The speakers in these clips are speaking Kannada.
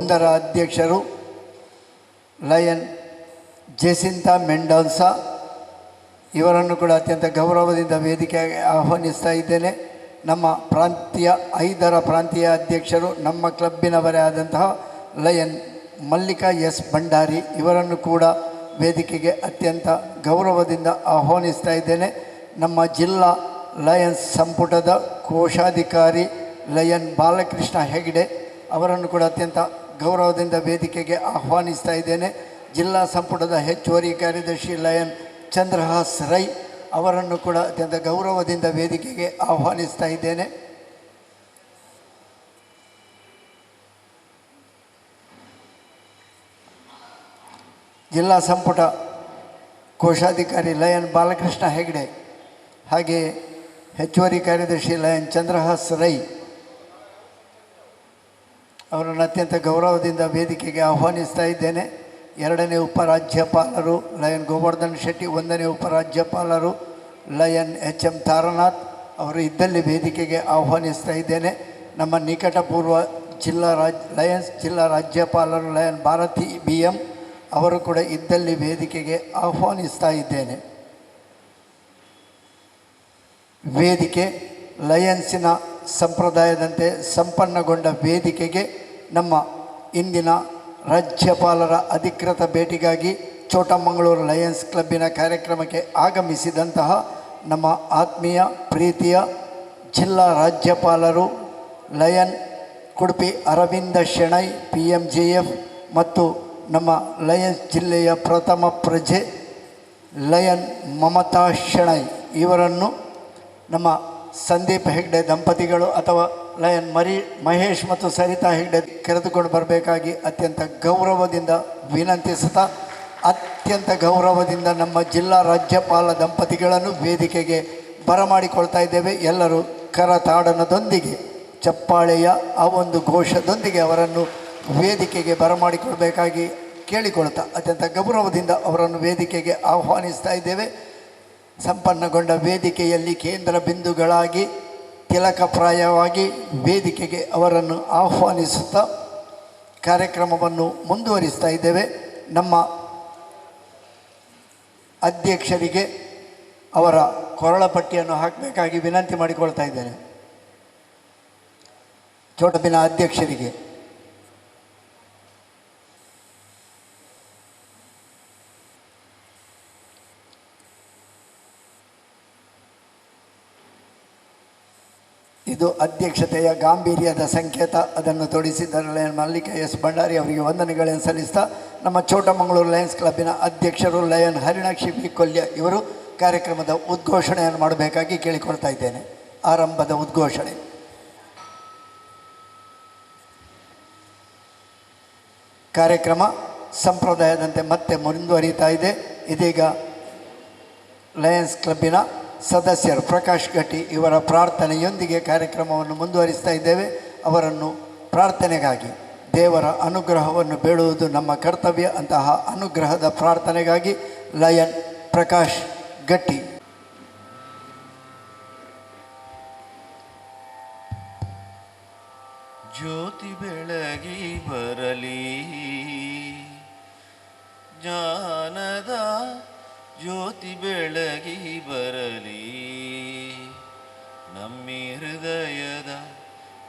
ಒಂದರ ಅಧ್ಯಕ್ಷರು ಲಯನ್ ಜೆಸಿಂತಾ ಮೆಂಡೋನ್ಸಾ ಇವರನ್ನು ಕೂಡ ಅತ್ಯಂತ ಗೌರವದಿಂದ ವೇದಿಕೆಗೆ ಆಹ್ವಾನಿಸ್ತಾ ಇದ್ದೇನೆ. ನಮ್ಮ ಪ್ರಾಂತೀಯ 5ರ ಪ್ರಾಂತೀಯ ಅಧ್ಯಕ್ಷರು ನಮ್ಮ ಕ್ಲಬ್ಬಿನವರೇ ಆದಂತಹ ಲಯನ್ ಮಲ್ಲಿಕಾ ಎಸ್ ಭಂಡಾರಿ ಇವರನ್ನು ಕೂಡ ವೇದಿಕೆಗೆ ಅತ್ಯಂತ ಗೌರವದಿಂದ ಆಹ್ವಾನಿಸ್ತಾ ಇದ್ದೇನೆ. ನಮ್ಮ ಜಿಲ್ಲಾ ಲಯನ್ಸ್ ಸಂಪುಟದ ಕೋಶಾಧಿಕಾರಿ ಲಯನ್ ಬಾಲಕೃಷ್ಣ ಹೆಗ್ಡೆ ಅವರನ್ನು ಕೂಡ ಅತ್ಯಂತ ಗೌರವದಿಂದ ವೇದಿಕೆಗೆ ಆಹ್ವಾನಿಸ್ತಾ ಇದ್ದೇನೆ. ಜಿಲ್ಲಾ ಸಂಪುಟದ ಹೆಚ್ಚುವರಿ ಕಾರ್ಯದರ್ಶಿ ಲಯನ್ ಚಂದ್ರಹಾಸ್ ರೈ ಅವರನ್ನು ಕೂಡ ಅತ್ಯಂತ ಗೌರವದಿಂದ ವೇದಿಕೆಗೆ ಆಹ್ವಾನಿಸ್ತಾ ಇದ್ದೇನೆ. ಜಿಲ್ಲಾ ಸಂಪುಟ ಕೋಶಾಧಿಕಾರಿ ಲಯನ್ ಬಾಲಕೃಷ್ಣ ಹೆಗ್ಡೆ ಹಾಗೆ ಹೆಚ್ಚುವರಿ ಕಾರ್ಯದರ್ಶಿ ಲಯನ್ ಚಂದ್ರಹಾಸ್ ರೈ ಅವರನ್ನು ಅತ್ಯಂತ ಗೌರವದಿಂದ ವೇದಿಕೆಗೆ ಆಹ್ವಾನಿಸ್ತಾ ಇದ್ದೇನೆ. 2ನೇ ಉಪರಾಜ್ಯಪಾಲರು ಲಯನ್ ಗೋವರ್ಧನ್ ಶೆಟ್ಟಿ, 1ನೇ ಉಪರಾಜ್ಯಪಾಲರು ಲಯನ್ HM ತಾರನಾಥ್ ಅವರು ಇದ್ದಲ್ಲಿ ವೇದಿಕೆಗೆ ಆಹ್ವಾನಿಸ್ತಾ ಇದ್ದೇನೆ. ನಮ್ಮ ನಿಕಟಪೂರ್ವ ಲಯನ್ಸ್ ಜಿಲ್ಲಾ ರಾಜ್ಯಪಾಲರು ಲಯನ್ ಭಾರತಿ BM ಅವರು ಕೂಡ ಇದ್ದಲ್ಲಿ ವೇದಿಕೆಗೆ ಆಹ್ವಾನಿಸ್ತಾ ಇದ್ದೇನೆ. ವೇದಿಕೆ ಲಯನ್ಸಿನ ಸಂಪ್ರದಾಯದಂತೆ ಸಂಪನ್ನಗೊಂಡ ವೇದಿಕೆಗೆ ನಮ್ಮ ಇಂದಿನ ರಾಜ್ಯಪಾಲರ ಅಧಿಕೃತ ಭೇಟಿಗಾಗಿ ಚೋಟಮಂಗಳೂರು ಲಯನ್ಸ್ ಕ್ಲಬ್ಬಿನ ಕಾರ್ಯಕ್ರಮಕ್ಕೆ ಆಗಮಿಸಿದಂತಹ ನಮ್ಮ ಆತ್ಮೀಯ ಪ್ರೀತಿಯ ಜಿಲ್ಲಾ ರಾಜ್ಯಪಾಲರು ಲಯನ್ ಕುಡುಪಿ ಅರವಿಂದ ಶೆಣೈ PMJF ಮತ್ತು ನಮ್ಮ ಲಯನ್ಸ್ ಜಿಲ್ಲೆಯ ಪ್ರಥಮ ಪ್ರಜೆ ಲಯನ್ ಮಮತಾ ಶೆಣೈ ಇವರನ್ನು ನಮ್ಮ ಸಂದೀಪ್ ಹೆಗ್ಡೆ ದಂಪತಿಗಳು ಅಥವಾ ಲಯನ್ ಮಹೇಶ್ ಮತ್ತು ಸರಿತಾ ಹೆಗ್ಡೆ ಕರೆದುಕೊಂಡು ಬರಬೇಕಾಗಿ ಅತ್ಯಂತ ಗೌರವದಿಂದ ವಿನಂತಿಸುತ್ತಾ ಅತ್ಯಂತ ಗೌರವದಿಂದ ನಮ್ಮ ಜಿಲ್ಲಾ ರಾಜ್ಯಪಾಲ ದಂಪತಿಗಳನ್ನು ವೇದಿಕೆಗೆ ಬರಮಾಡಿಕೊಳ್ತಾ ಇದ್ದೇವೆ. ಎಲ್ಲರೂ ಕರತಾಡನದೊಂದಿಗೆ ಚಪ್ಪಾಳೆಯ ಆ ಒಂದು ಘೋಷದೊಂದಿಗೆ ಅವರನ್ನು ವೇದಿಕೆಗೆ ಬರಮಾಡಿಕೊಳ್ಬೇಕಾಗಿ ಕೇಳಿಕೊಳ್ತಾ ಅತ್ಯಂತ ಗೌರವದಿಂದ ಅವರನ್ನು ವೇದಿಕೆಗೆ ಆಹ್ವಾನಿಸ್ತಾ ಇದ್ದೇವೆ. ಸಂಪನ್ನಗೊಂಡ ವೇದಿಕೆಯಲ್ಲಿ ಕೇಂದ್ರ ಬಿಂದುಗಳಾಗಿ ತಿಲಕಪ್ರಾಯವಾಗಿ ವೇದಿಕೆಗೆ ಅವರನ್ನು ಆಹ್ವಾನಿಸುತ್ತಾ ಕಾರ್ಯಕ್ರಮವನ್ನು ಮುಂದುವರಿಸ್ತಾ ಇದ್ದೇವೆ. ನಮ್ಮ ಅಧ್ಯಕ್ಷರಿಗೆ ಅವರ ಕೊರಳಪಟ್ಟಿಯನ್ನು ಹಾಕಬೇಕಾಗಿ ವಿನಂತಿ ಮಾಡಿಕೊಳ್ತಾ ಇದ್ದೇನೆ. ಚೋಟಬಿನ ಅಧ್ಯಕ್ಷರಿಗೆ ಇದು ಅಧ್ಯಕ್ಷತೆಯ ಗಾಂಭೀರ್ಯದ ಸಂಕೇತ. ಅದನ್ನು ತೊಡಿಸಿದ್ದಾರೆ ಲಯನ್ ಮಲ್ಲಿಕಾ ಎಸ್ ಭಂಡಾರಿ ಅವರಿಗೆ ವಂದನೆಗಳನ್ನು ಸಲ್ಲಿಸ್ತಾ ನಮ್ಮ ಚೋಟಮಂಗಳೂರು ಲಯನ್ಸ್ ಕ್ಲಬ್ಬಿನ ಅಧ್ಯಕ್ಷರು ಲಯನ್ ಹರಿಣಾಕ್ಷಿ ಬಿ ಕೊಲ್ಯ ಇವರು ಕಾರ್ಯಕ್ರಮದ ಉದ್ಘೋಷಣೆಯನ್ನು ಮಾಡಬೇಕಾಗಿ ಕೇಳಿಕೊಳ್ತಾ ಇದ್ದೇನೆ. ಆರಂಭದ ಉದ್ಘೋಷಣೆ. ಕಾರ್ಯಕ್ರಮ ಸಂಪ್ರದಾಯದಂತೆ ಮತ್ತೆ ಮುಂದುವರಿತಾ ಇದೆ. ಇದೀಗ ಲಯನ್ಸ್ ಕ್ಲಬ್ಬಿನ ಸದಸ್ಯರು ಪ್ರಕಾಶ್ ಗಟ್ಟಿ ಇವರ ಪ್ರಾರ್ಥನೆಯೊಂದಿಗೆ ಕಾರ್ಯಕ್ರಮವನ್ನು ಮುಂದುವರಿಸ್ತಾ ಇದ್ದೇವೆ. ಅವರನ್ನು ಪ್ರಾರ್ಥನೆಗಾಗಿ ದೇವರ ಅನುಗ್ರಹವನ್ನು ಬೇಡುವುದು ನಮ್ಮ ಕರ್ತವ್ಯ. ಅಂತಹ ಅನುಗ್ರಹದ ಪ್ರಾರ್ಥನೆಗಾಗಿ ಲಯನ್ ಪ್ರಕಾಶ್ ಗಟ್ಟಿ. ಜ್ಯೋತಿ ಬೆಳಗಿ ಬರಲಿ, ಜ್ಞಾನದ ಜ್ಯೋತಿ ಬೆಳಗಿ ಬರಲಿ, ನಮ್ಮಿ ಹೃದಯದ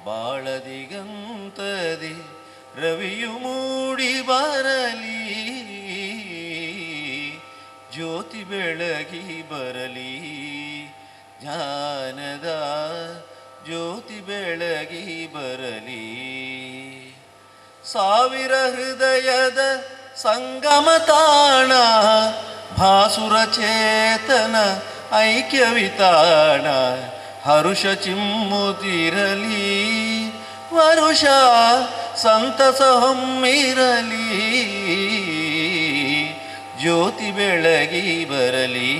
ಬಾಳದಿಗಂತದಿ ರವಿಯು ಮೂಡಿ ಬರಲಿ, ಜ್ಯೋತಿ ಬೆಳಗಿ ಬರಲಿ, ಜ್ಞಾನದ ಜ್ಯೋತಿ ಬೆಳಗಿ ಬರಲಿ. ಸಾವಿರ ಹೃದಯದ ಸಂಗಮ ತಾಣ, ಭಾಸುರ ಚೇತನ ಐಕ್ಯವಿತಾಣ, ಹರುಷ ಚಿಮ್ಮುತ್ತಿರಲಿ, ವರುಷ ಸಂತಸ ಹೊಮ್ಮಿರಲಿ, ಜ್ಯೋತಿ ಬೆಳಗಿ ಬರಲಿ,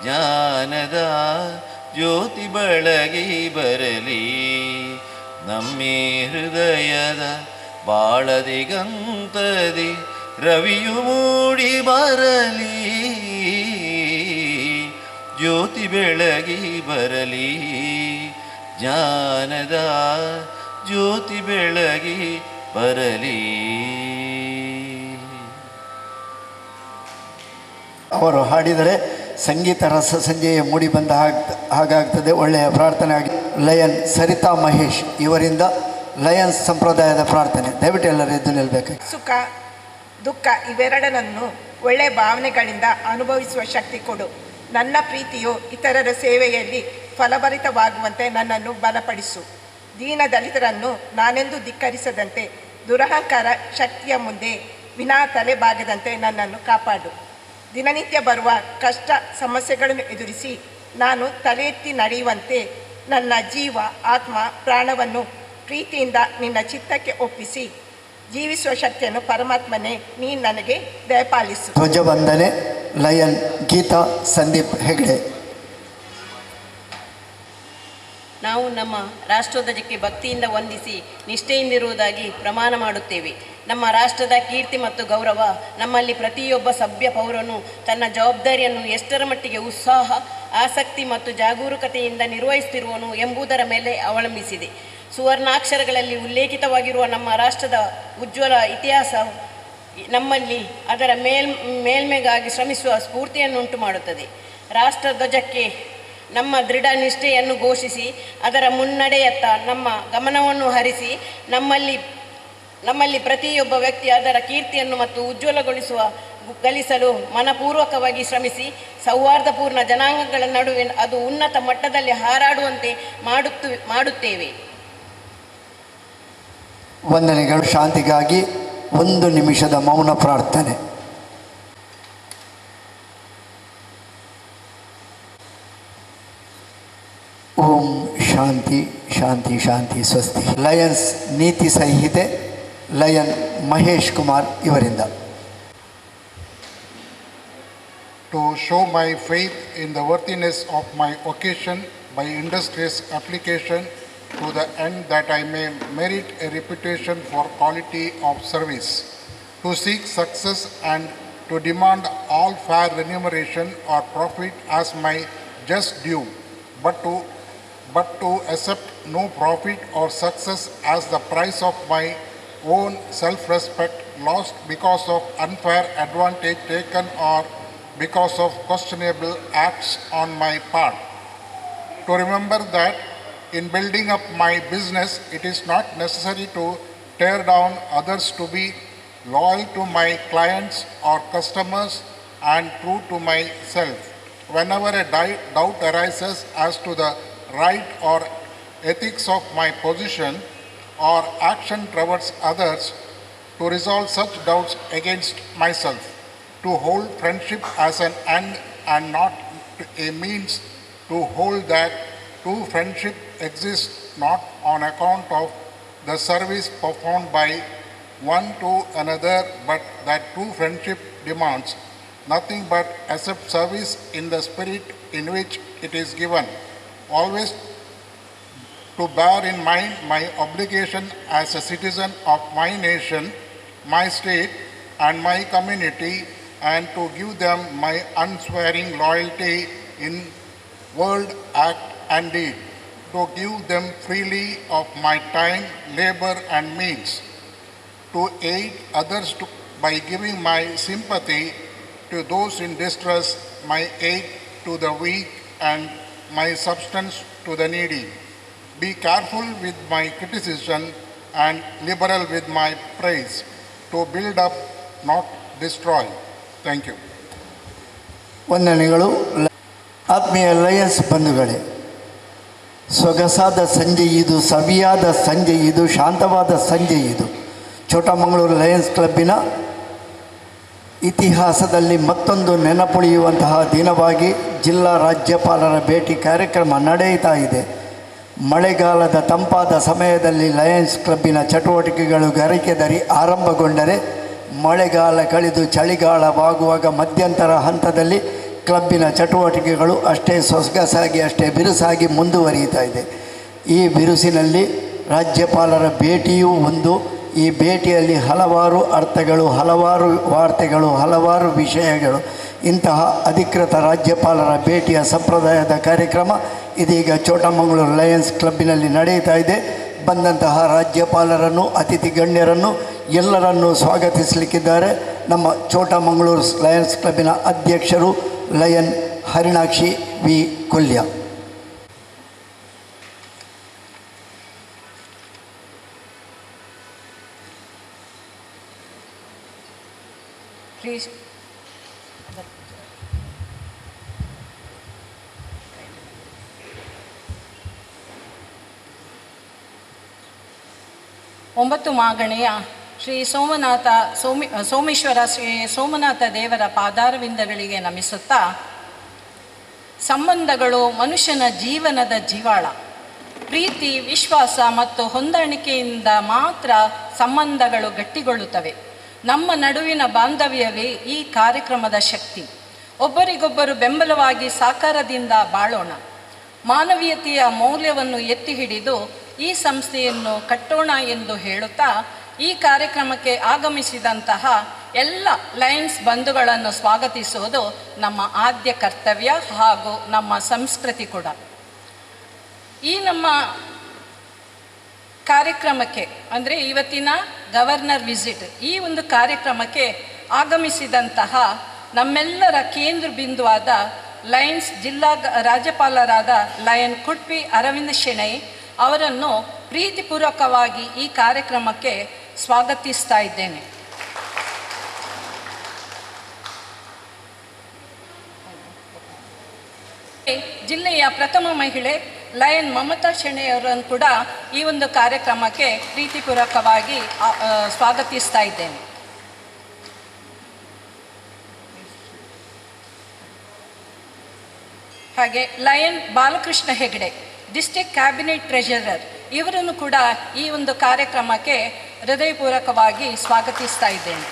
ಜ್ಞಾನದ ಜ್ಯೋತಿ ಬೆಳಗಿ ಬರಲಿ, ನಮ್ಮಿ ಹೃದಯದ ಬಾಳದಿಗಂತದಿ ರವಿಯು ಮೂಡಿ ಬರಲಿ, ಜ್ಯೋತಿ ಬೆಳಗಿ ಬರಲಿ, ಜ್ಞಾನದ ಜ್ಯೋತಿ ಬೆಳಗಿ ಬರಲಿ. ಅವರು ಹಾಡಿದರೆ ಸಂಗೀತ ರಸ ಸಂಜೆಯ ಮೂಡಿ ಬಂದ ಹಾಗಾಗ್ತದೆ. ಒಳ್ಳೆಯ ಪ್ರಾರ್ಥನೆ ಆಗಿ ಲಯನ್ ಸರಿತಾ ಮಹೇಶ್ ಇವರಿಂದ ಲಯನ್ಸ್ ಸಂಪ್ರದಾಯದ ಪ್ರಾರ್ಥನೆ. ದಯವಿಟ್ಟು ಎಲ್ಲರೂ ಎದ್ದು ನಿಲ್ಲಬೇಕು. ಸುಖ ದುಃಖ ಇವೆರಡನ್ನೂ ಒಳ್ಳೆಯ ಭಾವನೆಗಳಿಂದ ಅನುಭವಿಸುವ ಶಕ್ತಿ ಕೊಡು. ನನ್ನ ಪ್ರೀತಿಯು ಇತರರ ಸೇವೆಯಲ್ಲಿ ಫಲಭರಿತವಾಗುವಂತೆ ನನ್ನನ್ನು ಬಲಪಡಿಸು. ದೀನ ದಲಿತರನ್ನು ನಾನೆಂದು ಧಿಕ್ಕರಿಸದಂತೆ, ದುರಹಂಕಾರ ಶಕ್ತಿಯ ಮುಂದೆ ವಿನಾ ತಲೆ ಬಾಗದಂತೆ ನನ್ನನ್ನು ಕಾಪಾಡು. ದಿನನಿತ್ಯ ಬರುವ ಕಷ್ಟ ಸಮಸ್ಯೆಗಳನ್ನು ಎದುರಿಸಿ ನಾನು ತಲೆ ಎತ್ತಿ ನಡೆಯುವಂತೆ ನನ್ನ ಜೀವ ಆತ್ಮ ಪ್ರಾಣವನ್ನು ಪ್ರೀತಿಯಿಂದ ನಿನ್ನ ಚಿತ್ತಕ್ಕೆ ಒಪ್ಪಿಸಿ ಜೀವಿಸುವ ಶಕ್ತಿಯನ್ನು ಪರಮಾತ್ಮನೇ ನೀ ನನಗೆ ದಯಪಾಲಿಸು. ಧ್ವಜವಂದನೆ ಲಯನ್ ಗೀತಾ ಸಂದೀಪ್ ಹೆಗ್ಡೆ. ನಾವು ನಮ್ಮ ರಾಷ್ಟ್ರಧ್ವಜಕ್ಕೆ ಭಕ್ತಿಯಿಂದ ವಂದಿಸಿ ನಿಷ್ಠೆಯಿಂದಿರುವುದಾಗಿ ಪ್ರಮಾಣ ಮಾಡುತ್ತೇವೆ. ನಮ್ಮ ರಾಷ್ಟ್ರದ ಕೀರ್ತಿ ಮತ್ತು ಗೌರವ ನಮ್ಮಲ್ಲಿ ಪ್ರತಿಯೊಬ್ಬ ಸಭ್ಯ ಪೌರನು ತನ್ನ ಜವಾಬ್ದಾರಿಯನ್ನು ಎಷ್ಟರ ಮಟ್ಟಿಗೆ ಉತ್ಸಾಹ, ಆಸಕ್ತಿ ಮತ್ತು ಜಾಗರೂಕತೆಯಿಂದ ನಿರ್ವಹಿಸುತ್ತಿರುವನು ಎಂಬುದರ ಮೇಲೆ ಅವಲಂಬಿಸಿದೆ. ಸುವರ್ಣಾಕ್ಷರಗಳಲ್ಲಿ ಉಲ್ಲೇಖಿತವಾಗಿರುವ ನಮ್ಮ ರಾಷ್ಟ್ರದ ಉಜ್ವಲ ಇತಿಹಾಸ ನಮ್ಮಲ್ಲಿ ಅದರ ಮೇಲ್ಮೆಗಾಗಿ ಶ್ರಮಿಸುವ ಸ್ಫೂರ್ತಿಯನ್ನುಂಟು ಮಾಡುತ್ತದೆ. ರಾಷ್ಟ್ರಧ್ವಜಕ್ಕೆ ನಮ್ಮ ದೃಢ ನಿಷ್ಠೆಯನ್ನು ಘೋಷಿಸಿ ಅದರ ಮುನ್ನಡೆಯತ್ತ ನಮ್ಮ ಗಮನವನ್ನು ಹರಿಸಿ ನಮ್ಮಲ್ಲಿ ಪ್ರತಿಯೊಬ್ಬ ವ್ಯಕ್ತಿ ಅದರ ಕೀರ್ತಿಯನ್ನು ಮತ್ತು ಗಳಿಸಲು ಮನಪೂರ್ವಕವಾಗಿ ಶ್ರಮಿಸಿ ಸೌಹಾರ್ದಪೂರ್ಣ ಜನಾಂಗಗಳ ನಡುವೆ ಅದು ಉನ್ನತ ಮಟ್ಟದಲ್ಲಿ ಹಾರಾಡುವಂತೆ ಮಾಡುತ್ತೇವೆ. ವಂದನೆಗಳು. ಶಾಂತಿಗಾಗಿ 1 ನಿಮಿಷದ ಮೌನ ಪ್ರಾರ್ಥನೆ. ಓಂ ಶಾಂತಿ ಶಾಂತಿ ಶಾಂತಿ ಸ್ವಸ್ತಿ. ಲಯನ್ಸ್ ನೀತಿ ಸಂಹಿತೆ ಲಯನ್ ಮಹೇಶ್ ಕುಮಾರ್ ಇವರಿಂದ. To show my faith in the worthiness of my occasion by industrious application to the end that I may merit a reputation for quality of service, to seek success and to demand all fair remuneration or profit as my just due, but to accept no profit or success as the price of my own self-respect lost because of unfair advantage taken or because of questionable acts on my part. To remember that in building up my business, it is not necessary to tear down others to be loyal to my clients or customers and true to myself. Whenever a doubt arises as to the right or ethics of my position or action towards others, to resolve such doubts against myself, to hold friendship as an end and not a means, to hold that true friendship exists not on account of the service performed by one to another, but that true friendship demands nothing but accept service in the spirit in which it is given. Always to bear in mind my obligation as a citizen of my nation, my state, and my community, and to give them my unswearing loyalty in word, act, and deed, to give them freely of my time, labor, and means, to aid others by giving my sympathy to those in distress, my aid to the weak, and my substance to the needy. Be careful with my criticism and liberal with my praise, to build up, not destroy. Thank you. ವಂದನೆಗಳು. ಆತ್ಮೀಯ ಲಯನ್ಸ್ ಬಂಧುಗಳೇ, ಸೊಗಸಾದ ಸಂಜೆ ಇದು, ಸವಿಯಾದ ಸಂಜೆ ಇದು, ಶಾಂತವಾದ ಸಂಜೆ ಇದು. ಚೋಟಮಂಗಳೂರು ಲಯನ್ಸ್ ಕ್ಲಬ್ಬಿನ ಇತಿಹಾಸದಲ್ಲಿ ಮತ್ತೊಂದು ನೆನಪುಳಿಯುವಂತಹ ದಿನವಾಗಿ ಜಿಲ್ಲಾ ರಾಜ್ಯಪಾಲರ ಭೇಟಿ ಕಾರ್ಯಕ್ರಮ ನಡೆಯುತ್ತಾ ಇದೆ. ಮಳೆಗಾಲದ ತಂಪಾದ ಸಮಯದಲ್ಲಿ ಲಯನ್ಸ್ ಕ್ಲಬ್ಬಿನ ಚಟುವಟಿಕೆಗಳು ಗರಿಕೆದರಿ ಆರಂಭಗೊಂಡರೆ, ಮಳೆಗಾಲ ಕಳೆದು ಚಳಿಗಾಲವಾಗುವಾಗ ಮಧ್ಯಂತರ ಹಂತದಲ್ಲಿ ಕ್ಲಬ್ಬಿನ ಚಟುವಟಿಕೆಗಳು ಅಷ್ಟೇ ಸೊಗಸಾಗಿ ಅಷ್ಟೇ ಬಿರುಸಾಗಿ ಮುಂದುವರಿಯುತ್ತಾ ಇದೆ. ಈ ಬಿರುಸಿನಲ್ಲಿ ರಾಜ್ಯಪಾಲರ ಭೇಟಿಯೂ ಒಂದು. ಈ ಭೇಟಿಯಲ್ಲಿ ಹಲವಾರು ಅರ್ಥಗಳು, ಹಲವಾರು ವಾರ್ತೆಗಳು, ಹಲವಾರು ವಿಷಯಗಳು. ಇಂತಹ ಅಧಿಕೃತ ರಾಜ್ಯಪಾಲರ ಭೇಟಿಯ ಸಂಪ್ರದಾಯದ ಕಾರ್ಯಕ್ರಮ ಇದೀಗ ಚೋಟಮಂಗಳೂರು ಲಯನ್ಸ್ ಕ್ಲಬ್ಬಿನಲ್ಲಿ ನಡೆಯುತ್ತಾ ಇದೆ. ಬಂದಂತಹ ರಾಜ್ಯಪಾಲರನ್ನು, ಅತಿಥಿ ಗಣ್ಯರನ್ನು ಎಲ್ಲರನ್ನೂ ಸ್ವಾಗತಿಸಲಿಕ್ಕಿದ್ದಾರೆ ನಮ್ಮ ಚೋಟಮಂಗಳೂರು ಲಯನ್ಸ್ ಕ್ಲಬ್ಬಿನ ಅಧ್ಯಕ್ಷರು lion Harinakshi V Kolya. Please. ಒಂಬತ್ತು ಮಾಗಣೆಯ ಶ್ರೀ ಸೋಮೇಶ್ವರ ಶ್ರೀ ಸೋಮನಾಥ ದೇವರ ಪಾದಾರವಿಂದಗಳಿಗೆ ನಮಿಸುತ್ತಾ, ಸಂಬಂಧಗಳು ಮನುಷ್ಯನ ಜೀವನದ ಜೀವಾಳ. ಪ್ರೀತಿ, ವಿಶ್ವಾಸ ಮತ್ತು ಹೊಂದಾಣಿಕೆಯಿಂದ ಮಾತ್ರ ಸಂಬಂಧಗಳು ಗಟ್ಟಿಗೊಳ್ಳುತ್ತವೆ. ನಮ್ಮ ನಡುವಿನ ಬಾಂಧವ್ಯವೇ ಈ ಕಾರ್ಯಕ್ರಮದ ಶಕ್ತಿ. ಒಬ್ಬರಿಗೊಬ್ಬರು ಬೆಂಬಲವಾಗಿ ಸಾಕಾರದಿಂದ ಬಾಳೋಣ. ಮಾನವೀಯತೆಯ ಮೌಲ್ಯವನ್ನು ಎತ್ತಿ ಹಿಡಿದು ಈ ಸಂಸ್ಥೆಯನ್ನು ಕಟ್ಟೋಣ ಎಂದು ಹೇಳುತ್ತಾ, ಈ ಕಾರ್ಯಕ್ರಮಕ್ಕೆ ಆಗಮಿಸಿದಂತಹ ಎಲ್ಲ ಲಯನ್ಸ್ ಬಂಧುಗಳನ್ನು ಸ್ವಾಗತಿಸುವುದು ನಮ್ಮ ಆದ್ಯ ಕರ್ತವ್ಯ ಹಾಗೂ ನಮ್ಮ ಸಂಸ್ಕೃತಿ ಕೂಡ. ಈ ನಮ್ಮ ಕಾರ್ಯಕ್ರಮಕ್ಕೆ ಅಂದರೆ ಇವತ್ತಿನ ಗವರ್ನರ್ ವಿಸಿಟ್, ಈ ಒಂದು ಕಾರ್ಯಕ್ರಮಕ್ಕೆ ಆಗಮಿಸಿದಂತಹ ನಮ್ಮೆಲ್ಲರ ಕೇಂದ್ರ ಬಿಂದುವಾದ ಲಯನ್ಸ್ ಜಿಲ್ಲಾ ರಾಜ್ಯಪಾಲರಾದ ಲಯನ್ ಕುಟ್ಪಿ ಅರವಿಂದ್ ಶೆಣೈ ಅವರನ್ನು ಪ್ರೀತಿಪೂರ್ವಕವಾಗಿ ಈ ಕಾರ್ಯಕ್ರಮಕ್ಕೆ ಸ್ವಾಗತಿಸ್ತಾ ಇದ್ದೇನೆ. ಜಿಲ್ಲೆಯ ಪ್ರಥಮ ಮಹಿಳೆ ಲಯನ್ ಮಮತಾ ಶೆಣೈ ಅವರನ್ನು ಕೂಡ ಈ ಒಂದು ಕಾರ್ಯಕ್ರಮಕ್ಕೆ ಪ್ರೀತಿಪೂರ್ವಕವಾಗಿ ಸ್ವಾಗತಿಸ್ತಾ ಇದ್ದೇನೆ. ಹಾಗೆ lion Balakrishna Hegde, district cabinet treasurer, ಇವರನ್ನು ಕೂಡ ಈ ಒಂದು ಕಾರ್ಯಕ್ರಮಕ್ಕೆ ಹೃದಯಪೂರ್ವಕವಾಗಿ ಸ್ವಾಗತಿಸ್ತಾ ಇದ್ದೇನೆ.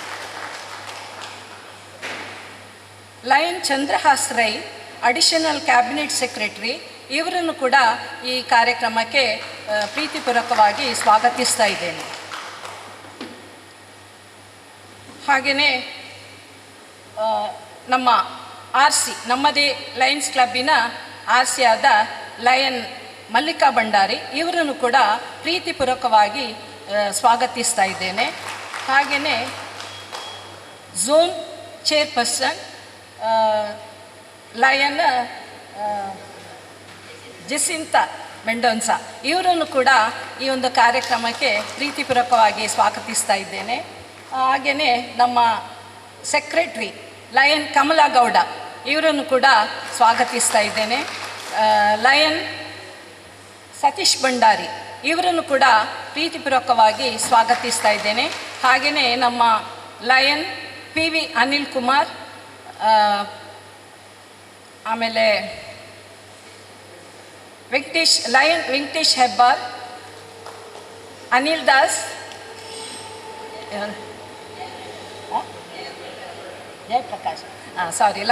Lion Chandrahas Rai, additional cabinet secretary, ಇವರನ್ನು ಕೂಡ ಈ ಕಾರ್ಯಕ್ರಮಕ್ಕೆ ಪ್ರೀತಿಪೂರ್ವಕವಾಗಿ ಸ್ವಾಗತಿಸ್ತಾ ಇದ್ದೇನೆ. ಹಾಗೆಯೇ ನಮ್ಮ ನಮ್ಮದೇ ಲಯನ್ಸ್ ಕ್ಲಬ್ಬಿನ RC ಆದ ಲಯನ್ ಮಲ್ಲಿಕಾ ಭಂಡಾರಿ, ಇವರನ್ನು ಕೂಡ ಪ್ರೀತಿಪೂರ್ವಕವಾಗಿ ಸ್ವಾಗತಿಸ್ತಾ ಇದ್ದೇನೆ. ಹಾಗೆಯೇ zone chairperson lion Jacinta Mendonsa, ಇವರನ್ನು ಕೂಡ ಈ ಒಂದು ಕಾರ್ಯಕ್ರಮಕ್ಕೆ ಪ್ರೀತಿಪೂರ್ವಕವಾಗಿ ಸ್ವಾಗತಿಸ್ತಾ ಇದ್ದೇನೆ. ಹಾಗೆಯೇ ನಮ್ಮ ಸೆಕ್ರೆಟ್ರಿ ಲಯನ್ ಕಮಲಾ ಗೌಡ, ಇವರನ್ನು ಕೂಡ ಸ್ವಾಗತಿಸ್ತಾ ಇದ್ದೇನೆ. ಲಯನ್ ಸತೀಶ್ ಭಂಡಾರಿ, ಇವರನ್ನು ಕೂಡ ಪ್ರೀತಿಪೂರ್ವಕವಾಗಿ ಸ್ವಾಗತಿಸ್ತಾ ಇದ್ದೇನೆ. ಹಾಗೆಯೇ ನಮ್ಮ ಲಯನ್ PV ಅನಿಲ್ ಕುಮಾರ್, ಆಮೇಲೆ ಲಯನ್ ವೆಂಕಟೇಶ್ ಹೆಬ್ಬಾರ್, ಅನಿಲ್ ದಾಸ್,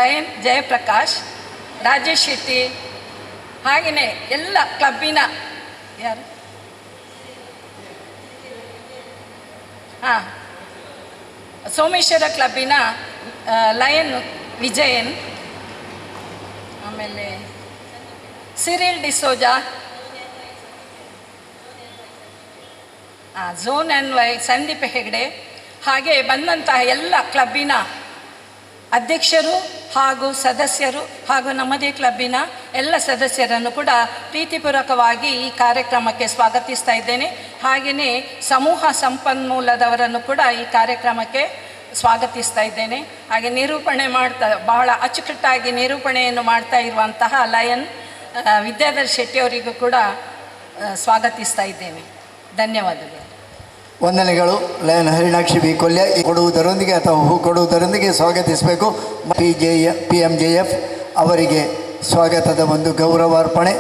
ಲಯನ್ ಜಯಪ್ರಕಾಶ್, ರಾಜೇಶ್ ಶೆಟ್ಟಿ, ಹಾಗೆಯೇ ಎಲ್ಲ ಕ್ಲಬ್ಬಿನ ಸೋಮೇಶ್ವರ ಕ್ಲಬ್ಬಿನ ಲಯನ್ ವಿಜಯನ್, ಆಮೇಲೆ Cyril D'Souza, zone NY Sandeep Hegde, ಹಾಗೆ ಬಂದಂತಹ ಎಲ್ಲ ಕ್ಲಬ್ಬಿನ ಅಧ್ಯಕ್ಷರು ಹಾಗೂ ಸದಸ್ಯರು ಹಾಗೂ ನಮ್ಮದೇ ಕ್ಲಬ್ಬಿನ ಎಲ್ಲ ಸದಸ್ಯರನ್ನು ಕೂಡ ಪ್ರೀತಿಪೂರ್ವಕವಾಗಿ ಈ ಕಾರ್ಯಕ್ರಮಕ್ಕೆ ಸ್ವಾಗತಿಸ್ತಾ ಇದ್ದೇನೆ. ಹಾಗೆಯೇ ಸಮೂಹ ಸಂಪನ್ಮೂಲದವರನ್ನು ಕೂಡ ಈ ಕಾರ್ಯಕ್ರಮಕ್ಕೆ ಸ್ವಾಗತಿಸ್ತಾ ಇದ್ದೇನೆ. ಹಾಗೆ ನಿರೂಪಣೆ ಬಹಳ ಅಚ್ಚುಕಟ್ಟಾಗಿ ನಿರೂಪಣೆಯನ್ನು ಮಾಡ್ತಾ ಇರುವಂತಹ ಲಯನ್ ವಿದ್ಯಾಧರ್ ಶೆಟ್ಟಿ ಅವರಿಗೂ ಕೂಡ ಸ್ವಾಗತಿಸ್ತಾ ಇದ್ದೇನೆ. ಧನ್ಯವಾದಗಳು. ವಂದನೆಗಳು. ಲಯನ್ ಹರಿಣಾಕ್ಷಿ ವಿ ಕೊಲ್ಯ ಕೊಡುವುದರೊಂದಿಗೆ ಅಥವಾ ಹೂ ಕೊಡುವುದರೊಂದಿಗೆ ಸ್ವಾಗತಿಸಬೇಕು. PMJF ಅವರಿಗೆ ಸ್ವಾಗತದ ಒಂದು ಗೌರವಾರ್ಪಣೆ.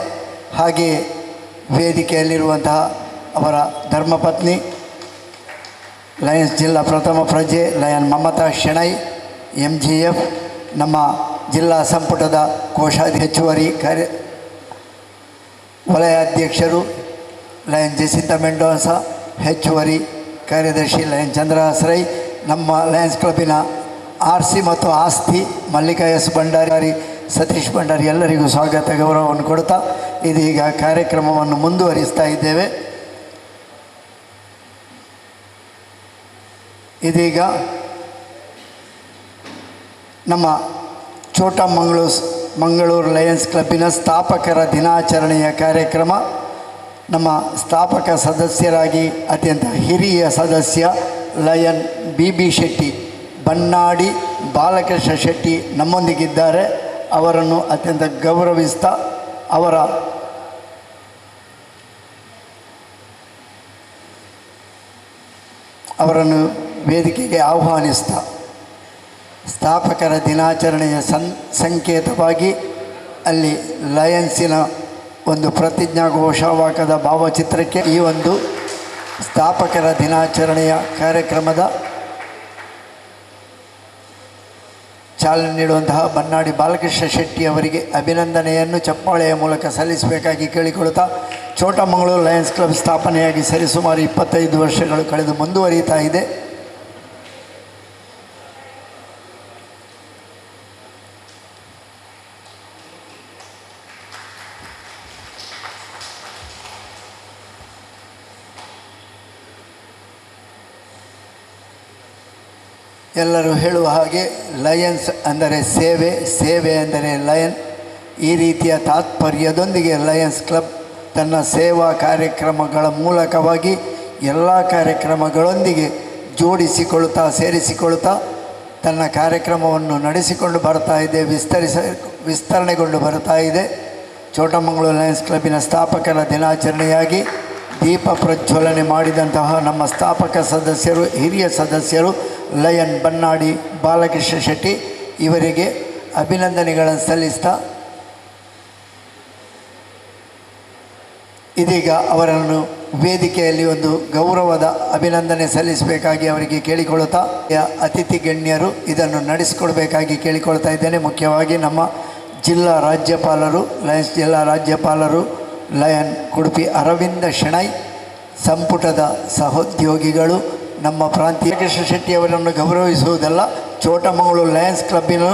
ಹಾಗೆಯೇ ವೇದಿಕೆಯಲ್ಲಿರುವಂತಹ ಅವರ ಧರ್ಮಪತ್ನಿ ಲಯನ್ಸ್ ಜಿಲ್ಲಾ ಪ್ರಥಮ ಪ್ರಜೆ ಲಯನ್ ಮಮತಾ ಶೆಣೈ MGF, ನಮ್ಮ ಜಿಲ್ಲಾ ಸಂಪುಟದ ಹೆಚ್ಚುವರಿ ವಲಯಾಧ್ಯಕ್ಷರು ಲಯನ್ ಜೆಸಿಂತಾ ಮೆಂಡೋನ್ಸಾ, ಹೆಚ್ಚುವರಿ ಕಾರ್ಯದರ್ಶಿ ಲಯನ್ ಚಂದ್ರಹಾಸ್ ರೈ, ನಮ್ಮ ಲಯನ್ಸ್ ಕ್ಲಬ್ಬಿನ RC ಮತ್ತು ಆಸ್ತಿ ಮಲ್ಲಿಕಾ S ಭಂಡಾರಿ, ಸತೀಶ್ ಭಂಡಾರಿ, ಎಲ್ಲರಿಗೂ ಸ್ವಾಗತ ಗೌರವವನ್ನು ಕೊಡ್ತಾ ಇದೀಗ ಕಾರ್ಯಕ್ರಮವನ್ನು ಮುಂದುವರಿಸ್ತಾ ಇದ್ದೇವೆ. ಇದೀಗ ನಮ್ಮ ಮಂಗಳೂರು ಲಯನ್ಸ್ ಕ್ಲಬ್ಬಿನ ಸ್ಥಾಪಕರ ದಿನಾಚರಣೆಯ ಕಾರ್ಯಕ್ರಮ. ನಮ್ಮ ಸ್ಥಾಪಕ ಸದಸ್ಯರಾಗಿ ಅತ್ಯಂತ ಹಿರಿಯ ಸದಸ್ಯ ಲಯನ್ BB ಶೆಟ್ಟಿ, ಬನ್ನಾಡಿ ಬಾಲಕೃಷ್ಣ ಶೆಟ್ಟಿ ನಮ್ಮೊಂದಿಗಿದ್ದಾರೆ. ಅವರನ್ನು ಅತ್ಯಂತ ಗೌರವಿಸ್ತಾ ಅವರನ್ನು ವೇದಿಕೆಗೆ ಆಹ್ವಾನಿಸ್ತಾ ಸ್ಥಾಪಕರ ದಿನಾಚರಣೆಯ ಸಂಕೇತವಾಗಿ ಅಲ್ಲಿ ಲಯನ್ಸಿನ ಒಂದು ಪ್ರತಿಜ್ಞಾ ಘೋಷವಾಕ್ಯದ ಭಾವಚಿತ್ರಕ್ಕೆ ಈ ಒಂದು ಸ್ಥಾಪಕರ ದಿನಾಚರಣೆಯ ಕಾರ್ಯಕ್ರಮದ ಚಾಲನೆ ನೀಡುವಂತಹ ಬನ್ನಾಡಿ ಬಾಲಕೃಷ್ಣ ಶೆಟ್ಟಿ ಅವರಿಗೆ ಅಭಿನಂದನೆಯನ್ನು ಚಪ್ಪಾಳೆಯ ಮೂಲಕ ಸಲ್ಲಿಸಬೇಕಾಗಿ ಕೇಳಿಕೊಳ್ಳುತ್ತಾ, ಮಂಗಳೂರು ಲಯನ್ಸ್ ಕ್ಲಬ್ ಸ್ಥಾಪನೆಯಾಗಿ ಸರಿಸುಮಾರು 25 ವರ್ಷಗಳು ಕಳೆದು ಮುಂದುವರಿಯುತ್ತಾ ಇದೆ. ಎಲ್ಲರೂ ಹೇಳುವ ಹಾಗೆ ಲಯನ್ಸ್ ಅಂದರೆ ಸೇವೆ, ಸೇವೆ ಅಂದರೆ ಲಯನ್. ಈ ರೀತಿಯ ತಾತ್ಪರ್ಯದೊಂದಿಗೆ ಲಯನ್ಸ್ ಕ್ಲಬ್ ತನ್ನ ಸೇವಾ ಕಾರ್ಯಕ್ರಮಗಳ ಮೂಲಕವಾಗಿ ಎಲ್ಲ ಕಾರ್ಯಕ್ರಮಗಳೊಂದಿಗೆ ಸೇರಿಸಿಕೊಳ್ಳುತ್ತಾ ತನ್ನ ಕಾರ್ಯಕ್ರಮವನ್ನು ನಡೆಸಿಕೊಂಡು ಬರ್ತಾ ಇದೆ, ವಿಸ್ತರಣೆಗೊಂಡು ಬರ್ತಾ ಇದೆ. ಮಂಗಳೂರು ಲಯನ್ಸ್ ಕ್ಲಬ್ಬಿನ ಸ್ಥಾಪಕರ ದಿನಾಚರಣೆಯಾಗಿ ದೀಪ ಪ್ರಜ್ವಲನೆ ಮಾಡಿದಂತಹ ನಮ್ಮ ಸ್ಥಾಪಕ ಸದಸ್ಯರು, ಹಿರಿಯ ಸದಸ್ಯರು ಲಯನ್ ಬನ್ನಾಡಿ ಬಾಲಕೃಷ್ಣ ಶೆಟ್ಟಿ ಇವರಿಗೆ ಅಭಿನಂದನೆಗಳನ್ನು ಸಲ್ಲಿಸ್ತಾ ಇದೀಗ ಅವರನ್ನು ವೇದಿಕೆಯಲ್ಲಿ ಒಂದು ಗೌರವದ ಅಭಿನಂದನೆ ಸಲ್ಲಿಸಬೇಕಾಗಿ ಅವರಿಗೆ ಕೇಳಿಕೊಳ್ಳುತ್ತಾ ಅತಿಥಿ ಗಣ್ಯರು ಇದನ್ನು ನಡೆಸಿಕೊಡ್ಬೇಕಾಗಿ ಕೇಳಿಕೊಳ್ತಾ ಇದ್ದೇನೆ. ಮುಖ್ಯವಾಗಿ ನಮ್ಮ ಲಯನ್ಸ್ ಜಿಲ್ಲಾ ರಾಜ್ಯಪಾಲರು ಲಯನ್ ಉಡುಪಿ ಅರವಿಂದ ಶೆಣೈ, ಸಂಪುಟದ ಸಹೋದ್ಯೋಗಿಗಳು, ನಮ್ಮ ಪ್ರಾಂತೀಯ ಕೃಷ್ಣ ಶೆಟ್ಟಿ ಅವರನ್ನು ಗೌರವಿಸುವುದಲ್ಲ, ಮಂಗಳೂರು ಲಯನ್ಸ್ ಕ್ಲಬ್ಬಿನ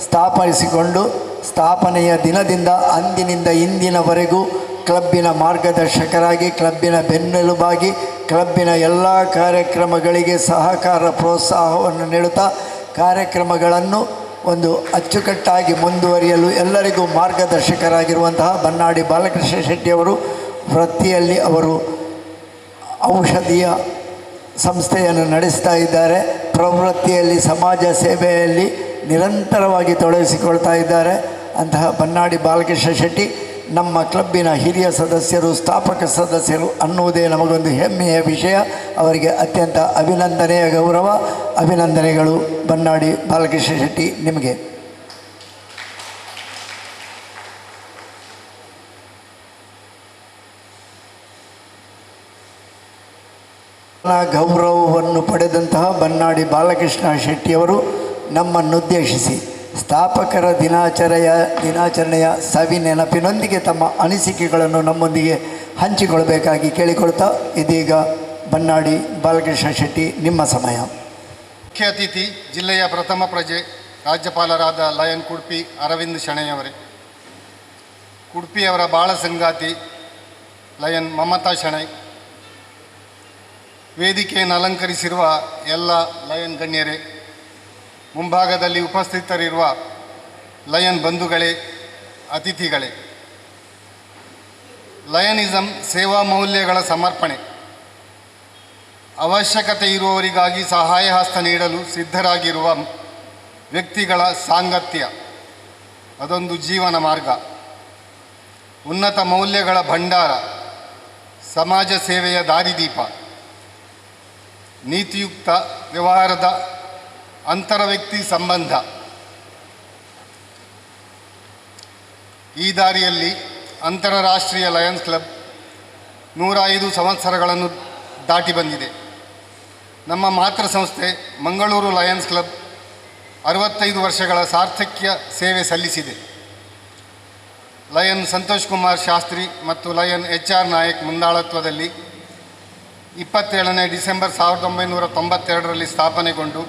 ಸ್ಥಾಪಿಸಿಕೊಂಡು ಸ್ಥಾಪನೆಯ ದಿನದಿಂದ ಅಂದಿನಿಂದ ಇಂದಿನವರೆಗೂ ಕ್ಲಬ್ಬಿನ ಮಾರ್ಗದರ್ಶಕರಾಗಿ, ಕ್ಲಬ್ಬಿನ ಬೆನ್ನೆಲುಬಾಗಿ, ಕ್ಲಬ್ಬಿನ ಎಲ್ಲ ಕಾರ್ಯಕ್ರಮಗಳಿಗೆ ಸಹಕಾರ ಪ್ರೋತ್ಸಾಹವನ್ನು ನೀಡುತ್ತಾ ಕಾರ್ಯಕ್ರಮಗಳನ್ನು ಒಂದು ಅಚ್ಚುಕಟ್ಟಾಗಿ ಮುಂದುವರಿಯಲು ಎಲ್ಲರಿಗೂ ಮಾರ್ಗದರ್ಶಕರಾಗಿರುವಂತಹ ಬನ್ನಾಡಿ ಬಾಲಕೃಷ್ಣ ಶೆಟ್ಟಿಯವರು ವೃತ್ತಿಯಲ್ಲಿ ಅವರು ಔಷಧೀಯ ಸಂಸ್ಥೆಯನ್ನು ನಡೆಸ್ತಾ ಇದ್ದಾರೆ. ಪ್ರವೃತ್ತಿಯಲ್ಲಿ ಸಮಾಜ ಸೇವೆಯಲ್ಲಿ ನಿರಂತರವಾಗಿ ತೊಡಗಿಸಿಕೊಳ್ತಾ ಇದ್ದಾರೆ. ಅಂತಹ ಬನ್ನಾಡಿ ಬಾಲಕೃಷ್ಣ ಶೆಟ್ಟಿ ನಮ್ಮ ಕ್ಲಬ್ಬಿನ ಹಿರಿಯ ಸದಸ್ಯರು, ಸ್ಥಾಪಕ ಸದಸ್ಯರು ಅನ್ನುವುದೇ ನಮಗೊಂದು ಹೆಮ್ಮೆಯ ವಿಷಯ. ಅವರಿಗೆ ಅತ್ಯಂತ ಅಭಿನಂದನೆಯ ಗೌರವ, ಅಭಿನಂದನೆಗಳು ಬನ್ನಾಡಿ ಬಾಲಕೃಷ್ಣ ಶೆಟ್ಟಿ ನಿಮಗೆ. ಗೌರವವನ್ನು ಪಡೆದಂತಹ ಬನ್ನಾಡಿ ಬಾಲಕೃಷ್ಣ ಶೆಟ್ಟಿಯವರು ನಮ್ಮನ್ನುದ್ದೇಶಿಸಿ ಸ್ಥಾಪಕರ ದಿನಾಚರಣೆಯ ಸವಿ ನೆನಪಿನೊಂದಿಗೆ ತಮ್ಮ ಅನಿಸಿಕೆಗಳನ್ನು ನಮ್ಮೊಂದಿಗೆ ಹಂಚಿಕೊಳ್ಳಬೇಕಾಗಿ ಕೇಳಿಕೊಳ್ತಾ ಇದೀಗ ಬನ್ನಾಡಿ ಬಾಲಕೃಷ್ಣ ಶೆಟ್ಟಿ ನಿಮ್ಮ ಸಮಯ. ಮುಖ್ಯ ಅತಿಥಿ ಜಿಲ್ಲೆಯ ಪ್ರಥಮ ಪ್ರಜೆ ರಾಜ್ಯಪಾಲರಾದ ಲಯನ್ ಉಡುಪಿ ಅರವಿಂದ್ ಶೆಣೈಯವರೇ, ಉಡುಪಿಯವರ ಬಾಳ ಸಂಗಾತಿ ಲಯನ್ ಮಮತಾ ಶೆಣೈ, ವೇದಿಕೆಯನ್ನು ಅಲಂಕರಿಸಿರುವ ಎಲ್ಲ ಲಯನ್ ಗಣ್ಯರೇ, ಮುಂಭಾಗದಲ್ಲಿ ಉಪಸ್ಥಿತರಿರುವ ಲಯನ್ ಬಂಧುಗಳೇ, ಅತಿಥಿಗಳೇ, ಲಯನಿಸಮ್ ಸೇವಾ ಮೌಲ್ಯಗಳ ಸಮರ್ಪಣೆ, ಅವಶ್ಯಕತೆ ಇರುವವರಿಗಾಗಿ ಸಹಾಯ ಹಸ್ತ ನೀಡಲು ಸಿದ್ಧರಾಗಿರುವ ವ್ಯಕ್ತಿಗಳ ಸಾಂಗತ್ಯ, ಅದೊಂದು ಜೀವನ ಮಾರ್ಗ, ಉನ್ನತ ಮೌಲ್ಯಗಳ ಭಂಡಾರ, ಸಮಾಜ ಸೇವೆಯ ದಾರಿದೀಪ, ನೀತಿಯುಕ್ತ ವ್ಯವಹಾರದ ಅಂತರವ್ಯಕ್ತಿ ಸಂಬಂಧ. ಈ ದಾರಿಯಲ್ಲಿ ಅಂತಾರಾಷ್ಟ್ರೀಯ ಲಯನ್ಸ್ ಕ್ಲಬ್ 105 ಸಂವತ್ಸರಗಳನ್ನು ದಾಟಿ ಬಂದಿದೆ. ನಮ್ಮ ಮಾತೃ ಸಂಸ್ಥೆ ಮಂಗಳೂರು ಲಯನ್ಸ್ ಕ್ಲಬ್ 65 ವರ್ಷಗಳ ಸಾರ್ಥಕ್ಯ ಸೇವೆ ಸಲ್ಲಿಸಿದೆ. ಲಯನ್ ಸಂತೋಷ್ ಕುಮಾರ್ ಶಾಸ್ತ್ರಿ ಮತ್ತು ಲಯನ್ HR ನಾಯಕ್ ಮುಂದಾಳತ್ವದಲ್ಲಿ 27ನೇ ಡಿಸೆಂಬರ್ 1992ರಲ್ಲಿ ಸ್ಥಾಪನೆಗೊಂಡು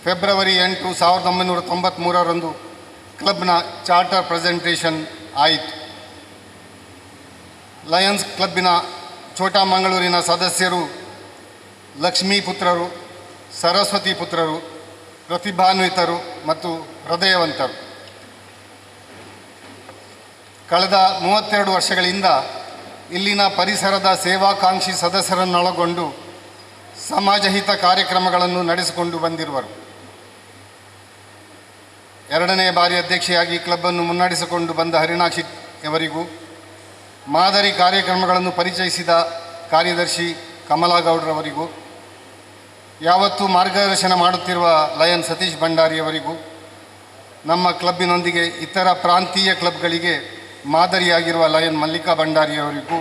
ಫೆಬ್ರವರಿ 8, 1993ರಂದು ಕ್ಲಬ್ನ ಚಾರ್ಟರ್ ಪ್ರೆಸೆಂಟೇಷನ್ ಆಯಿತು. ಲಯನ್ಸ್ ಕ್ಲಬ್ಬಿನ ಮಂಗಳೂರಿನ ಸದಸ್ಯರು ಲಕ್ಷ್ಮೀಪುತ್ರರು, ಸರಸ್ವತಿ ಪುತ್ರರು, ಪ್ರತಿಭಾನ್ವಿತರು ಮತ್ತು ಹೃದಯವಂತರು. ಕಳೆದ 32 ವರ್ಷಗಳಿಂದ ಇಲ್ಲಿನ ಪರಿಸರದ ಸೇವಾಕಾಂಕ್ಷಿ ಸದಸ್ಯರನ್ನೊಳಗೊಂಡು ಸಮಾಜಹಿತ ಕಾರ್ಯಕ್ರಮಗಳನ್ನು ನಡೆಸಿಕೊಂಡು ಬಂದಿರುವರು. 2ನೇ ಬಾರಿ ಅಧ್ಯಕ್ಷೆಯಾಗಿ ಕ್ಲಬ್ಬನ್ನು ಮುನ್ನಡೆಸಿಕೊಂಡು ಬಂದ ಹರಿಣಾಕ್ಷಿಯವರಿಗೂ, ಮಾದರಿ ಕಾರ್ಯಕ್ರಮಗಳನ್ನು ಪರಿಚಯಿಸಿದ ಕಾರ್ಯದರ್ಶಿ ಕಮಲಾಗೌಡರವರಿಗೂ, ಯಾವತ್ತೂ ಮಾರ್ಗದರ್ಶನ ಮಾಡುತ್ತಿರುವ ಲಯನ್ ಸತೀಶ್ ಭಂಡಾರಿಯವರಿಗೂ, ನಮ್ಮ ಕ್ಲಬ್ಬಿನೊಂದಿಗೆ ಇತರ ಪ್ರಾಂತೀಯ ಕ್ಲಬ್ಗಳಿಗೆ ಮಾದರಿಯಾಗಿರುವ ಲಯನ್ ಮಲ್ಲಿಕಾ ಭಂಡಾರಿಯವರಿಗೂ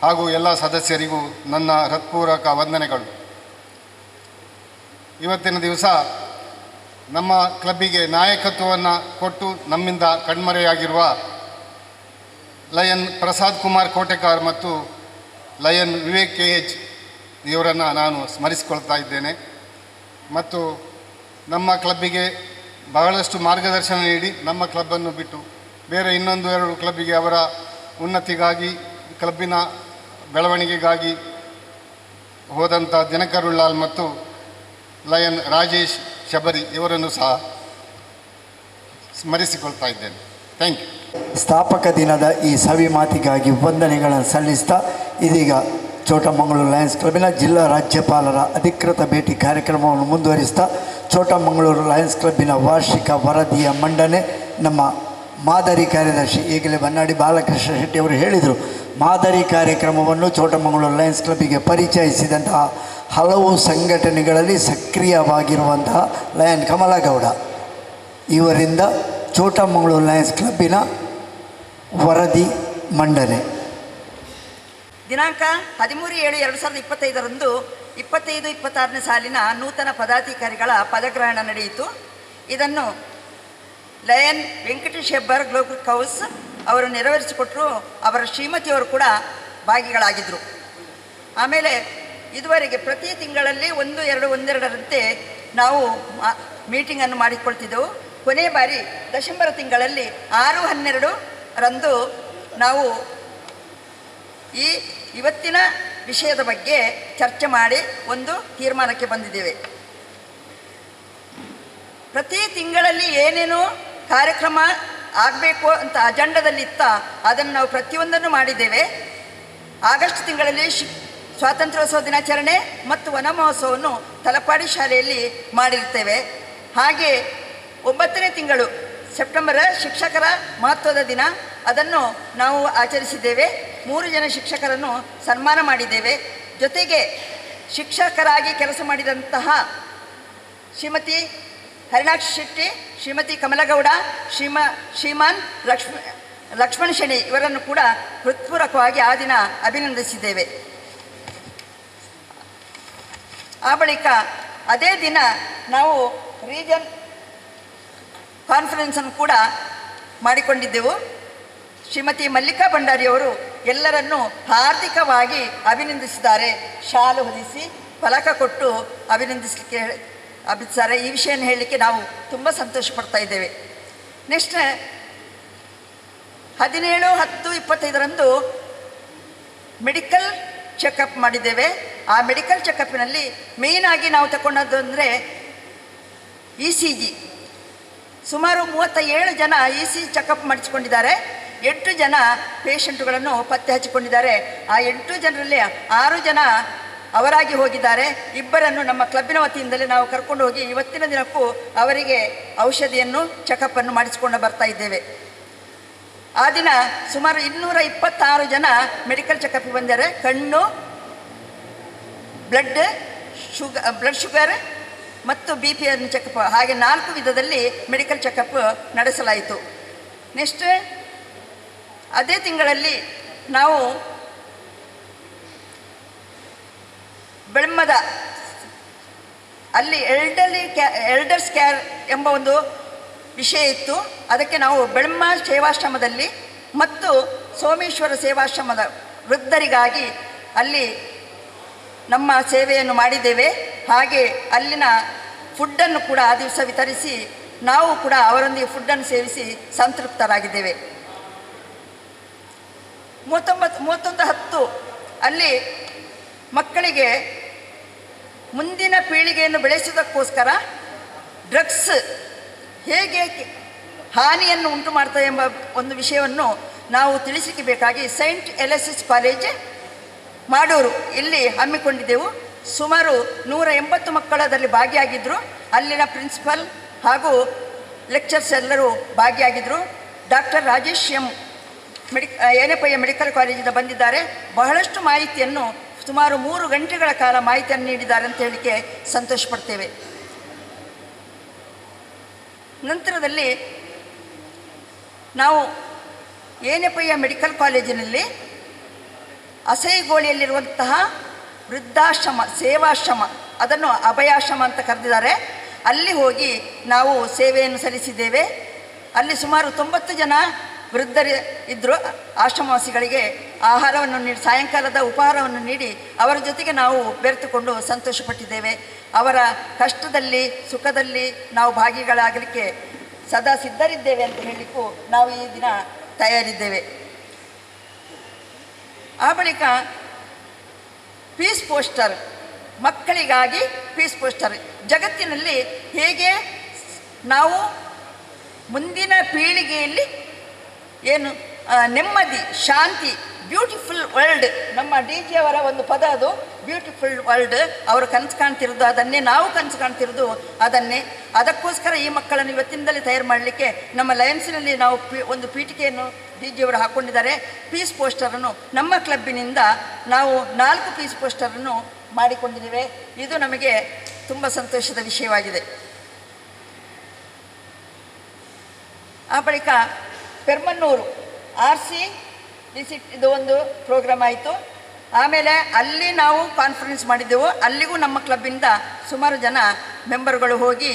ಹಾಗೂ ಎಲ್ಲ ಸದಸ್ಯರಿಗೂ ನನ್ನ ಹೃತ್ಪೂರ್ವಕ ವಂದನೆಗಳು. ಇವತ್ತಿನ ದಿವಸ ನಮ್ಮ ಕ್ಲಬ್ಬಿಗೆ ನಾಯಕತ್ವವನ್ನು ಕೊಟ್ಟು ನಮ್ಮಿಂದ ಕಣ್ಮರೆಯಾಗಿರುವ ಲಯನ್ ಪ್ರಸಾದ್ ಕುಮಾರ್ ಕೋಟೆಕಾರ್ ಮತ್ತು ಲಯನ್ ವಿವೇಕ್ KH ಇವರನ್ನು ನಾನು ಸ್ಮರಿಸಿಕೊಳ್ತಾ ಇದ್ದೇನೆ. ಮತ್ತು ನಮ್ಮ ಕ್ಲಬ್ಬಿಗೆ ಬಹಳಷ್ಟು ಮಾರ್ಗದರ್ಶನ ನೀಡಿ ನಮ್ಮ ಕ್ಲಬ್ಬನ್ನು ಬಿಟ್ಟು ಬೇರೆ 1-2 ಕ್ಲಬ್ಬಿಗೆ ಅವರ ಉನ್ನತಿಗಾಗಿ, ಕ್ಲಬ್ಬಿನ ಬೆಳವಣಿಗೆಗಾಗಿ ಹೋದಂಥ ದಿನಕರ್ ಉಳ್ಳಾಲ್ ಮತ್ತು ಲಯನ್ ರಾಜೇಶ್ ಶಬರಿ ಇವರನ್ನು ಸಹ ಸ್ಮರಿಸಿಕೊಳ್ತಾ ಇದ್ದೇನೆ. Thank you. ಸ್ಥಾಪಕ ದಿನದ ಈ ಸವಿ ಮಾತಿಗಾಗಿ ವಂದನೆಗಳನ್ನು ಸಲ್ಲಿಸ್ತಾ ಇದೀಗ ಚೋಟಮಂಗಳೂರು ಲಯನ್ಸ್ ಕ್ಲಬ್ಬಿನ ಜಿಲ್ಲಾ ರಾಜ್ಯಪಾಲರ ಅಧಿಕೃತ ಭೇಟಿ ಕಾರ್ಯಕ್ರಮವನ್ನು ಮುಂದುವರಿಸ್ತಾ ಚೋಟಮಂಗಳೂರು ಲಯನ್ಸ್ ಕ್ಲಬ್ಬಿನ ವಾರ್ಷಿಕ ವರದಿಯ ಮಂಡನೆ ನಮ್ಮ ಮಾದರಿ ಕಾರ್ಯದರ್ಶಿ ಈಗಲೇ ಬನ್ನಾಡಿ ಬಾಲಕೃಷ್ಣ ಶೆಟ್ಟಿ ಅವರು ಹೇಳಿದರು. ಮಾದರಿ ಕಾರ್ಯಕ್ರಮವನ್ನು ಚೋಟಮಂಗಳೂರು ಲಯನ್ಸ್ ಕ್ಲಬ್ಬಿಗೆ ಪರಿಚಯಿಸಿದಂತಹ ಹಲವು ಸಂಘಟನೆಗಳಲ್ಲಿ ಸಕ್ರಿಯವಾಗಿರುವಂತಹ ಲಯನ್ ಕಮಲಗೌಡ ಇವರಿಂದ ಚೋಟಮಂಗಳೂರು ಲಯನ್ಸ್ ಕ್ಲಬ್ಬಿನ ವರದಿ ಮಂಡನೆ. ದಿನಾಂಕ 13/7/2025 25-26ನೇ ಸಾಲಿನ ನೂತನ ಪದಾಧಿಕಾರಿಗಳ ಪದಗ್ರಹಣ ನಡೆಯಿತು. ಇದನ್ನು ಲಯನ್ ವೆಂಕಟೇಶ್ ಹೆಬ್ಬಾರ್ ಗ್ಲೋಬಲ್ ಕೌಸ್ ಅವರು ನೆರವೇರಿಸಿಕೊಟ್ಟರು. ಅವರ ಶ್ರೀಮತಿಯವರು ಕೂಡ ಭಾಗಿಗಳಾಗಿದ್ದರು. ಆಮೇಲೆ ಇದುವರೆಗೆ ಪ್ರತಿ ತಿಂಗಳಲ್ಲಿ 1-2-1-2ರಂತೆ ನಾವು ಮೀಟಿಂಗನ್ನು ಮಾಡಿಕೊಳ್ತಿದ್ದೆವು. ಕೊನೆ ಬಾರಿ ಡಿಸೆಂಬರ್ ತಿಂಗಳಲ್ಲಿ 6-12ರಂದು ನಾವು ಇವತ್ತಿನ ವಿಷಯದ ಬಗ್ಗೆ ಚರ್ಚೆ ಮಾಡಿ ಒಂದು ತೀರ್ಮಾನಕ್ಕೆ ಬಂದಿದ್ದೇವೆ. ಪ್ರತಿ ತಿಂಗಳಲ್ಲಿ ಏನೇನು ಕಾರ್ಯಕ್ರಮ ಆಗಬೇಕು ಅಂತ ಅಜೆಂಡದಲ್ಲಿತ್ತ ಅದನ್ನು ನಾವು ಪ್ರತಿಯೊಂದನ್ನು ಮಾಡಿದ್ದೇವೆ. ಆಗಸ್ಟ್ ತಿಂಗಳಲ್ಲಿ ಸ್ವಾತಂತ್ರ್ಯೋತ್ಸವ ದಿನಾಚರಣೆ ಮತ್ತು ವನ ಮಹೋತ್ಸವವನ್ನು ತಲಪಾಡಿ ಶಾಲೆಯಲ್ಲಿ ಮಾಡಿರ್ತೇವೆ. ಹಾಗೆ 9ನೇ ತಿಂಗಳು ಸೆಪ್ಟೆಂಬರ್ ಶಿಕ್ಷಕರ ಮಹತ್ವದ ದಿನ, ಅದನ್ನು ನಾವು ಆಚರಿಸಿದ್ದೇವೆ. 3 ಜನ ಶಿಕ್ಷಕರನ್ನು ಸನ್ಮಾನ ಮಾಡಿದ್ದೇವೆ. ಜೊತೆಗೆ ಶಿಕ್ಷಕರಾಗಿ ಕೆಲಸ ಮಾಡಿದಂತಹ ಶ್ರೀಮತಿ ಹರಿಣಾಕ್ಷಿ ಶೆಟ್ಟಿ, ಶ್ರೀಮತಿ ಕಮಲಗೌಡ, ಶ್ರೀಮಾನ್ ಲಕ್ಷ್ಮಣ ಶೆಣಿ ಇವರನ್ನು ಕೂಡ ಹೃತ್ಪೂರ್ವಕವಾಗಿ ಆ ದಿನ ಅಭಿನಂದಿಸಿದ್ದೇವೆ. ಆ ಬಳಿಕ ಅದೇ ದಿನ ನಾವು ರೀಜನ್ ಕಾನ್ಫರೆನ್ಸನ್ನು ಕೂಡ ಮಾಡಿಕೊಂಡಿದ್ದೆವು. ಶ್ರೀಮತಿ ಮಲ್ಲಿಕಾ ಭಂಡಾರಿಯವರು ಎಲ್ಲರನ್ನೂ ಹಾರ್ದಿಕವಾಗಿ ಅಭಿನಂದಿಸಿದ್ದಾರೆ. ಶಾಲು ಹೊದಿಸಿ ಫಲಕ ಕೊಟ್ಟು ಅಭಿನಂದಿಸಲಿಕ್ಕೆ ಅಭಿಸ್ತಾರೆ. ಈ ವಿಷಯವನ್ನು ಹೇಳಲಿಕ್ಕೆ ನಾವು ತುಂಬ ಸಂತೋಷ ಪಡ್ತಾ ಇದ್ದೇವೆ. ನೆಕ್ಸ್ಟ್ 17-10-25ರಂದು ಮೆಡಿಕಲ್ ಚೆಕಪ್ ಮಾಡಿದ್ದೇವೆ. ಆ ಮೆಡಿಕಲ್ ಚೆಕಪ್ನಲ್ಲಿ ಮೇಯ್ನಾಗಿ ನಾವು ತಗೊಂಡದ್ದು ಅಂದರೆ ECG. ಸುಮಾರು 37 ಜನ ECG ಚೆಕಪ್ ಮಾಡಿಸಿಕೊಂಡಿದ್ದಾರೆ. 8 ಜನ ಪೇಷಂಟುಗಳನ್ನು ಪತ್ತೆ ಹಚ್ಚಿಕೊಂಡಿದ್ದಾರೆ. ಆ 8 ಜನರಲ್ಲಿ 6 ಜನ ಅವರಾಗಿ ಹೋಗಿದ್ದಾರೆ. 2 ನಮ್ಮ ಕ್ಲಬ್ಬಿನ ವತಿಯಿಂದಲೇ ನಾವು ಕರ್ಕೊಂಡು ಹೋಗಿ ಇವತ್ತಿನ ದಿನಕ್ಕೂ ಅವರಿಗೆ ಔಷಧಿಯನ್ನು ಚೆಕಪ್ಪನ್ನು ಮಾಡಿಸಿಕೊಂಡು ಬರ್ತಾ ಇದ್ದೇವೆ. ಆ ದಿನ ಸುಮಾರು 226 ಜನ ಮೆಡಿಕಲ್ ಚೆಕಪ್ ಬಂದರೆ ಕಣ್ಣು, ಬ್ಲಡ್ ಶುಗರ್ ಮತ್ತು BP ಚೆಕಪ್, ಹಾಗೆ 4 ವಿಧದಲ್ಲಿ ಮೆಡಿಕಲ್ ಚೆಕಪ್ ನಡೆಸಲಾಯಿತು. ನೆಕ್ಸ್ಟ್ ಅದೇ ತಿಂಗಳಲ್ಲಿ ನಾವು ಬೆಳ್ಮದ ಅಲ್ಲಿ ಎಲ್ಡರ್ಸ್ ಕೇರ್ ಎಂಬ ಒಂದು ವಿಷಯ ಇತ್ತು. ಅದಕ್ಕೆ ನಾವು ಬೆಳ್ಮ ಸೇವಾಶ್ರಮದಲ್ಲಿ ಮತ್ತು ಸೋಮೇಶ್ವರ ಸೇವಾಶ್ರಮದ ವೃದ್ಧರಿಗಾಗಿ ಅಲ್ಲಿ ನಮ್ಮ ಸೇವೆಯನ್ನು ಮಾಡಿದ್ದೇವೆ. ಹಾಗೆ ಅಲ್ಲಿನ ಫುಡ್ಡನ್ನು ಕೂಡ ಆ ದಿವಸ ವಿತರಿಸಿ ನಾವು ಕೂಡ ಅವರೊಂದಿಗೆ ಫುಡ್ಡನ್ನು ಸೇವಿಸಿ ಸಂತೃಪ್ತರಾಗಿದ್ದೇವೆ. 39-10 ಅಲ್ಲಿ ಮಕ್ಕಳಿಗೆ ಮುಂದಿನ ಪೀಳಿಗೆಯನ್ನು ಬೆಳೆಸುವುದಕ್ಕೋಸ್ಕರ ಡ್ರಗ್ಸ್ ಹೇಗೆ ಹಾನಿಯನ್ನು ಉಂಟು ಮಾಡ್ತದೆ ಎಂಬ ಒಂದು ವಿಷಯವನ್ನು ನಾವು ತಿಳಿಸಲಿಕ್ಕೆ ಬೇಕಾಗಿ ಸೈಂಟ್ ಎಲೆಸಿಸ್ ಕಾಲೇಜ್ ಮಾಡೂರು ಇಲ್ಲಿ ಹಮ್ಮಿಕೊಂಡಿದ್ದೆವು. ಸುಮಾರು 180 ಮಕ್ಕಳು ಅದರಲ್ಲಿ ಭಾಗಿಯಾಗಿದ್ದರು. ಅಲ್ಲಿನ ಪ್ರಿನ್ಸಿಪಲ್ ಹಾಗೂ ಲೆಕ್ಚರ್ಸ್ ಎಲ್ಲರೂ ಭಾಗಿಯಾಗಿದ್ದರು. ಡಾಕ್ಟರ್ ರಾಜೇಶ್ ಎಂ ಏನೆಪಯ್ಯ ಮೆಡಿಕಲ್ ಕಾಲೇಜಿಂದ ಬಂದಿದ್ದಾರೆ. ಬಹಳಷ್ಟು ಮಾಹಿತಿಯನ್ನು ಸುಮಾರು 3 ಗಂಟೆಗಳ ಕಾಲ ಮಾಹಿತಿಯನ್ನು ನೀಡಿದ್ದಾರೆ ಅಂತ ಹೇಳಲಿಕ್ಕೆ ಸಂತೋಷಪಡ್ತೇವೆ. ನಂತರದಲ್ಲಿ ನಾವು ಏನೆಪಯ್ಯ ಮೆಡಿಕಲ್ ಕಾಲೇಜಿನಲ್ಲಿ ಅಸೈಗೋಳಿಯಲ್ಲಿರುವಂತಹ ವೃದ್ಧಾಶ್ರಮ ಸೇವಾಶ್ರಮ, ಅದನ್ನು ಅಭಯಾಶ್ರಮ ಅಂತ ಕರೆದಿದ್ದಾರೆ. ಅಲ್ಲಿ ಹೋಗಿ ನಾವು ಸೇವೆಯನ್ನು ಸಲ್ಲಿಸಿದ್ದೇವೆ. ಅಲ್ಲಿ ಸುಮಾರು 90 ಜನ ವೃದ್ಧರು ಇದ್ದರು. ಆಶ್ರಮವಾಸಿಗಳಿಗೆ ಆಹಾರವನ್ನು ನೀಡಿ ಸಾಯಂಕಾಲದ ಉಪಹಾರವನ್ನು ನೀಡಿ ಅವರ ಜೊತೆಗೆ ನಾವು ಬೆರೆತುಕೊಂಡು ಸಂತೋಷಪಟ್ಟಿದ್ದೇವೆ. ಅವರ ಕಷ್ಟದಲ್ಲಿ ಸುಖದಲ್ಲಿ ನಾವು ಭಾಗಿಗಳಾಗಲಿಕ್ಕೆ ಸದಾ ಸಿದ್ಧರಿದ್ದೇವೆ ಅಂತ ಹೇಳಲಿಕ್ಕೂ ನಾವು ಈ ದಿನ ತಯಾರಿದ್ದೇವೆ. ಆ ಬಳಿಕ ಪೀಸ್ ಪೋಸ್ಟರ್, ಮಕ್ಕಳಿಗಾಗಿ ಪೀಸ್ ಪೋಸ್ಟರ್, ಜಗತ್ತಿನಲ್ಲಿ ಹೇಗೆ ನಾವು ಮುಂದಿನ ಪೀಳಿಗೆಯಲ್ಲಿ ಏನು ನೆಮ್ಮದಿ, ಶಾಂತಿ, ಬ್ಯೂಟಿಫುಲ್ ವರ್ಲ್ಡ್, ನಮ್ಮ ಡಿ ಜಿ ಅವರ ಒಂದು ಪದ ಅದು, ಬ್ಯೂಟಿಫುಲ್ ವರ್ಲ್ಡ್. ಅವರು ಕನಸು ಕಾಣ್ತಿರೋದು ಅದನ್ನೇ, ನಾವು ಕನಸು ಕಾಣ್ತಿರೋದು ಅದನ್ನೇ. ಅದಕ್ಕೋಸ್ಕರ ಈ ಮಕ್ಕಳನ್ನು ಇವತ್ತಿನದಲ್ಲೇ ತಯಾರು ಮಾಡಲಿಕ್ಕೆ ನಮ್ಮ ಲಯನ್ಸ್ನಲ್ಲಿ ನಾವು ಒಂದು ಪೀಠಿಕೆಯನ್ನು ಡಿ ಜಿ ಅವರು ಹಾಕ್ಕೊಂಡಿದ್ದಾರೆ. ಪೀಸ್ ಪೋಸ್ಟರನ್ನು ನಮ್ಮ ಕ್ಲಬ್ಬಿನಿಂದ ನಾವು 4 ಪೀಸ್ ಪೋಸ್ಟರನ್ನು ಮಾಡಿಕೊಂಡಿದ್ದೇವೆ. ಇದು ನಮಗೆ ತುಂಬ ಸಂತೋಷದ ವಿಷಯವಾಗಿದೆ. ಆ ಬಳಿಕ ಪೆರ್ಮನ್ನೂರು RC ವಿಸಿಟ್ ಇದು ಒಂದು ಪ್ರೋಗ್ರಾಮ್ ಆಯಿತು. ಆಮೇಲೆ ಅಲ್ಲಿ ನಾವು ಕಾನ್ಫರೆನ್ಸ್ ಮಾಡಿದ್ದೆವು. ಅಲ್ಲಿಗೂ ನಮ್ಮ ಕ್ಲಬ್ಬಿಂದ ಸುಮಾರು ಜನ ಮೆಂಬರ್ಗಳು ಹೋಗಿ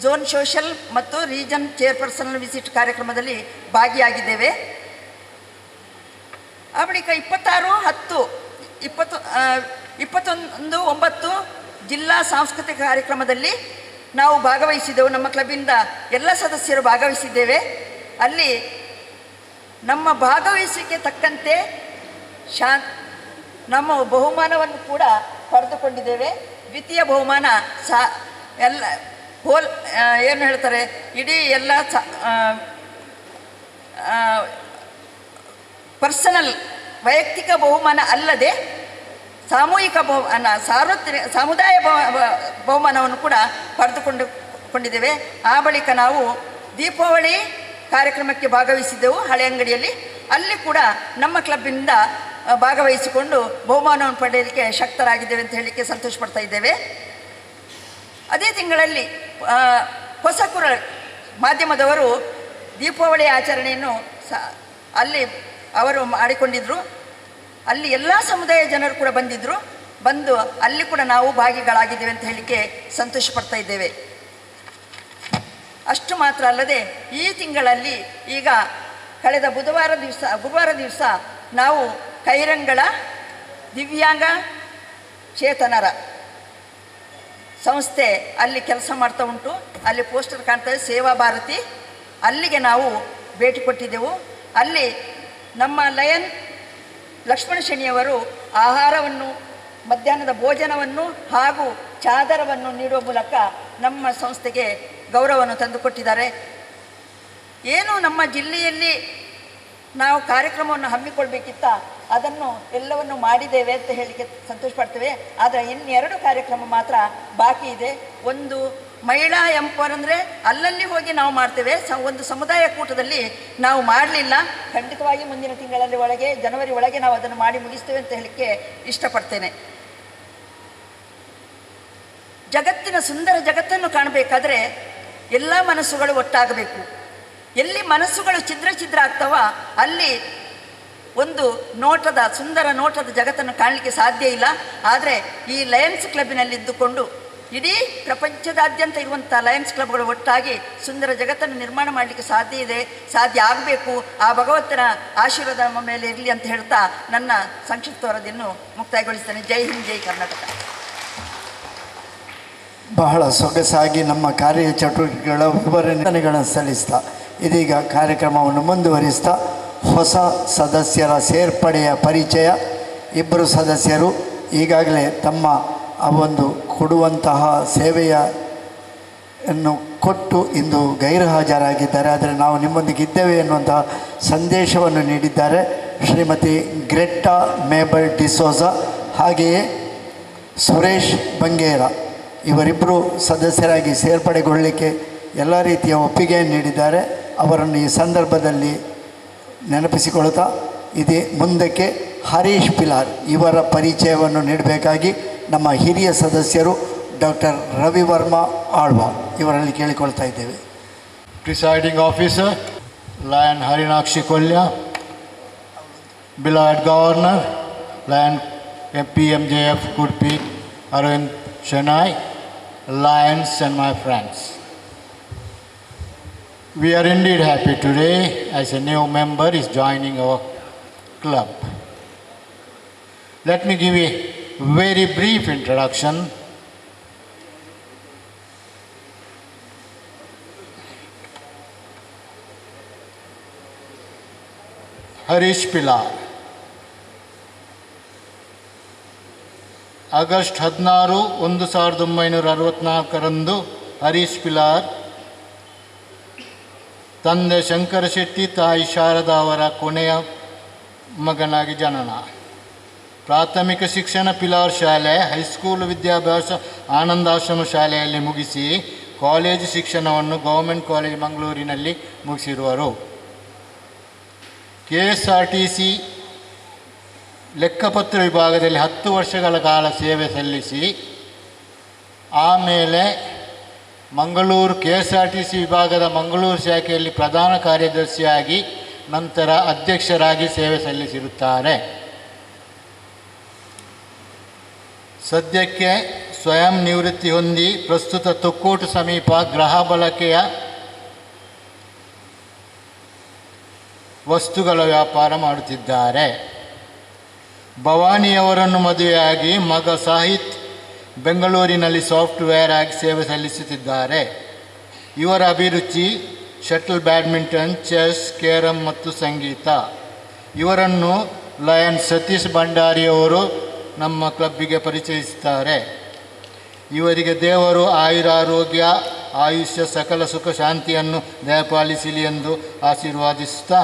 ಝೋನ್ ಸೋಷಲ್ ಮತ್ತು ರೀಜನ್ ಚೇರ್ಪರ್ಸನ್ ವಿಸಿಟ್ ಕಾರ್ಯಕ್ರಮದಲ್ಲಿ ಭಾಗಿಯಾಗಿದ್ದೇವೆ. ಆ ಬಳಿಕ 21/9 ಜಿಲ್ಲಾ ಸಾಂಸ್ಕೃತಿಕ ಕಾರ್ಯಕ್ರಮದಲ್ಲಿ ನಾವು ಭಾಗವಹಿಸಿದ್ದೆವು. ನಮ್ಮ ಕ್ಲಬ್ಬಿಂದ ಎಲ್ಲ ಸದಸ್ಯರು ಭಾಗವಹಿಸಿದ್ದೇವೆ. ಅಲ್ಲಿ ನಮ್ಮ ಭಾಗವಹಿಸಿಕೆ ತಕ್ಕಂತೆ ನಮ್ಮ ಬಹುಮಾನವನ್ನು ಕೂಡ ಪಡೆದುಕೊಂಡಿದ್ದೇವೆ. ದ್ವಿತೀಯ ಬಹುಮಾನ ಎಲ್ಲ ಏನು ಹೇಳ್ತಾರೆ, ಇಡೀ ಎಲ್ಲ ಪರ್ಸನಲ್ ವೈಯಕ್ತಿಕ ಬಹುಮಾನ ಅಲ್ಲದೆ ಸಾಮೂಹಿಕ ಬಹುಮಾನ, ಸಮುದಾಯ ಬಹುಮಾನವನ್ನು ಕೂಡ ಪಡೆದುಕೊಂಡಿದ್ದೇವೆ. ಆ ಬಳಿಕ ನಾವು ದೀಪಾವಳಿ ಕಾರ್ಯಕ್ರಮಕ್ಕೆ ಭಾಗವಹಿಸಿದ್ದೆವು ಹಳೆ ಅಂಗಡಿಯಲ್ಲಿ. ಅಲ್ಲಿ ಕೂಡ ನಮ್ಮ ಕ್ಲಬ್ಬಿಂದ ಭಾಗವಹಿಸಿಕೊಂಡು ಬಹುಮಾನವನ್ನು ಪಡೆಯಲಿಕ್ಕೆ ಶಕ್ತರಾಗಿದ್ದೇವೆ ಅಂತ ಹೇಳಲಿಕ್ಕೆ ಸಂತೋಷ ಪಡ್ತಾ ಇದ್ದೇವೆ. ಅದೇ ತಿಂಗಳಲ್ಲಿ ಹೊಸಕುರಳ ಮಾಧ್ಯಮದವರು ದೀಪಾವಳಿ ಆಚರಣೆಯನ್ನು ಅಲ್ಲಿ ಅವರು ಮಾಡಿಕೊಂಡಿದ್ದರು. ಅಲ್ಲಿ ಎಲ್ಲ ಸಮುದಾಯ ಜನರು ಕೂಡ ಬಂದು ಅಲ್ಲಿ ಕೂಡ ನಾವು ಭಾಗಿಗಳಾಗಿದ್ದೇವೆ ಅಂತ ಹೇಳಲಿಕ್ಕೆ ಸಂತೋಷ ಪಡ್ತಾ ಇದ್ದೇವೆ. ಅಷ್ಟು ಮಾತ್ರ ಅಲ್ಲದೆ ಈ ತಿಂಗಳಲ್ಲಿ ಈಗ ಕಳೆದ ಗುರುವಾರ ದಿವಸ ನಾವು ಕೈರಂಗಳ ದಿವ್ಯಾಂಗ ಚೇತನರ ಸಂಸ್ಥೆ ಅಲ್ಲಿ ಕೆಲಸ ಮಾಡ್ತಾ ಉಂಟು. ಅಲ್ಲಿ ಪೋಸ್ಟರ್ ಕಾಣ್ತದೆ, ಸೇವಾ ಭಾರತಿ. ಅಲ್ಲಿಗೆ ನಾವು ಭೇಟಿ ಕೊಟ್ಟಿದ್ದೆವು. ಅಲ್ಲಿ ನಮ್ಮ ಲಯನ್ ಲಕ್ಷ್ಮಣ ಶೆಣಿಯವರು ಆಹಾರವನ್ನು, ಮಧ್ಯಾಹ್ನದ ಭೋಜನವನ್ನು ಹಾಗೂ ಚಾದರವನ್ನು ನೀಡುವ ಮೂಲಕ ನಮ್ಮ ಸಂಸ್ಥೆಗೆ ಗೌರವವನ್ನು ತಂದುಕೊಟ್ಟಿದ್ದಾರೆ. ಏನು ನಮ್ಮ ಜಿಲ್ಲೆಯಲ್ಲಿ ನಾವು ಕಾರ್ಯಕ್ರಮವನ್ನು ಹಮ್ಮಿಕೊಳ್ಬೇಕಿತ್ತ ಅದನ್ನು ಎಲ್ಲವನ್ನು ಮಾಡಿದ್ದೇವೆ ಅಂತ ಹೇಳಲಿಕ್ಕೆ ಸಂತೋಷ ಪಡ್ತೇವೆ. ಆದರೆ ಇನ್ನೆರಡು ಕಾರ್ಯಕ್ರಮ ಮಾತ್ರ ಬಾಕಿ ಇದೆ. ಒಂದು ಮಹಿಳಾ ಎಂಪವರ್ ಅಂದರೆ ಅಲ್ಲಲ್ಲಿ ಹೋಗಿ ನಾವು ಮಾಡ್ತೇವೆ. ಒಂದು ಸಮುದಾಯ ಕೂಟದಲ್ಲಿ ನಾವು ಮಾಡಲಿಲ್ಲ. ಖಂಡಿತವಾಗಿ ಮುಂದಿನ ತಿಂಗಳಲ್ಲಿ ಜನವರಿ ಒಳಗೆ ನಾವು ಅದನ್ನು ಮಾಡಿ ಮುಗಿಸ್ತೇವೆ ಅಂತ ಹೇಳಲಿಕ್ಕೆ ಇಷ್ಟಪಡ್ತೇನೆ. ಜಗತ್ತಿನ ಸುಂದರ ಜಗತ್ತನ್ನು ಕಾಣಬೇಕಾದ್ರೆ ಎಲ್ಲ ಮನಸ್ಸುಗಳು ಒಟ್ಟಾಗಬೇಕು. ಎಲ್ಲಿ ಮನಸ್ಸುಗಳು ಛಿದ್ರ ಆಗ್ತವ ಅಲ್ಲಿ ಒಂದು ಸುಂದರ ನೋಟದ ಜಗತ್ತನ್ನು ಕಾಣಲಿಕ್ಕೆ ಸಾಧ್ಯ ಇಲ್ಲ. ಆದರೆ ಈ ಲಯನ್ಸ್ ಕ್ಲಬ್ಬಿನಲ್ಲಿದ್ದುಕೊಂಡು ಇಡೀ ಪ್ರಪಂಚದಾದ್ಯಂತ ಇರುವಂಥ ಲಯನ್ಸ್ ಕ್ಲಬ್ಗಳು ಒಟ್ಟಾಗಿ ಸುಂದರ ಜಗತ್ತನ್ನು ನಿರ್ಮಾಣ ಮಾಡಲಿಕ್ಕೆ ಸಾಧ್ಯ ಆಗಬೇಕು. ಆ ಭಗವಂತನ ಆಶೀರ್ವಾದ ನಮ್ಮ ಮೇಲೆ ಇರಲಿ ಅಂತ ಹೇಳ್ತಾ ನನ್ನ ಸಂಕ್ಷಿಪ್ತ ವರದಿಯನ್ನು ಮುಕ್ತಾಯಗೊಳಿಸ್ತೇನೆ. ಜೈ ಹಿಂದ್, ಜೈ ಕರ್ನಾಟಕ. ಬಹಳ ಸೊಗಸಾಗಿ ನಮ್ಮ ಕಾರ್ಯಚಟುವಟಿಕೆಗಳ ವಿವರಣೆಗಳನ್ನು ಸಲ್ಲಿಸ್ತಾ ಇದೀಗ ಕಾರ್ಯಕ್ರಮವನ್ನು ಮುಂದುವರಿಸ್ತಾ ಹೊಸ ಸದಸ್ಯರ ಸೇರ್ಪಡೆಯ ಪರಿಚಯ. 2 ಸದಸ್ಯರು ಈಗಾಗಲೇ ತಮ್ಮ ಆ ಒಂದು ಕೊಡುವಂತಹ ಸೇವೆಯನ್ನು ಕೊಟ್ಟು ಇಂದು ಗೈರು ಹಾಜರಾಗಿದ್ದಾರೆ. ಆದರೆ ನಾವು ನಿಮ್ಮೊಂದಿಗೆ ಇದ್ದೇವೆ ಎನ್ನುವಂತಹ ಸಂದೇಶವನ್ನು ನೀಡಿದ್ದಾರೆ ಶ್ರೀಮತಿ ಗ್ರೆಟ್ಟಾ ಮೇಬಲ್ ಡಿಸೋಜಾ, ಹಾಗೆಯೇ ಸುರೇಶ್ ಬಂಗೇರ. ಇವರಿಬ್ಬರು ಸದಸ್ಯರಾಗಿ ಸೇರ್ಪಡೆಗೊಳ್ಳಲಿಕ್ಕೆ ಎಲ್ಲ ರೀತಿಯ ಒಪ್ಪಿಗೆಯನ್ನು ನೀಡಿದ್ದಾರೆ. ಅವರನ್ನು ಈ ಸಂದರ್ಭದಲ್ಲಿ ನೆನಪಿಸಿಕೊಳ್ಳುತ್ತಾ ಇದೇ ಮುಂದಕ್ಕೆ ಹರೀಶ್ ಪಿಲಾರ್ ಇವರ ಪರಿಚಯವನ್ನು ನೀಡಬೇಕಾಗಿ ನಮ್ಮ ಹಿರಿಯ ಸದಸ್ಯರು ಡಾಕ್ಟರ್ ರವಿವರ್ಮಾ ಆಳ್ವ ಇವರಲ್ಲಿ ಕೇಳಿಕೊಳ್ತಾ ಇದ್ದೇವೆ. Presiding officer, Lion Harinakshi Kolya, beloved governor, Lion PMJF Kurpi Arvind Shenoy, Lions and my friends. We are indeed happy today as a new member is joining our club. Let me give a very brief introduction. Harish Pilar August 16, 1964 Harish Pilar ತಂದೆ ಶಂಕರ ಶೆಟ್ಟಿ, ತಾಯಿ ಶಾರದಾ ಅವರ ಕೊನೆಯ ಮಗನಾಗಿ ಜನನ. ಪ್ರಾಥಮಿಕ ಶಿಕ್ಷಣ ಪಿಲಾರ್ ಶಾಲೆ, ಹೈಸ್ಕೂಲ್ ವಿದ್ಯಾಭ್ಯಾಸ ಆನಂದಾಶ್ರಮ ಶಾಲೆಯಲ್ಲಿ ಮುಗಿಸಿ ಕಾಲೇಜು ಶಿಕ್ಷಣವನ್ನು ಗೌರ್ಮೆಂಟ್ ಕಾಲೇಜ್ ಮಂಗಳೂರಿನಲ್ಲಿ ಮುಗಿಸಿರುವರು. KSRTC ಲೆಕ್ಕಪತ್ರ ವಿಭಾಗದಲ್ಲಿ 10 ವರ್ಷಗಳ ಕಾಲ ಸೇವೆ ಸಲ್ಲಿಸಿ ಆಮೇಲೆ ಮಂಗಳೂರು KSRTC ವಿಭಾಗದ ಮಂಗಳೂರು ಶಾಖೆಯಲ್ಲಿ ಪ್ರಧಾನ ಕಾರ್ಯದರ್ಶಿಯಾಗಿ ನಂತರ ಅಧ್ಯಕ್ಷರಾಗಿ ಸೇವೆ ಸಲ್ಲಿಸಿರುತ್ತಾರೆ. ಸದ್ಯಕ್ಕೆ ಸ್ವಯಂ ನಿವೃತ್ತಿ ಹೊಂದಿ ಪ್ರಸ್ತುತ ತೊಕ್ಕೋಟು ಸಮೀಪ ಗೃಹ ಬಳಕೆಯ ವಸ್ತುಗಳ ವ್ಯಾಪಾರ ಮಾಡುತ್ತಿದ್ದಾರೆ. ಭವಾನಿಯವರನ್ನು ಮದುವೆಯಾಗಿ ಮಗ ಸಾಹಿತ್ ಬೆಂಗಳೂರಿನಲ್ಲಿ ಸಾಫ್ಟ್ವೇರ್ ಆಗಿ ಸೇವೆ ಸಲ್ಲಿಸುತ್ತಿದ್ದಾರೆ. ಇವರ ಅಭಿರುಚಿ ಶಟಲ್ ಬ್ಯಾಡ್ಮಿಂಟನ್, ಚೆಸ್, ಕೇರಂ ಮತ್ತು ಸಂಗೀತ. ಇವರನ್ನು ಲಯನ್ ಸತೀಶ್ ಭಂಡಾರಿಯವರು ನಮ್ಮ ಕ್ಲಬ್ಬಿಗೆ ಪರಿಚಯಿಸುತ್ತಾರೆ. ಇವರಿಗೆ ದೇವರು ಆಯುರಾರೋಗ್ಯ, ಆಯುಷ್ಯ, ಸಕಲ ಸುಖ ಶಾಂತಿಯನ್ನು ದಯಪಾಲಿಸಲಿ ಎಂದು ಆಶೀರ್ವಾದಿಸುತ್ತಾ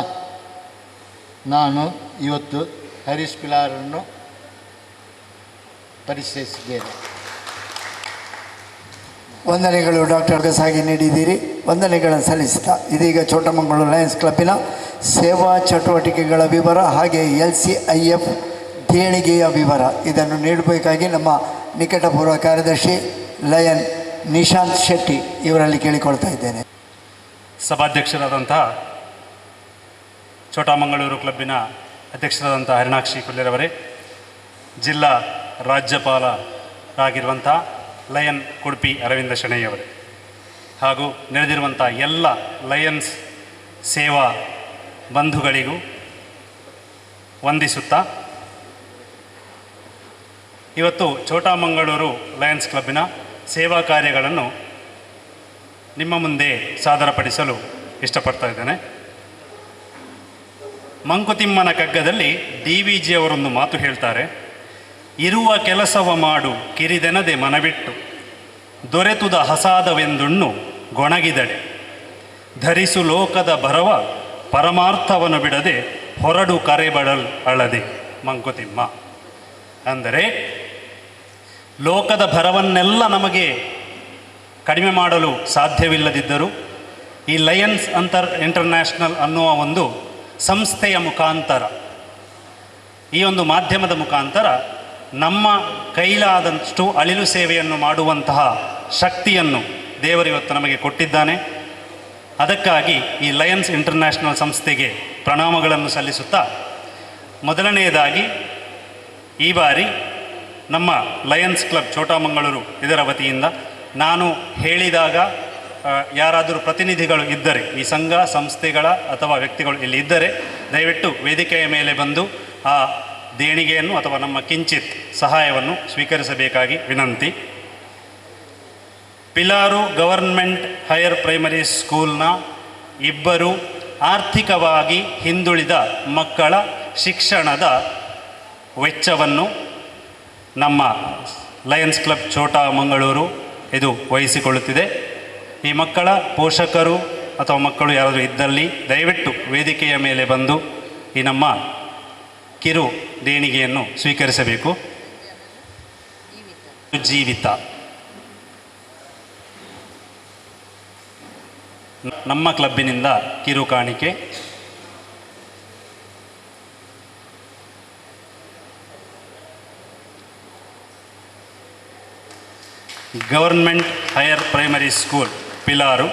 ನಾನು ಇವತ್ತು ಹರೀಶ್ ಪಿಲಾರನ್ನು ಪರಿಚಯಿಸಿದ್ದೇನೆ. ವಂದನೆಗಳು ಡಾಕ್ಟರ್ ಗಸಾಗಿ ನೀಡಿದ್ದೀರಿ. ವಂದನೆಗಳನ್ನು ಸಲ್ಲಿಸ್ತಾ ಇದೀಗ ಚೋಟಮಂಗಳೂರು ಲಯನ್ಸ್ ಕ್ಲಬ್ಬಿನ ಸೇವಾ ಚಟುವಟಿಕೆಗಳ ವಿವರ ಹಾಗೆ LCIF ದೇಣಿಗೆಯ ವಿವರ ಇದನ್ನು ನೀಡಬೇಕಾಗಿ ನಮ್ಮ ನಿಕಟಪೂರ್ವ ಕಾರ್ಯದರ್ಶಿ ಲಯನ್ ನಿಶಾಂತ್ ಶೆಟ್ಟಿ ಇವರಲ್ಲಿ ಕೇಳಿಕೊಳ್ತಾ ಇದ್ದೇನೆ. ಸಭಾಧ್ಯಕ್ಷರಾದಂತಹ ಚೋಟಮಂಗಳೂರು ಕ್ಲಬ್ಬಿನ ಅಧ್ಯಕ್ಷರಾದಂಥ ಹರಿಣಾಕ್ಷಿ ಕೊಲ್ಯರವರೇ, ಜಿಲ್ಲಾ ರಾಜ್ಯಪಾಲರಾಗಿರುವಂಥ ಲಯನ್ ಕುಡ್ಪಿ ಅರವಿಂದ ಶೆಣೈಯವರೇ, ಹಾಗೂ ನೆರೆದಿರುವಂಥ ಎಲ್ಲ ಲಯನ್ಸ್ ಸೇವಾ ಬಂಧುಗಳಿಗೂ ವಂದಿಸುತ್ತಾ ಇವತ್ತು ಚೋಟಮಂಗಳೂರು ಲಯನ್ಸ್ ಕ್ಲಬ್ಬಿನ ಸೇವಾ ಕಾರ್ಯಗಳನ್ನು ನಿಮ್ಮ ಮುಂದೆ ಸಾದರಪಡಿಸಲು ಇಷ್ಟಪಡ್ತಾ ಇದ್ದೇನೆ. ಮಂಕುತಿಮ್ಮನ ಕಗ್ಗದಲ್ಲಿ DVG ಅವರೊಂದು ಮಾತು ಹೇಳ್ತಾರೆ, ಇರುವ ಕೆಲಸವ ಮಾಡು ಕಿರಿದೆನದೆ ಮನವಿಟ್ಟು, ದೊರೆತುದ ಹಸಾದವೆಂದುಣ್ಣು ಗೊಣಗಿದಡೆ, ಧರಿಸು ಲೋಕದ ಭರವ ಪರಮಾರ್ಥವನ್ನು ಬಿಡದೆ ಹೊರಡು ಕರೆಬಡಲ್ ಅಳದೆ. ಮಂಕುತಿಮ್ಮ ಅಂದರೆ ಲೋಕದ ಭರವನ್ನೆಲ್ಲ ನಮಗೆ ಕಡಿಮೆ ಮಾಡಲು ಸಾಧ್ಯವಿಲ್ಲದಿದ್ದರೂ ಈ ಲಯನ್ಸ್ ಇಂಟರ್ನ್ಯಾಷನಲ್ ಅನ್ನುವ ಒಂದು ಸಂಸ್ಥೆಯ ಮುಖಾಂತರ, ಈ ಒಂದು ಮಾಧ್ಯಮದ ಮುಖಾಂತರ ನಮ್ಮ ಕೈಲಾದಷ್ಟು ಅಳಿಲು ಸೇವೆಯನ್ನು ಮಾಡುವಂತಹ ಶಕ್ತಿಯನ್ನು ದೇವರು ಇವತ್ತು ನಮಗೆ ಕೊಟ್ಟಿದ್ದಾನೆ. ಅದಕ್ಕಾಗಿ ಈ ಲಯನ್ಸ್ ಇಂಟರ್ನ್ಯಾಷನಲ್ ಸಂಸ್ಥೆಗೆ ಪ್ರಣಾಮಗಳನ್ನು ಸಲ್ಲಿಸುತ್ತಾ, ಮೊದಲನೆಯದಾಗಿ ಈ ಬಾರಿ ನಮ್ಮ ಲಯನ್ಸ್ ಕ್ಲಬ್ ಚೋಟಮಂಗಳೂರು ಇದರ ವತಿಯಿಂದ ನಾನು ಹೇಳಿದಾಗ ಯಾರಾದರೂ ಪ್ರತಿನಿಧಿಗಳು ಇದ್ದರೆ, ಈ ಸಂಘ ಸಂಸ್ಥೆಗಳ ಅಥವಾ ವ್ಯಕ್ತಿಗಳು ಇಲ್ಲಿ ಇದ್ದರೆ ದಯವಿಟ್ಟು ವೇದಿಕೆಯ ಮೇಲೆ ಬಂದು ಆ ದೇಣಿಗೆಯನ್ನು ಅಥವಾ ನಮ್ಮ ಕಿಂಚಿತ್ ಸಹಾಯವನ್ನು ಸ್ವೀಕರಿಸಬೇಕಾಗಿ ವಿನಂತಿ. ಪಿಲಾರು ಗವರ್ನ್ಮೆಂಟ್ ಹೈಯರ್ ಪ್ರೈಮರಿ ಸ್ಕೂಲ್ನ 2 ಆರ್ಥಿಕವಾಗಿ ಹಿಂದುಳಿದ ಮಕ್ಕಳ ಶಿಕ್ಷಣದ ವೆಚ್ಚವನ್ನು ನಮ್ಮ ಲಯನ್ಸ್ ಕ್ಲಬ್ ಛೋಟಾ ಮಂಗಳೂರು ಇದು ವಹಿಸಿಕೊಳ್ಳುತ್ತಿದೆ. ಈ ಮಕ್ಕಳ ಪೋಷಕರು ಅಥವಾ ಮಕ್ಕಳು ಯಾರಾದರೂ ಇದ್ದಲ್ಲಿ ದಯವಿಟ್ಟು ವೇದಿಕೆಯ ಮೇಲೆ ಬಂದು ಈ ನಮ್ಮ ಕಿರು ದೇಣಿಗೆಯನ್ನು ಸ್ವೀಕರಿಸಬೇಕು. ಜೀವಿತ ನಮ್ಮ ಕ್ಲಬ್ಬಿನಿಂದ ಕಿರು ಕಾಣಿಕೆ. Government higher primary school Pilar.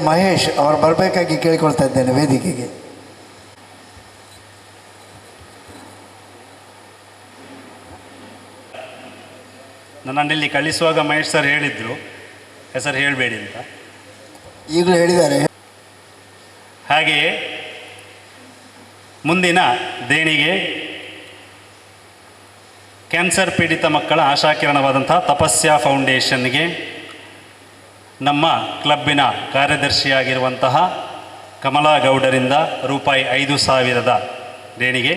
Mahesh ಅವರು ಬರಬೇಕಾಗಿ ಕೇಳಿಕೊಳ್ತಾ ಇದ್ದೇನೆ ವೇದಿಕೆಗೆ. ನನ್ನಲ್ಲಿ ಕಳಿಸುವಾಗ ಮಹೇಶ್ ಸರ್ ಹೇಳಿದರು ಹೆಸರು ಹೇಳಬೇಡಿ ಅಂತ, ಈಗಲೂ ಹೇಳಿದ್ದಾರೆ. ಹಾಗೆಯೇ ಮುಂದಿನ ದೇಣಿಗೆ ಕ್ಯಾನ್ಸರ್ ಪೀಡಿತ ಮಕ್ಕಳ ಆಶಾಕಿರಣವಾದಂತಹ ತಪಸ್ಯ ಫೌಂಡೇಶನ್ಗೆ ನಮ್ಮ ಕ್ಲಬ್ಬಿನ ಕಾರ್ಯದರ್ಶಿಯಾಗಿರುವಂತಹ ಕಮಲಾ ಗೌಡರಿಂದ ರೂಪಾಯಿ 5,000 ದೇಣಿಗೆ.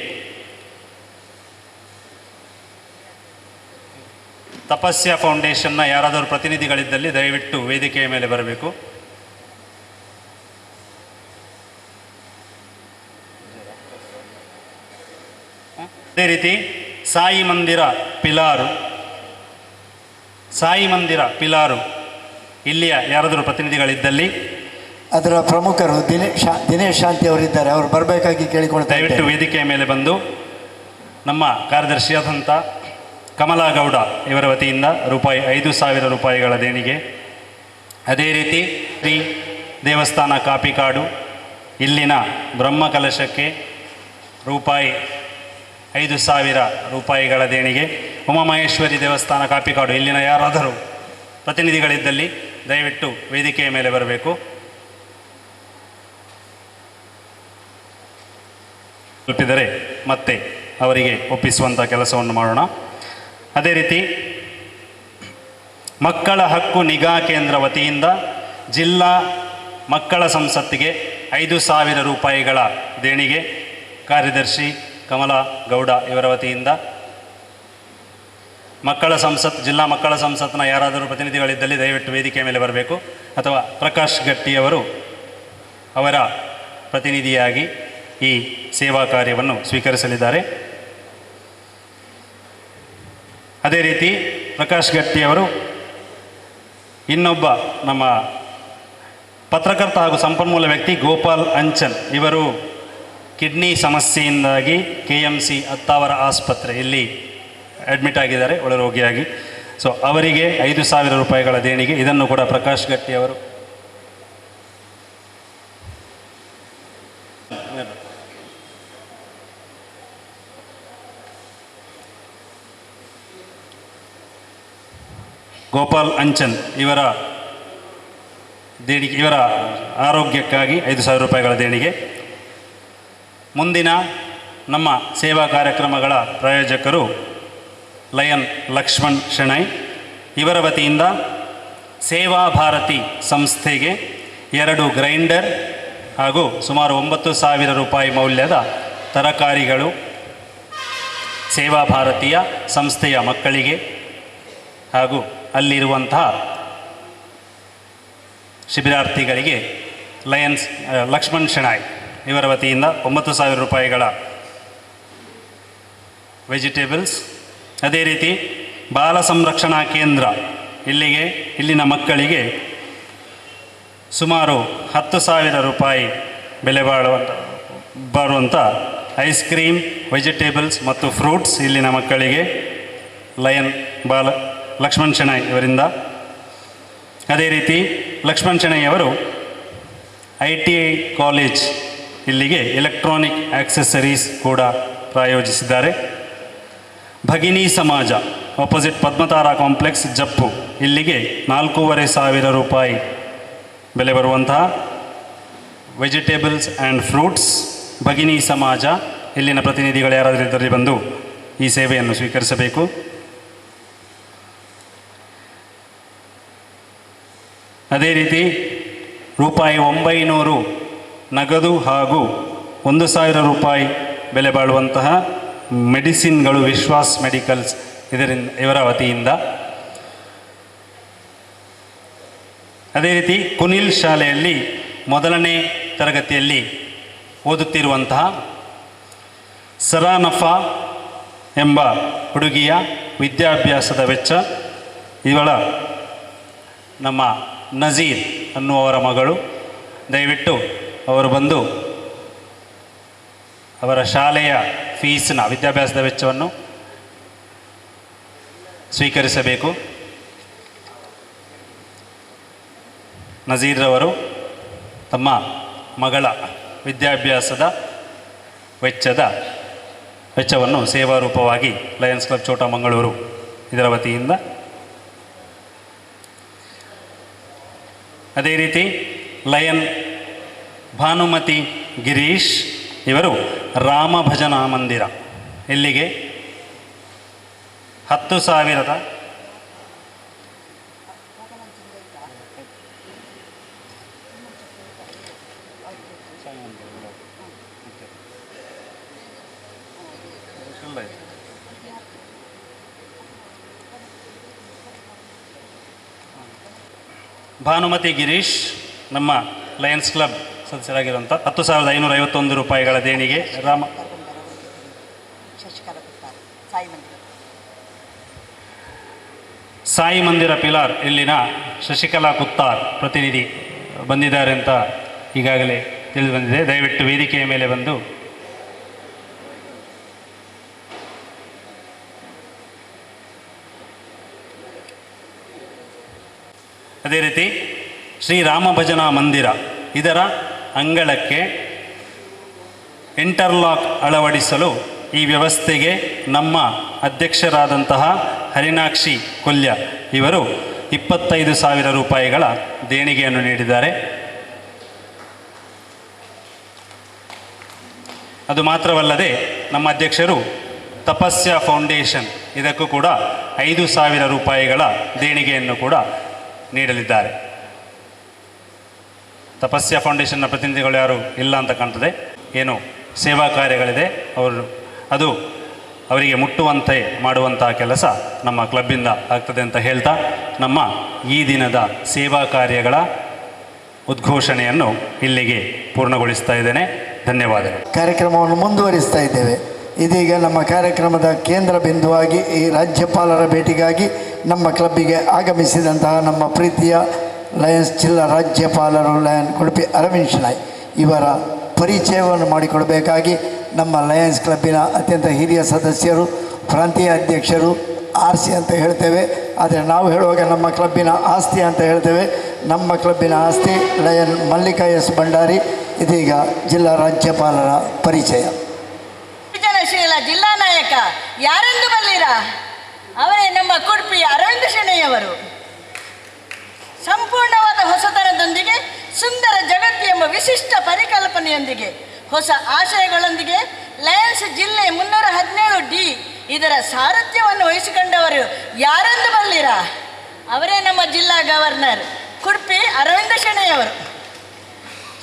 ತಪಸ್ಯ ಫೌಂಡೇಶನ್ನ ಯಾರಾದರೂ ಪ್ರತಿನಿಧಿಗಳಿದ್ದಲ್ಲಿ ದಯವಿಟ್ಟು ವೇದಿಕೆಯ ಮೇಲೆ ಬರಬೇಕು. ಅದೇ ರೀತಿ ಸಾಯಿ ಮಂದಿರ ಪಿಲಾರು ಇಲ್ಲಿಯ ಯಾರಾದರೂ ಪ್ರತಿನಿಧಿಗಳಿದ್ದಲ್ಲಿ ಅದರ ಪ್ರಮುಖರು ದಿನೇಶ್ ಶಾಂತಿ ಅವರಿದ್ದಾರೆ, ಅವರು ಬರಬೇಕಾಗಿ ಕೇಳಿಕೊಳ್ತಾ ದಯವಿಟ್ಟು ವೇದಿಕೆಯ ಮೇಲೆ ಬಂದು ನಮ್ಮ ಕಾರ್ಯದರ್ಶಿಯಾದಂಥ ಕಮಲಾ ಗೌಡ ಇವರ ವತಿಯಿಂದ ರೂಪಾಯಿ 5,000 ರೂಪಾಯಿಗಳ ದೇಣಿಗೆ. ಅದೇ ರೀತಿ ಶ್ರೀ ದೇವಸ್ಥಾನ ಕಾಪಿಕಾಡು ಇಲ್ಲಿನ ಬ್ರಹ್ಮಕಲಶಕ್ಕೆ ರೂಪಾಯಿ 5,000 ರೂಪಾಯಿಗಳ ದೇಣಿಗೆ. ಉಮಾಮಹೇಶ್ವರಿ ದೇವಸ್ಥಾನ ಕಾಪಿಕಾಡು ಇಲ್ಲಿನ ಯಾರಾದರೂ ಪ್ರತಿನಿಧಿಗಳಿದ್ದಲ್ಲಿ ದಯವಿಟ್ಟು ವೇದಿಕೆಯ ಮೇಲೆ ಬರಬೇಕು. ತಲುಪಿದರೆ ಮತ್ತೆ ಅವರಿಗೆ ಒಪ್ಪಿಸುವಂಥ ಕೆಲಸವನ್ನು ಮಾಡೋಣ. ಅದೇ ರೀತಿ ಮಕ್ಕಳ ಹಕ್ಕು ನಿಗಾ ಕೇಂದ್ರ ವತಿಯಿಂದ ಜಿಲ್ಲಾ ಮಕ್ಕಳ ಸಂಸತ್ತಿಗೆ 5,000 ರೂಪಾಯಿಗಳ ದೇಣಿಗೆ. ಕಾರ್ಯದರ್ಶಿ ಕಮಲಾ ಗೌಡ ಇವರ ವತಿಯಿಂದ ಜಿಲ್ಲಾ ಮಕ್ಕಳ ಸಂಸತ್ನ ಯಾರಾದರೂ ಪ್ರತಿನಿಧಿಗಳಿದ್ದಲ್ಲಿ ದಯವಿಟ್ಟು ವೇದಿಕೆಯ ಮೇಲೆ ಬರಬೇಕು, ಅಥವಾ ಪ್ರಕಾಶ್ ಗಟ್ಟಿಯವರು ಅವರ ಪ್ರತಿನಿಧಿಯಾಗಿ ಈ ಸೇವಾ ಕಾರ್ಯವನ್ನು ಸ್ವೀಕರಿಸಲಿದ್ದಾರೆ. ಅದೇ ರೀತಿ ಪ್ರಕಾಶ್ ಗಟ್ಟಿಯವರು ಇನ್ನೊಬ್ಬ ನಮ್ಮ ಪತ್ರಕರ್ತ ಹಾಗೂ ಸಂಪನ್ಮೂಲ ವ್ಯಕ್ತಿ ಗೋಪಾಲ್ ಅಂಚನ್ ಇವರು ಕಿಡ್ನಿ ಸಮಸ್ಯೆಯಿಂದಾಗಿ KMC ಅತ್ತಾವರ ಆಸ್ಪತ್ರೆ ಇಲ್ಲಿ ಅಡ್ಮಿಟ್ ಆಗಿದ್ದಾರೆ ಒಳರೋಗಿಯಾಗಿ. ಸೊ ಅವರಿಗೆ 5,000 ರೂಪಾಯಿಗಳ ದೇಣಿಗೆ. ಇದನ್ನು ಕೂಡ ಪ್ರಕಾಶ್ ಗಟ್ಟಿಯವರು ಗೋಪಾಲ್ ಅಂಚನ್ ಇವರ ದೇಣಿಗೆ, ಇವರ ಆರೋಗ್ಯಕ್ಕಾಗಿ 5,000 ರೂಪಾಯಿಗಳ ದೇಣಿಗೆ. ಮುಂದಿನ ನಮ್ಮ ಸೇವಾ ಕಾರ್ಯಕ್ರಮಗಳ ಪ್ರಾಯೋಜಕರು ಲಯನ್ ಲಕ್ಷ್ಮಣ್ ಶೆಣೈ ಇವರ ವತಿಯಿಂದ ಸೇವಾ ಭಾರತಿ ಸಂಸ್ಥೆಗೆ 2 ಗ್ರೈಂಡರ್ ಹಾಗೂ ಸುಮಾರು 9,000 ರೂಪಾಯಿ ಮೌಲ್ಯದ ತರಕಾರಿಗಳು ಸೇವಾ ಭಾರತೀಯ ಸಂಸ್ಥೆಯ ಮಕ್ಕಳಿಗೆ ಹಾಗೂ ಅಲ್ಲಿರುವಂತಹ ಶಿಬಿರಾರ್ಥಿಗಳಿಗೆ ಲಯನ್ಸ್ ಲಕ್ಷ್ಮಣ್ ಶೆಣಾಯ್ ಇವರ ವತಿಯಿಂದ 9,000 ರೂಪಾಯಿಗಳ ವೆಜಿಟೇಬಲ್ಸ್. ಅದೇ ರೀತಿ ಬಾಲ ಸಂರಕ್ಷಣಾ ಕೇಂದ್ರ ಇಲ್ಲಿನ ಮಕ್ಕಳಿಗೆ ಸುಮಾರು 10,000 ರೂಪಾಯಿ ಬೆಲೆ ಬಾಳುವಂಥ ಐಸ್ ಕ್ರೀಮ್, ವೆಜಿಟೇಬಲ್ಸ್ ಮತ್ತು ಫ್ರೂಟ್ಸ್ ಇಲ್ಲಿನ ಮಕ್ಕಳಿಗೆ ಲಯನ್ ಲಕ್ಷ್ಮಣ್ ಶೆಣೈ ಇವರಿಂದ. ಅದೇ ರೀತಿ ಲಕ್ಷ್ಮಣ್ ಶೆಣೈ ಅವರು ITI ಕಾಲೇಜ್ ಇಲ್ಲಿಗೆ ಎಲೆಕ್ಟ್ರಾನಿಕ್ ಆಕ್ಸೆಸರೀಸ್ ಕೂಡ ಪ್ರಾಯೋಜಿಸಿದ್ದಾರೆ. ಭಗಿನಿ ಸಮಾಜ ಆಪೋಸಿಟ್ ಪದ್ಮತಾರಾ ಕಾಂಪ್ಲೆಕ್ಸ್ ಜಪ್ಪು ಇಲ್ಲಿಗೆ 4,500 ರೂಪಾಯಿ ಬೆಲೆ ಬರುವಂತಹ ವೆಜಿಟೇಬಲ್ಸ್ ಆ್ಯಂಡ್ ಫ್ರೂಟ್ಸ್. ಭಗಿನಿ ಸಮಾಜ ಇಲ್ಲಿನ ಪ್ರತಿನಿಧಿಗಳು ಯಾರಾದರೂ ಇದರಲ್ಲಿ ಬಂದು ಈ ಸೇವೆಯನ್ನು ಸ್ವೀಕರಿಸಬೇಕು. ಅದೇ ರೀತಿ ರೂಪಾಯಿ 900 ನಗದು ಹಾಗೂ 1,000 ರೂಪಾಯಿ ಬೆಲೆ ಬಾಳುವಂತಹ ಮೆಡಿಸಿನ್ಗಳು ವಿಶ್ವಾಸ್ ಮೆಡಿಕಲ್ಸ್ ಇವರ ವತಿಯಿಂದ. ಅದೇ ರೀತಿ ಕುನಿಲ್ ಶಾಲೆಯಲ್ಲಿ ಮೊದಲನೇ ತರಗತಿಯಲ್ಲಿ ಓದುತ್ತಿರುವಂತಹ ಸರಾನಫಾ ಎಂಬ ಹುಡುಗಿಯ ವಿದ್ಯಾಭ್ಯಾಸದ ವೆಚ್ಚ, ಇವಳ ನಮ್ಮ ನಜೀರ್ ಅನ್ನುವವರ ಮಗಳು. ದಯವಿಟ್ಟು ಅವರು ಬಂದು ಅವರ ಶಾಲೆಯ ಫೀಸ್ನ ವಿದ್ಯಾಭ್ಯಾಸದ ವೆಚ್ಚವನ್ನು ಸ್ವೀಕರಿಸಬೇಕು. ನಜೀರ್ರವರು ತಮ್ಮ ಮಗಳ ವಿದ್ಯಾಭ್ಯಾಸದ ವೆಚ್ಚವನ್ನು ಸೇವಾರೂಪವಾಗಿ ಲಯನ್ಸ್ ಕ್ಲಬ್ ಛೋಟಾ ಮಂಗಳೂರು ಇದರ ವತಿಯಿಂದ. ಅದೇ ರೀತಿ ಲಯನ್ ಭಾನುಮತಿ ಗಿರೀಶ್ ಇವರು ರಾಮ ಭಜನಾ ಮಂದಿರ ಇಲ್ಲಿಗೆ 10,000 ಭಾನುಮತಿ ಗಿರೀಶ್ ನಮ್ಮ ಲಯನ್ಸ್ ಕ್ಲಬ್ ಸದಸ್ಯರಾಗಿರುವಂಥ 10,551 ರೂಪಾಯಿಗಳ ದೇಣಿಗೆ ಸಾಯಿ ಮಂದಿರ ಪಿಲಾರ್ ಇಲ್ಲಿನ ಶಶಿಕಲಾ ಕುತ್ತಾರ್ ಪ್ರತಿನಿಧಿ ಬಂದಿದ್ದಾರೆ ಅಂತ ಈಗಾಗಲೇ ತಿಳಿದು ಬಂದಿದೆ. ದಯವಿಟ್ಟು ವೇದಿಕೆಯ ಮೇಲೆ ಬಂದು ಅದೇ ರೀತಿ ಶ್ರೀರಾಮ ಭಜನಾ ಮಂದಿರ ಇದರ ಅಂಗಳಕ್ಕೆ ಇಂಟರ್ಲಾಕ್ ಅಳವಡಿಸಲು ಈ ವ್ಯವಸ್ಥೆಗೆ ನಮ್ಮ ಅಧ್ಯಕ್ಷರಾದಂತಹ ಹರಿನಾಕ್ಷಿ ಕೊಲ್ಯ ಇವರು 25,000 ರೂಪಾಯಿಗಳ ದೇಣಿಗೆಯನ್ನು ನೀಡಿದ್ದಾರೆ. ಅದು ಮಾತ್ರವಲ್ಲದೆ ನಮ್ಮ ಅಧ್ಯಕ್ಷರು ತಪಸ್ಯ ಫೌಂಡೇಶನ್ ಇದಕ್ಕೂ ಕೂಡ 5,000 ರೂಪಾಯಿಗಳ ದೇಣಿಗೆಯನ್ನು ಕೂಡ ನೀಡಲಿದ್ದಾರೆ. ತಪಸ್ಯ ಫೌಂಡೇಶನ್ನ ಪ್ರತಿನಿಧಿಗಳು ಯಾರು ಇಲ್ಲ ಅಂತ ಕಾಣ್ತದೆ. ಏನು ಸೇವಾ ಕಾರ್ಯಗಳಿದೆ ಅದು ಅವರಿಗೆ ಮುಟ್ಟುವಂತೆ ಮಾಡುವಂಥ ಕೆಲಸ ನಮ್ಮ ಕ್ಲಬ್ಬಿಂದ ಆಗ್ತದೆ ಅಂತ ಹೇಳ್ತಾ ನಮ್ಮ ಈ ದಿನದ ಸೇವಾ ಕಾರ್ಯಗಳ ಉದ್ಘೋಷಣೆಯನ್ನು ಇಲ್ಲಿಗೆ ಪೂರ್ಣಗೊಳಿಸ್ತಾ ಇದ್ದೇನೆ. ಧನ್ಯವಾದಗಳು. ಕಾರ್ಯಕ್ರಮವನ್ನು ಮುಂದುವರಿಸ್ತಾ ಇದ್ದೇವೆ. ಇದೀಗ ನಮ್ಮ ಕಾರ್ಯಕ್ರಮದ ಕೇಂದ್ರ ಬಿಂದುವಾಗಿ ಈ ರಾಜ್ಯಪಾಲರ ಭೇಟಿಗಾಗಿ ನಮ್ಮ ಕ್ಲಬ್ಬಿಗೆ ಆಗಮಿಸಿದಂತಹ ನಮ್ಮ ಪ್ರೀತಿಯ ಲಯನ್ಸ್ ಜಿಲ್ಲಾ ರಾಜ್ಯಪಾಲರು ಲಯನ್ ಉಡುಪಿ ಅರವಿಂದ್ ಶೆಣೈ ಇವರ ಪರಿಚಯವನ್ನು ಮಾಡಿಕೊಡಬೇಕಾಗಿ ನಮ್ಮ ಲಯನ್ಸ್ ಕ್ಲಬ್ಬಿನ ಅತ್ಯಂತ ಹಿರಿಯ ಸದಸ್ಯರು, ಪ್ರಾಂತೀಯ ಅಧ್ಯಕ್ಷರು, RC ಅಂತ ಹೇಳ್ತೇವೆ, ಆದರೆ ನಾವು ಹೇಳುವಾಗ ನಮ್ಮ ಕ್ಲಬ್ಬಿನ ಆಸ್ತಿ ಅಂತ ಹೇಳ್ತೇವೆ. ನಮ್ಮ ಕ್ಲಬ್ಬಿನ ಆಸ್ತಿ ಲಯನ್ ಮಲ್ಲಿಕಾ ಎಸ್ ಭಂಡಾರಿ. ಇದೀಗ ಜಿಲ್ಲಾ ರಾಜ್ಯಪಾಲರ ಪರಿಚಯ. ಸೃಜನಶೀಲ ಜಿಲ್ಲಾ ನಾಯಕ ಯಾರೆಂದು ಬಲ್ಲಿರಾ? ಅವರೇ ನಮ್ಮ ಕುಡುಪಿ ಅರವಿಂದ್ ಶೆಣೈಯವರು. ಸಂಪೂರ್ಣವಾದ ಹೊಸತನದೊಂದಿಗೆ, ಸುಂದರ ಜಗತ್ತು ಎಂಬ ವಿಶಿಷ್ಟ ಪರಿಕಲ್ಪನೆಯೊಂದಿಗೆ, ಹೊಸ ಆಶಯಗಳೊಂದಿಗೆ ಲಯನ್ಸ್ ಜಿಲ್ಲೆ 317D ಇದರ ಸಾರಥ್ಯವನ್ನು ವಹಿಸಿಕೊಂಡವರು ಯಾರೆಂದು ಬಲ್ಲಿರಾ? ಅವರೇ ನಮ್ಮ ಜಿಲ್ಲಾ ಗವರ್ನರ್ ಕುಡುಪಿ ಅರವಿಂದ್ ಶೆಣೈಯವರು.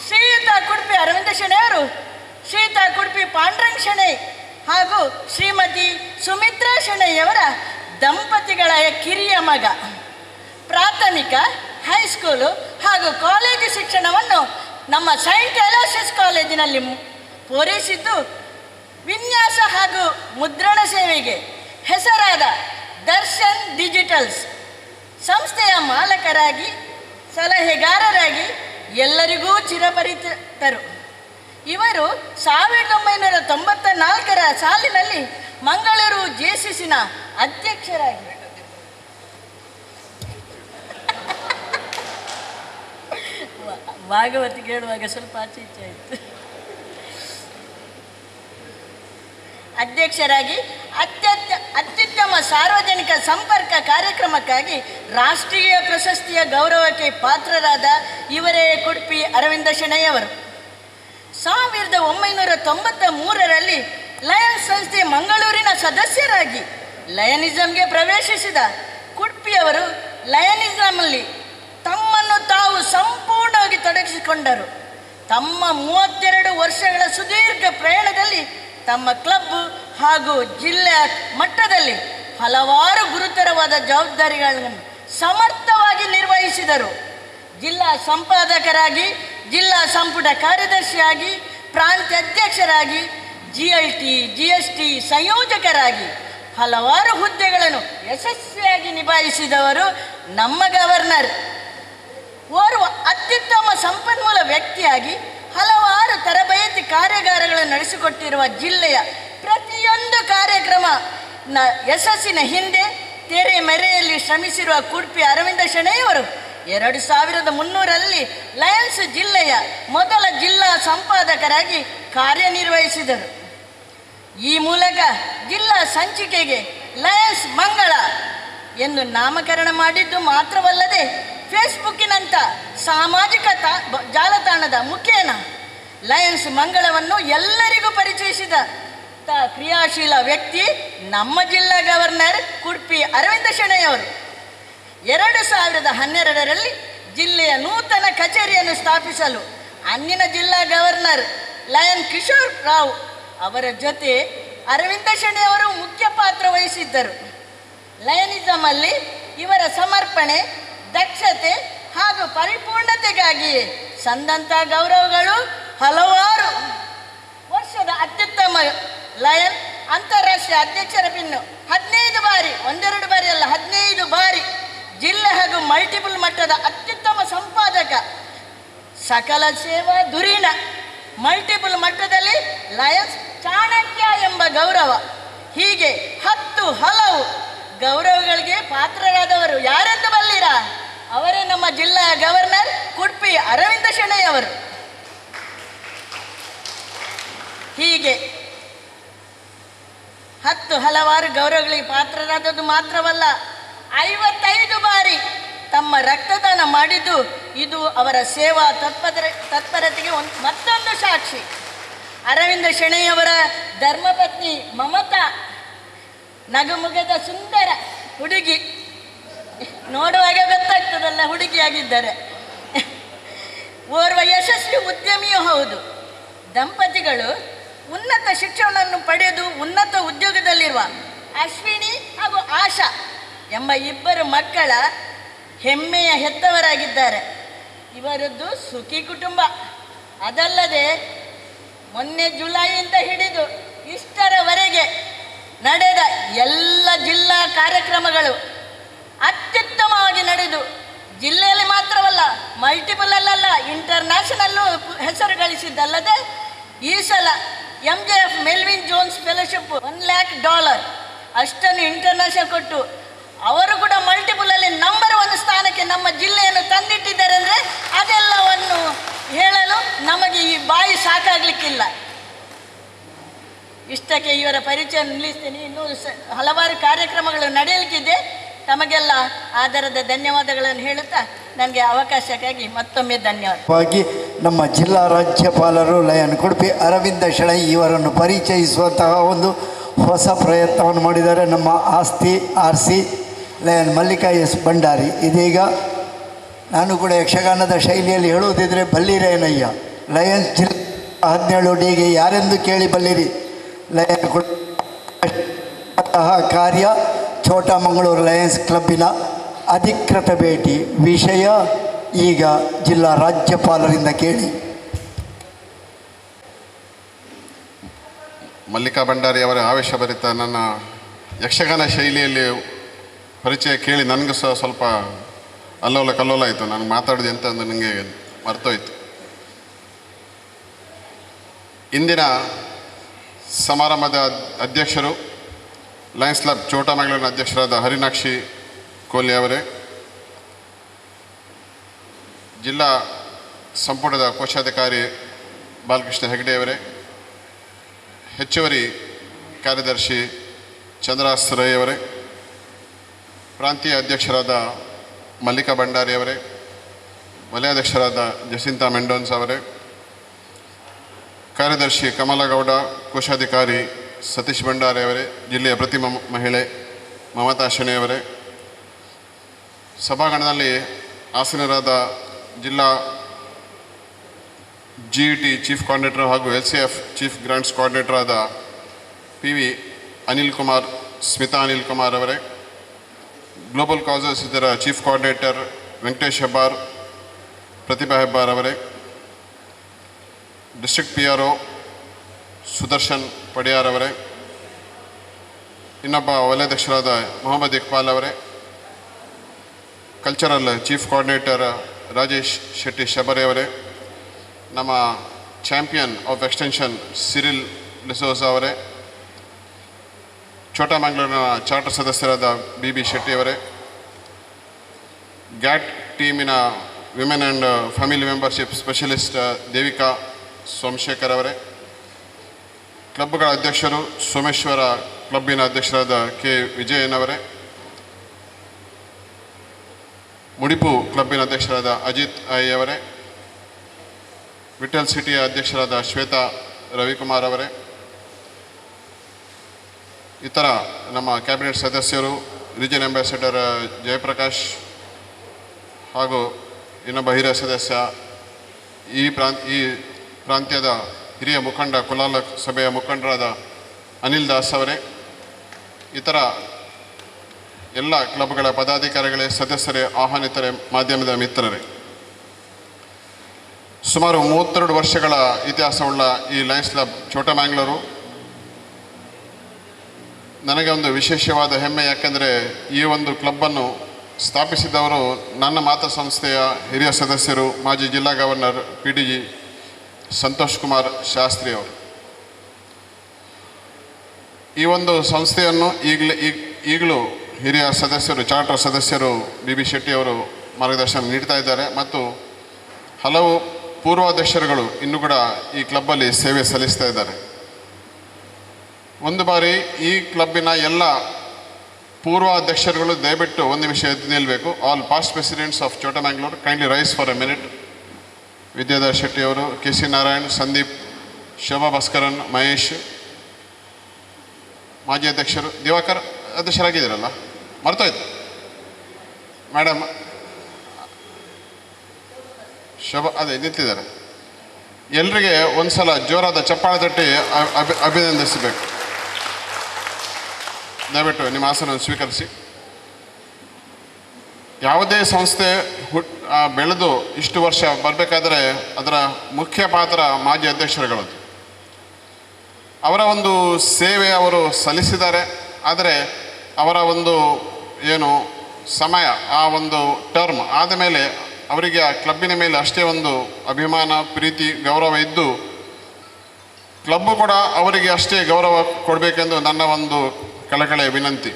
ಶ್ರೀಯುತ ಕುಡುಪಿ ಅರವಿಂದ್ ಶೆಣೈಯವರು ಶ್ರೀಯುತ ಕುಡುಪಿ ಪಾಂಡುರಂಗ್ ಶೆಣೈ ಹಾಗೂ ಶ್ರೀಮತಿ ಸುಮಿತ್ರಾ ಶೆಣೈಯವರ ದಂಪತಿಗಳ ಕಿರಿಯ ಮಗ. ಪ್ರಾಥಮಿಕ, ಹೈಸ್ಕೂಲು ಹಾಗೂ ಕಾಲೇಜು ಶಿಕ್ಷಣವನ್ನು ನಮ್ಮ ಸೈಂಟ್ ಅಲೋಸಿಯಸ್ ಕಾಲೇಜಿನಲ್ಲಿ ಪೂರೈಸಿದ್ದು, ವಿನ್ಯಾಸ ಹಾಗೂ ಮುದ್ರಣ ಸೇವೆಗೆ ಹೆಸರಾದ ದರ್ಶನ್ ಡಿಜಿಟಲ್ಸ್ ಸಂಸ್ಥೆಯ ಮಾಲಕರಾಗಿ, ಸಲಹೆಗಾರರಾಗಿ ಎಲ್ಲರಿಗೂ ಚಿರಪರಿಚಿತರು. ಇವರು 1994ರ ಸಾಲಿನಲ್ಲಿ ಮಂಗಳೂರು JCCನ ಅಧ್ಯಕ್ಷರಾಗಿ ಭಾಗವತಿ ಕೇಳುವಾಗ ಸ್ವಲ್ಪ ಆಚೆ ಈಚೆ ಆಯಿತು. ಅಧ್ಯಕ್ಷರಾಗಿ ಅತ್ಯುತ್ತಮ ಸಾರ್ವಜನಿಕ ಸಂಪರ್ಕ ಕಾರ್ಯಕ್ರಮಕ್ಕಾಗಿ ರಾಷ್ಟ್ರೀಯ ಪ್ರಶಸ್ತಿಯ ಗೌರವಕ್ಕೆ ಪಾತ್ರರಾದ ಇವರೇ ಕುಡುಪಿ ಅರವಿಂದ್ ಶೆಣೈಯವರು. 1993ರಲ್ಲಿ ಲಯನ್ಸ್ ಸಂಸ್ಥೆ ಮಂಗಳೂರಿನ ಸದಸ್ಯರಾಗಿ ಲಯನಿಸಂಗೆ ಪ್ರವೇಶಿಸಿದ ಕುಡುಪಿಯವರು ಲಯನಿಸಂನಲ್ಲಿ ತಮ್ಮನ್ನು ತಾವು ಸಂಪೂರ್ಣವಾಗಿ ತೊಡಗಿಸಿಕೊಂಡರು. ತಮ್ಮ 32 ವರ್ಷಗಳ ಸುದೀರ್ಘ ಪ್ರಯಾಣದಲ್ಲಿ ತಮ್ಮ ಕ್ಲಬ್ ಹಾಗೂ ಜಿಲ್ಲೆಯ ಮಟ್ಟದಲ್ಲಿ ಹಲವಾರು ಗುರುತರವಾದ ಜವಾಬ್ದಾರಿಗಳನ್ನು ಸಮರ್ಥವಾಗಿ ನಿರ್ವಹಿಸಿದರು. ಜಿಲ್ಲಾ ಸಂಪಾದಕರಾಗಿ, ಜಿಲ್ಲಾ ಸಂಪುಟ ಕಾರ್ಯದರ್ಶಿಯಾಗಿ, ಪ್ರಾಂತ್ಯ ಅಧ್ಯಕ್ಷರಾಗಿ, GST ಸಂಯೋಜಕರಾಗಿ ಹಲವಾರು ಹುದ್ದೆಗಳನ್ನು ಯಶಸ್ವಿಯಾಗಿ ನಿಭಾಯಿಸಿದವರು ನಮ್ಮ ಗವರ್ನರ್. ಓರ್ವ ಅತ್ಯುತ್ತಮ ಸಂಪನ್ಮೂಲ ವ್ಯಕ್ತಿಯಾಗಿ ಹಲವಾರು ತರಬೇತಿ ಕಾರ್ಯಾಗಾರಗಳನ್ನು ನಡೆಸಿಕೊಟ್ಟಿರುವ ಜಿಲ್ಲೆಯ ಪ್ರತಿಯೊಂದು ಕಾರ್ಯಕ್ರಮ ಯಶಸ್ಸಿನ ಹಿಂದೆ ತೆರೆ ಮೆರೆಯಲ್ಲಿ ಶ್ರಮಿಸಿರುವ ಕುಡ್ಪಿ ಅರವಿಂದ ಶೆಣೈಯವರು 2300ರಲ್ಲಿ ಲಯನ್ಸ್ ಜಿಲ್ಲೆಯ ಮೊದಲ ಜಿಲ್ಲಾ ಸಂಪಾದಕರಾಗಿ ಕಾರ್ಯನಿರ್ವಹಿಸಿದರು. ಈ ಮೂಲಕ ಜಿಲ್ಲಾ ಸಂಚಿಕೆಗೆ ಲಯನ್ಸ್ ಮಂಗಳ ಎಂದು ನಾಮಕರಣ ಮಾಡಿದ್ದು ಮಾತ್ರವಲ್ಲದೆ ಫೇಸ್ಬುಕ್ಕಿನಂಥ ಸಾಮಾಜಿಕ ಜಾಲತಾಣದ ಮುಖೇನ ಲಯನ್ಸ್ ಮಂಗಳವನ್ನು ಎಲ್ಲರಿಗೂ ಪರಿಚಯಿಸಿದ ಕ್ರಿಯಾಶೀಲ ವ್ಯಕ್ತಿ ನಮ್ಮ ಜಿಲ್ಲಾ ಗವರ್ನರ್ ಕುಡ್ಪಿ ಅರವಿಂದ ಶೆಣೈಯವರು. 2012ರಲ್ಲಿ ಜಿಲ್ಲೆಯ ನೂತನ ಕಚೇರಿಯನ್ನು ಸ್ಥಾಪಿಸಲು ಅಂದಿನ ಜಿಲ್ಲಾ ಗವರ್ನರ್ ಲಯನ್ ಕಿಶೋರ್ ರಾವ್ ಅವರ ಜೊತೆ ಅರವಿಂದ ಶೆಣೈಯವರು ಮುಖ್ಯ ಪಾತ್ರ ವಹಿಸಿದ್ದರು. ಲಯನಿಸಮ್ ಅಲ್ಲಿ ಇವರ ಸಮರ್ಪಣೆ, ದಕ್ಷತೆ ಹಾಗೂ ಪರಿಪೂರ್ಣತೆಗಾಗಿ ಸಂದಂಥ ಗೌರವಗಳು ಹಲವಾರು. ವರ್ಷದ ಅತ್ಯುತ್ತಮ ಲಯನ್ ಅಂತಾರಾಷ್ಟ್ರೀಯ ಅಧ್ಯಕ್ಷರ ಪಿನ್ನು 15 ಬಾರಿ, ಒಂದೆರಡು ಬಾರಿ ಅಲ್ಲ 15 ಬಾರಿ ಜಿಲ್ಲೆ ಹಾಗೂ ಮಲ್ಟಿಪಲ್ ಮಟ್ಟದ ಅತ್ಯುತ್ತಮ ಸಂಪಾದಕ, ಸಕಲ ಸೇವಾ ಧುರೀಣ, ಮಲ್ಟಿಪಲ್ ಮಟ್ಟದಲ್ಲಿ ಲಯನ್ಸ್ ಚಾಣಕ್ಯ ಎಂಬ ಗೌರವ, ಹೀಗೆ 10 ಹಲವು ಗೌರವಗಳಿಗೆ ಪಾತ್ರರಾದವರು ಯಾರೆಂದು ಬಲ್ಲಿರಾ? ಅವರೇ ನಮ್ಮ ಜಿಲ್ಲಾ ಗವರ್ನರ್ ಕುಡ್ಪಿ ಅರವಿಂದ ಶೆಣೈಯವರು. ಹೀಗೆ 10 ಹಲವಾರು ಗೌರವಗಳಿಗೆ ಪಾತ್ರರಾದದ್ದು ಮಾತ್ರವಲ್ಲ, 55 ಬಾರಿ ತಮ್ಮ ರಕ್ತದಾನ ಮಾಡಿದ್ದು ಇದು ಅವರ ಸೇವಾ ತತ್ಪರತೆಗೆ ಮತ್ತೊಂದು ಸಾಕ್ಷಿ. ಅರವಿಂದ ಶೆಣೈಯವರ ಧರ್ಮಪತ್ನಿ ಮಮತಾ ನಗುಮುಗದ ಸುಂದರ ಹುಡುಗಿ, ನೋಡುವಾಗ ಗೊತ್ತಾಗ್ತದಲ್ಲ ಹುಡುಗಿಯಾಗಿದ್ದಾರೆ. ಓರ್ವ ಯಶಸ್ವಿ ಉದ್ಯಮಿಯೂ ಹೌದು. ದಂಪತಿಗಳು ಉನ್ನತ ಶಿಕ್ಷಣವನ್ನು ಪಡೆದು ಉನ್ನತ ಉದ್ಯೋಗದಲ್ಲಿರುವ ಅಶ್ವಿನಿ ಹಾಗೂ ಆಶಾ ಎಂಬ 2 ಮಕ್ಕಳ ಹೆಮ್ಮೆಯ ಹೆತ್ತವರಾಗಿದ್ದಾರೆ. ಇವರದ್ದು ಸುಖಿ ಕುಟುಂಬ. ಅದಲ್ಲದೆ ಮೊನ್ನೆ ಜುಲೈಯಿಂದ ಹಿಡಿದು ಇಷ್ಟರವರೆಗೆ ನಡೆದ ಎಲ್ಲ ಜಿಲ್ಲಾ ಕಾರ್ಯಕ್ರಮಗಳು ಅತ್ಯುತ್ತಮವಾಗಿ ನಡೆದು ಜಿಲ್ಲೆಯಲ್ಲಿ ಮಾತ್ರವಲ್ಲ ಮಲ್ಟಿಪಲ್ ಅಲ್ಲಲ್ಲ ಇಂಟರ್ನ್ಯಾಷನಲ್ಲು ಹೆಸರು ಗಳಿಸಿದ್ದಲ್ಲದೆ ಈ ಸಲ MJF ಮೆಲ್ವಿನ್ ಜೋನ್ಸ್ ಫೆಲೋಶಿಪ್ $1,00,000 ಅಷ್ಟನ್ನು ಇಂಟರ್ನ್ಯಾಷನಲ್ ಕೊಟ್ಟು ಅವರು ಕೂಡ ಮಲ್ಟಿಪಲಲ್ಲಿ ನಂಬರ್ 1 ಸ್ಥಾನಕ್ಕೆ ನಮ್ಮ ಜಿಲ್ಲೆಯನ್ನು ತಂದಿಟ್ಟಿದ್ದಾರೆ. ಅಂದರೆ ಅದೆಲ್ಲವನ್ನು ಹೇಳಲು ನಮಗೆ ಈ ಬಾಯಿ ಸಾಕಾಗಲಿಕ್ಕಿಲ್ಲ. ಇಷ್ಟಕ್ಕೆ ಇವರ ಪರಿಚಯ ನಿಲ್ಲಿಸ್ತೇನೆ. ಇನ್ನೂ ಹಲವಾರು ಕಾರ್ಯಕ್ರಮಗಳು ನಡೆಯಲಿಕ್ಕಿದೆ. ತಮಗೆಲ್ಲ ಆಧಾರದ ಧನ್ಯವಾದಗಳನ್ನು ಹೇಳುತ್ತಾ ನನಗೆ ಅವಕಾಶಕ್ಕಾಗಿ ಮತ್ತೊಮ್ಮೆ ಧನ್ಯವಾದ. ನಮ್ಮ ಜಿಲ್ಲಾ ರಾಜ್ಯಪಾಲರು ಲಯನ್ ಕುಡ್ಪಿ ಅರವಿಂದ ಶೆಣೈ ಇವರನ್ನು ಪರಿಚಯಿಸುವಂತಹ ಒಂದು ಹೊಸ ಪ್ರಯತ್ನವನ್ನು ಮಾಡಿದ್ದಾರೆ. ನಮ್ಮ ಆಸ್ತಿ RC lion Mallika S Bhandari. ಇದೀಗ ನಾನು ಕೂಡ ಯಕ್ಷಗಾನದ ಶೈಲಿಯಲ್ಲಿ ಹೇಳುವುದಿದ್ರೆ ಬಲ್ಲಿರೇನಯ್ಯ. ಲಯನ್ಸ್ ಜಿಲ್ಲಾ 17Dಗೆ ಯಾರೆಂದು ಕೇಳಿ ಬಲ್ಲಿರಿ. ಲಯನ್ ಕಾರ್ಯ ಛೋಟಾ ಮಂಗಳೂರು ಲಯನ್ಸ್ ಕ್ಲಬ್ಬಿನ ಅಧಿಕೃತ ಭೇಟಿ ವಿಷಯ ಈಗ ಜಿಲ್ಲಾ ರಾಜ್ಯಪಾಲರಿಂದ ಕೇಳಿ. ಮಲ್ಲಿಕಾ ಭಂಡಾರಿ ಅವರ ಆವೇಶಭರಿತ ನನ್ನ ಯಕ್ಷಗಾನ ಶೈಲಿಯಲ್ಲಿ ಪರಿಚಯ ಕೇಳಿ ನನಗೂ ಸಹ ಸ್ವಲ್ಪ ಅಲ್ಲೋಲ ಕಲ್ಲೋಲ ಆಯಿತು. ನಾನು ಮಾತಾಡೋದು ಎಂತ ಅಂತ ನನಗೆ ಮರ್ತೋಯ್ತು. ಇಂದಿನ ಸಮಾರಂಭದ ಅಧ್ಯಕ್ಷರು ಲಯನ್ಸ್ ಕ್ಲಬ್ ಛೋಟಾ ಮಂಗಳೂರಿನ ಅಧ್ಯಕ್ಷರಾದ ಹರಿನಾಕ್ಷಿ ಕೋಲಿ ಅವರೇ, ಜಿಲ್ಲಾ ಸಂಪುಟದ ಕೋಶಾಧಿಕಾರಿ ಬಾಲಕೃಷ್ಣ ಹೆಗಡೆ ಅವರೇ, ಹೆಚ್ಚುವರಿ ಕಾರ್ಯದರ್ಶಿ ಚಂದ್ರಾಸ್ ರೈ ಅವರೇ, ಪ್ರಾಂತೀಯ ಅಧ್ಯಕ್ಷರಾದ ಮಲ್ಲಿಕಾ ಭಂಡಾರಿ ಅವರೇ, ವಲಯಾಧ್ಯಕ್ಷರಾದ ಜಸಿಂತಾ ಮೆಂಡೋನ್ಸ್ ಅವರೇ, ಕಾರ್ಯದರ್ಶಿ ಕಮಲಗೌಡ, ಕೋಶಾಧಿಕಾರಿ ಸತೀಶ್ ಭಂಡಾರಿ ಅವರೇ, ಜಿಲ್ಲೆಯ ಪ್ರತಿಮಾ ಮಹಿಳೆ ಮಮತಾ ಶೆಣೈ ಅವರೇ, ಸಭಾಂಗಣದಲ್ಲಿ ಆಸೀನರಾದ ಜಿಲ್ಲಾ GET ಚೀಫ್ ಕೋಆರ್ಡಿನೇಟರ್ ಹಾಗೂ LCF ಚೀಫ್ ಗ್ರಾಂಟ್ಸ್ ಕೋಆರ್ಡಿನೇಟರ್ ಆದ PV ಅನಿಲ್ ಕುಮಾರ್, ಸ್ಮಿತಾ ಅನಿಲ್ ಕುಮಾರ್ ಅವರೇ. ಗ್ಲೋಬಲ್ ಕಾಸಸ್ ಇದರ ಚೀಫ್ ಕೋಆರ್ಡಿನೇಟರ್ ವೆಂಕಟೇಶ್ ಹೆಬ್ಬಾರ್, ಪ್ರತಿಭಾ ಹೆಬ್ಬಾರ್ ಅವರೇ. ಡಿಸ್ಟ್ರಿಕ್ಟ್ PRO ಸುದರ್ಶನ್ ಪಡಿಯಾರ್ ಅವರೇ. ಇನ್ನೊಬ್ಬ ವಲಯಾಧ್ಯಕ್ಷರಾದ ಮೊಹಮ್ಮದ್ ಇಕ್ಬಾಲ್ ಅವರೇ. Cultural chief coordinator Rajesh Shetty Shabare ಅವರೇ. ನಮ್ಮ champion of extension Cyril D'Souza ಅವರೇ. ಛೋಟಾ ಮಂಗಳೂರಿನ ಚಾರ್ಟರ್ ಸದಸ್ಯರಾದ BB ಶೆಟ್ಟಿ ಅವರೇ. ಗ್ಯಾಟ್ ಟೀಮಿನ women and family membership specialist Devika Somashekar ಅವರೇ. ಕ್ಲಬ್ಗಳ ಅಧ್ಯಕ್ಷರು ಸೋಮೇಶ್ವರ ಕ್ಲಬ್ಬಿನ ಅಧ್ಯಕ್ಷರಾದ K ವಿಜಯನ್ ಅವರೇ. ಮುಡಿಪು ಕ್ಲಬ್ಬಿನ ಅಧ್ಯಕ್ಷರಾದ ಅಜಿತ್ ಐ ಅವರೇ. ವಿಠಲ್ ಸಿಟಿಯ ಅಧ್ಯಕ್ಷರಾದ ಶ್ವೇತಾ ರವಿಕುಮಾರ್ ಅವರೇ. ಇತರ ನಮ್ಮ ಕ್ಯಾಬಿನೆಟ್ ಸದಸ್ಯರು, ರೀಜನ್ ಅಂಬಾಸಿಡರ್ ಜಯಪ್ರಕಾಶ್ ಹಾಗೂ ಇನ್ನೊಬ್ಬ ಹಿರಿಯ ಸದಸ್ಯ, ಈ ಪ್ರಾಂತ್ಯದ ಹಿರಿಯ ಮುಖಂಡ, ಕುಲಾಲ ಸಭೆಯ ಮುಖಂಡರಾದ ಅನಿಲ್ ದಾಸ್ ಅವರೇ. ಇತರ ಎಲ್ಲ ಕ್ಲಬ್ಗಳ ಪದಾಧಿಕಾರಿಗಳೇ, ಸದಸ್ಯರೇ, ಆಹ್ವಾನಿತರೇ, ಮಾಧ್ಯಮದ ಮಿತ್ರರೇ. ಸುಮಾರು 32 ವರ್ಷಗಳ ಇತಿಹಾಸವುಳ್ಳ ಈ ಲಯನ್ಸ್ ಕ್ಲಬ್ ಛೋಟಾ ಮಂಗಳೂರು ನನಗೆ ಒಂದು ವಿಶೇಷವಾದ ಹೆಮ್ಮೆ. ಯಾಕೆಂದರೆ ಈ ಒಂದು ಕ್ಲಬ್ಬನ್ನು ಸ್ಥಾಪಿಸಿದವರು ನನ್ನ ಮಾತಾ ಸಂಸ್ಥೆಯ ಹಿರಿಯ ಸದಸ್ಯರು, ಮಾಜಿ ಜಿಲ್ಲಾ ಗವರ್ನರ್ PDG ಸಂತೋಷ್ ಕುಮಾರ್ ಶಾಸ್ತ್ರಿ ಅವರು. ಈ ಒಂದು ಸಂಸ್ಥೆಯನ್ನು ಈಗಲೂ ಹಿರಿಯ ಸದಸ್ಯರು, ಚಾರ್ಟರ್ ಸದಸ್ಯರು BB ಶೆಟ್ಟಿ ಅವರು ಮಾರ್ಗದರ್ಶನ ನೀಡ್ತಾ ಇದ್ದಾರೆ. ಮತ್ತು ಹಲವು ಪೂರ್ವಾಧ್ಯಕ್ಷರುಗಳು ಇನ್ನೂ ಕೂಡ ಈ ಕ್ಲಬ್ಬಲ್ಲಿ ಸೇವೆ ಸಲ್ಲಿಸ್ತಾ ಇದ್ದಾರೆ. ಒಂದು ಬಾರಿ ಈ ಕ್ಲಬ್ಬಿನ ಎಲ್ಲ ಪೂರ್ವಾಧ್ಯಕ್ಷರುಗಳು ದಯವಿಟ್ಟು ಒಂದು ನಿಮಿಷ ಎದ್ದು ನಿಲ್ಲಬೇಕು. All past presidents of Chota Mangaluru kindly rise for a minute. Vidyadhar Shetty ಅವರು, KC ನಾರಾಯಣ್, ಸಂದೀಪ್, ಶೋಭಾ ಭಾಸ್ಕರನ್, ಮಹೇಶ್, ಮಾಜಿ ಅಧ್ಯಕ್ಷರು ದಿವಾಕರ್ ಅಧ್ಯಕ್ಷರಾಗಿದ್ದೀರಲ್ಲ, ಮರ್ತೋಯ್ತು ಮೇಡಮ್. ಶೋಭಾ ಅದೇ ನಿಂತಿದ್ದಾರೆ. ಎಲ್ರಿಗೆ ಒಂದು ಸಲ ಜೋರಾದ ಚಪ್ಪಾಳೆ ತಟ್ಟಿ ಅಭಿನಂದಿಸಬೇಕು. ದಯವಿಟ್ಟು ನಿಮ್ಮ ಆಸನವನ್ನು ಸ್ವೀಕರಿಸಿ. ಯಾವುದೇ ಸಂಸ್ಥೆ ಬೆಳೆದು ಇಷ್ಟು ವರ್ಷ ಬರಬೇಕಾದ್ರೆ ಅದರ ಮುಖ್ಯ ಪಾತ್ರ ಮಾಜಿ ಅಧ್ಯಕ್ಷರುಗಳದ್ದು. ಅವರ ಒಂದು ಸೇವೆ ಅವರು ಸಲ್ಲಿಸಿದ್ದಾರೆ. ಆದರೆ ಅವರ ಒಂದು ಏನು ಸಮಯ, ಆ ಒಂದು ಟರ್ಮ್ ಆದ ಮೇಲೆ ಅವರಿಗೆ ಆ ಕ್ಲಬ್ಬಿನ ಮೇಲೆ ಅಷ್ಟೇ ಒಂದು ಅಭಿಮಾನ, ಪ್ರೀತಿ, ಗೌರವ ಇದ್ದು ಕ್ಲಬ್ಬು ಕೂಡ ಅವರಿಗೆ ಅಷ್ಟೇ ಗೌರವ ಕೊಡಬೇಕೆಂದು ನನ್ನ ಒಂದು ಕಳಕಳೆಯ ವಿನಂತಿ.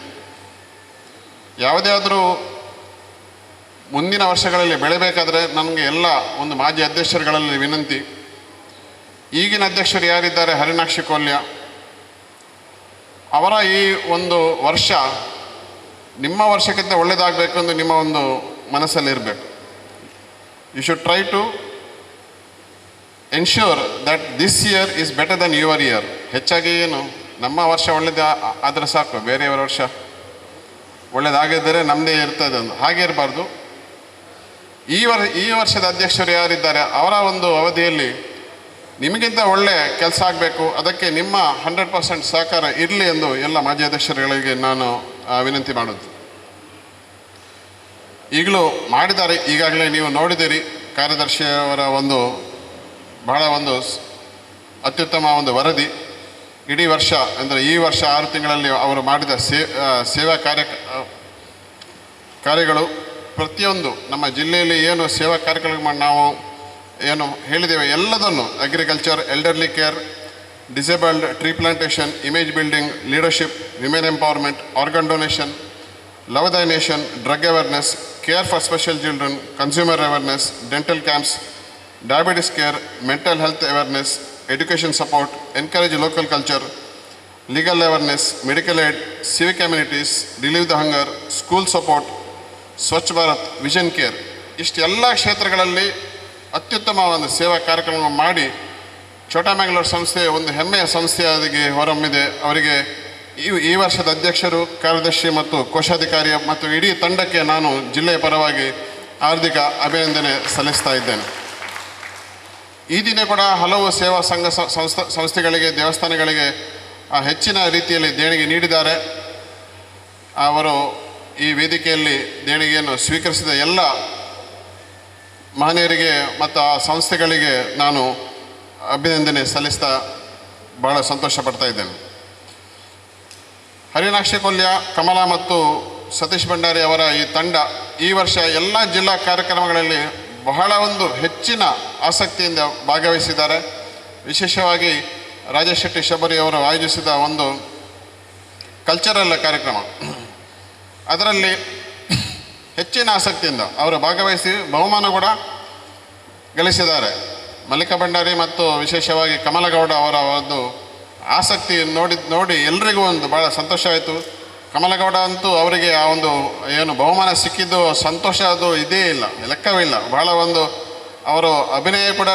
ಯಾವುದೇ ಆದರೂ ಮುಂದಿನ ವರ್ಷಗಳಲ್ಲಿ ಬೆಳೆಯಬೇಕಾದ್ರೆ ನನಗೆ ಎಲ್ಲ ಒಂದು ಮಾಜಿ ಅಧ್ಯಕ್ಷರುಗಳಲ್ಲಿ ವಿನಂತಿ. ಈಗಿನ ಅಧ್ಯಕ್ಷರು ಯಾರಿದ್ದಾರೆ, ಹರಿನಾಕ್ಷಿ ಕೋಲ್ಯ, ಅವರ ಈ ಒಂದು ವರ್ಷ ನಿಮ್ಮ ವರ್ಷಕ್ಕಿಂತ ಒಳ್ಳೆಯದಾಗಬೇಕು ಎಂದು ನಿಮ್ಮ ಒಂದು ಮನಸ್ಸಲ್ಲಿರಬೇಕು. You should try to ensure that this year is better then your year. ಹೆಚ್ಚಾಗಿ ಏನು ನಮ್ಮ ವರ್ಷ ಒಳ್ಳೆಯದು ಆದರೆ ಸಾಕು, ಬೇರೆಯವರ ವರ್ಷ ಒಳ್ಳೆಯದಾಗಿದ್ದರೆ ನಮ್ಮದೇ ಇರ್ತದೆ ಅಂತ ಹಾಗೆ ಇರಬಾರ್ದು. ಈ ವರ್ಷದ ಅಧ್ಯಕ್ಷರು ಯಾರಿದ್ದಾರೆ ಅವರ ಒಂದು ಅವಧಿಯಲ್ಲಿ ನಿಮಗಿಂತ ಒಳ್ಳೆ ಕೆಲಸ ಆಗಬೇಕು. ಅದಕ್ಕೆ ನಿಮ್ಮ 100% ಸಹಕಾರ ಇರಲಿ ಎಂದು ಎಲ್ಲ ಮಾಜಿ ಅಧ್ಯಕ್ಷರುಗಳಿಗೆ ನಾನು ವಿನಂತಿ ಮಾಡೋದು. ಈಗಲೂ ಮಾಡಿದ್ದಾರೆ, ಈಗಾಗಲೇ ನೀವು ನೋಡಿದ್ದೀರಿ. ಕಾರ್ಯದರ್ಶಿಯವರ ಒಂದು ಬಹಳ ಒಂದು ಅತ್ಯುತ್ತಮ ಒಂದು ವರದಿ. ಇಡೀ ವರ್ಷ ಅಂದರೆ ಈ ವರ್ಷ 6 ತಿಂಗಳಲ್ಲಿ ಅವರು ಮಾಡಿದ ಸೇವಾ ಕಾರ್ಯಗಳು ಪ್ರತಿಯೊಂದು ನಮ್ಮ ಜಿಲ್ಲೆಯಲ್ಲಿ ಏನು ಸೇವಾ ಕಾರ್ಯಕ್ರಮ ನಾವು ಏನು ಹೇಳಿದ್ದೇವೆ ಎಲ್ಲದನ್ನು, agriculture, elderly care, disabled, tree plantation, image building, leadership, women empowerment, organ donation, love the nation, drug awareness, care for special children, consumer awareness, dental camps, diabetes care, mental health awareness, education support, encourage local culture, legal awareness, medical aid, civic communities, relieve the hunger, school support, Swachh Bharat, vision care, ಇಷ್ಟೆಲ್ಲ ಕ್ಷೇತ್ರಗಳಲ್ಲಿ ಅತ್ಯುತ್ತಮ ಒಂದು ಸೇವಾ ಕಾರ್ಯಕ್ರಮ ಮಾಡಿ ಛೋಟಾ ಮಂಗಳೂರು ಸಂಸ್ಥೆ ಒಂದು ಹೆಮ್ಮೆಯ ಸಂಸ್ಥೆಯಾಗಿ ಹೊರಹೊಮ್ಮಿದೆ. ಅವರಿಗೆ ಈ ವರ್ಷದ ಅಧ್ಯಕ್ಷರು, ಕಾರ್ಯದರ್ಶಿ ಮತ್ತು ಕೋಶಾಧಿಕಾರಿ ಮತ್ತು ಇಡೀ ತಂಡಕ್ಕೆ ನಾನು ಜಿಲ್ಲೆಯ ಪರವಾಗಿ ಹಾರ್ದಿಕ ಅಭಿನಂದನೆ ಸಲ್ಲಿಸ್ತಾ ಇದ್ದೇನೆ. ಈ ದಿನ ಕೂಡ ಹಲವು ಸೇವಾ ಸಂಘ ಸಂಸ್ಥೆಗಳಿಗೆ, ದೇವಸ್ಥಾನಗಳಿಗೆ ಹೆಚ್ಚಿನ ರೀತಿಯಲ್ಲಿ ದೇಣಿಗೆ ನೀಡಿದ್ದಾರೆ. ಅವರು ಈ ವೇದಿಕೆಯಲ್ಲಿ ದೇಣಿಗೆಯನ್ನು ಸ್ವೀಕರಿಸಿದ ಎಲ್ಲ ಮಹನೀಯರಿಗೆ ಮತ್ತು ಆ ಸಂಸ್ಥೆಗಳಿಗೆ ನಾನು ಅಭಿನಂದನೆ ಸಲ್ಲಿಸ್ತಾ ಬಹಳ ಸಂತೋಷ ಪಡ್ತಾ ಇದ್ದೇನೆ. ಹರಿನಾಕ್ಷಿ ಕೊಲ್ಯ, ಕಮಲ ಮತ್ತು ಸತೀಶ್ ಭಂಡಾರಿ ಅವರ ಈ ತಂಡ ಈ ವರ್ಷ ಎಲ್ಲ ಜಿಲ್ಲಾ ಕಾರ್ಯಕ್ರಮಗಳಲ್ಲಿ ಬಹಳ ಒಂದು ಹೆಚ್ಚಿನ ಆಸಕ್ತಿಯಿಂದ ಭಾಗವಹಿಸಿದ್ದಾರೆ. ವಿಶೇಷವಾಗಿ ರಾಜೇಶ್ ಶೆಟ್ಟಿ ಶಬರಿ ಅವರು ಆಯೋಜಿಸಿದ ಒಂದು ಕಲ್ಚರಲ್ ಕಾರ್ಯಕ್ರಮ, ಅದರಲ್ಲಿ ಹೆಚ್ಚಿನ ಆಸಕ್ತಿಯಿಂದ ಅವರು ಭಾಗವಹಿಸಿ ಬಹುಮಾನ ಕೂಡ ಗಳಿಸಿದ್ದಾರೆ. ಮಲ್ಲಿಕಾ ಭಂಡಾರಿ ಮತ್ತು ವಿಶೇಷವಾಗಿ ಕಮಲಗೌಡ ಅವರ ಒಂದು ಆಸಕ್ತಿ ನೋಡಿ ಎಲ್ರಿಗೂ ಒಂದು ಭಾಳ ಸಂತೋಷ ಆಯಿತು. ಕಮಲಗೌಡ ಅಂತೂ ಅವರಿಗೆ ಆ ಒಂದು ಏನು ಬಹುಮಾನ ಸಿಕ್ಕಿದ್ದು ಸಂತೋಷ ಅದು ಇದೇ ಇಲ್ಲ, ಲೆಕ್ಕವಿಲ್ಲ. ಬಹಳ ಒಂದು ಅವರು ಅಭಿನಯ ಕೂಡ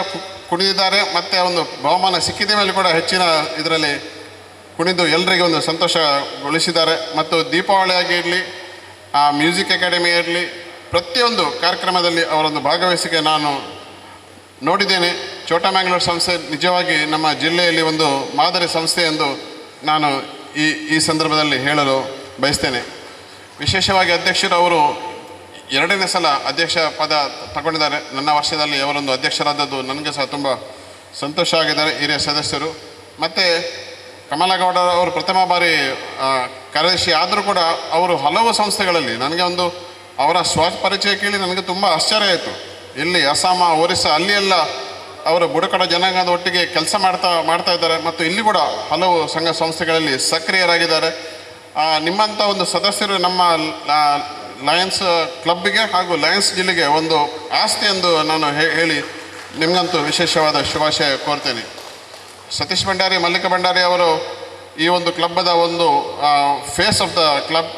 ಕುಣಿದಿದ್ದಾರೆ ಮತ್ತು ಒಂದು ಬಹುಮಾನ ಸಿಕ್ಕಿದ ಮೇಲೆ ಕೂಡ ಹೆಚ್ಚಿನ ಇದರಲ್ಲಿ ಕುಣಿದು ಎಲ್ಲರಿಗೆ ಒಂದು ಸಂತೋಷಗೊಳಿಸಿದ್ದಾರೆ. ಮತ್ತು ದೀಪಾವಳಿ ಆಗಿರಲಿ, ಮ್ಯೂಸಿಕ್ ಅಕಾಡೆಮಿ ಇರಲಿ, ಪ್ರತಿಯೊಂದು ಕಾರ್ಯಕ್ರಮದಲ್ಲಿ ಅವರೊಂದು ಭಾಗವಹಿಸಿಕೆ ನಾನು ನೋಡಿದ್ದೇನೆ. ಛೋಟಾ ಮ್ಯಾಂಗ್ಳೂರ್ ಸಂಸ್ಥೆ ನಿಜವಾಗಿ ನಮ್ಮ ಜಿಲ್ಲೆಯಲ್ಲಿ ಒಂದು ಮಾದರಿ ಸಂಸ್ಥೆ ಎಂದು ನಾನು ಈ ಸಂದರ್ಭದಲ್ಲಿ ಹೇಳಲು ಬಯಸ್ತೇನೆ. ವಿಶೇಷವಾಗಿ ಅಧ್ಯಕ್ಷರು ಅವರು 2ನೇ ಸಲ ಅಧ್ಯಕ್ಷ ಪದ ತಗೊಂಡಿದ್ದಾರೆ. ನನ್ನ ವರ್ಷದಲ್ಲಿ ಅವರೊಂದು ಅಧ್ಯಕ್ಷರಾದದ್ದು ನನಗೆ ಸಹ ತುಂಬ ಸಂತೋಷ ಆಗಿದ್ದಾರೆ ಹಿರಿಯ ಸದಸ್ಯರು. ಮತ್ತು ಕಮಲಗೌಡ ಅವರು ಪ್ರಥಮ ಬಾರಿ ಕಾರ್ಯದರ್ಶಿ ಆದರೂ ಕೂಡ ಅವರು ಹಲವು ಸಂಸ್ಥೆಗಳಲ್ಲಿ ನನಗೆ ಒಂದು ಅವರ ಸ್ವಪರಿಚಯ ಕೇಳಿ ನನಗೆ ತುಂಬ ಆಶ್ಚರ್ಯ ಆಯಿತು. ಇಲ್ಲಿ ಅಸ್ಸಾಮ, ಒರಿಸ್ಸಾ ಅಲ್ಲಿ ಎಲ್ಲ ಅವರು ಬುಡಕಟ್ಟು ಜನಾಂಗದ ಒಟ್ಟಿಗೆ ಕೆಲಸ ಮಾಡ್ತಾ ಇದ್ದಾರೆ ಮತ್ತು ಇಲ್ಲಿ ಕೂಡ ಹಲವು ಸಂಘ ಸಂಸ್ಥೆಗಳಲ್ಲಿ ಸಕ್ರಿಯರಾಗಿದ್ದಾರೆ. ನಿಮ್ಮಂಥ ಒಂದು ಸದಸ್ಯರು ನಮ್ಮ ಲಯನ್ಸ್ ಕ್ಲಬ್ಬಿಗೆ ಹಾಗೂ ಲಯನ್ಸ್ ಜಿಲ್ಲೆಗೆ ಒಂದು ಆಸ್ತಿ ಎಂದು ನಾನು ಹೇಳಿ ನಿಮಗಂತೂ ವಿಶೇಷವಾದ ಶುಭಾಶಯ ಕೋರ್ತೇನೆ. ಸತೀಶ್ ಭಂಡಾರಿ, ಮಲ್ಲಿಕಾ ಭಂಡಾರಿ ಅವರು ಈ ಒಂದು ಕ್ಲಬ್ಬದ ಒಂದು ಫೇಸ್ ಆಫ್ ದ ಕ್ಲಬ್.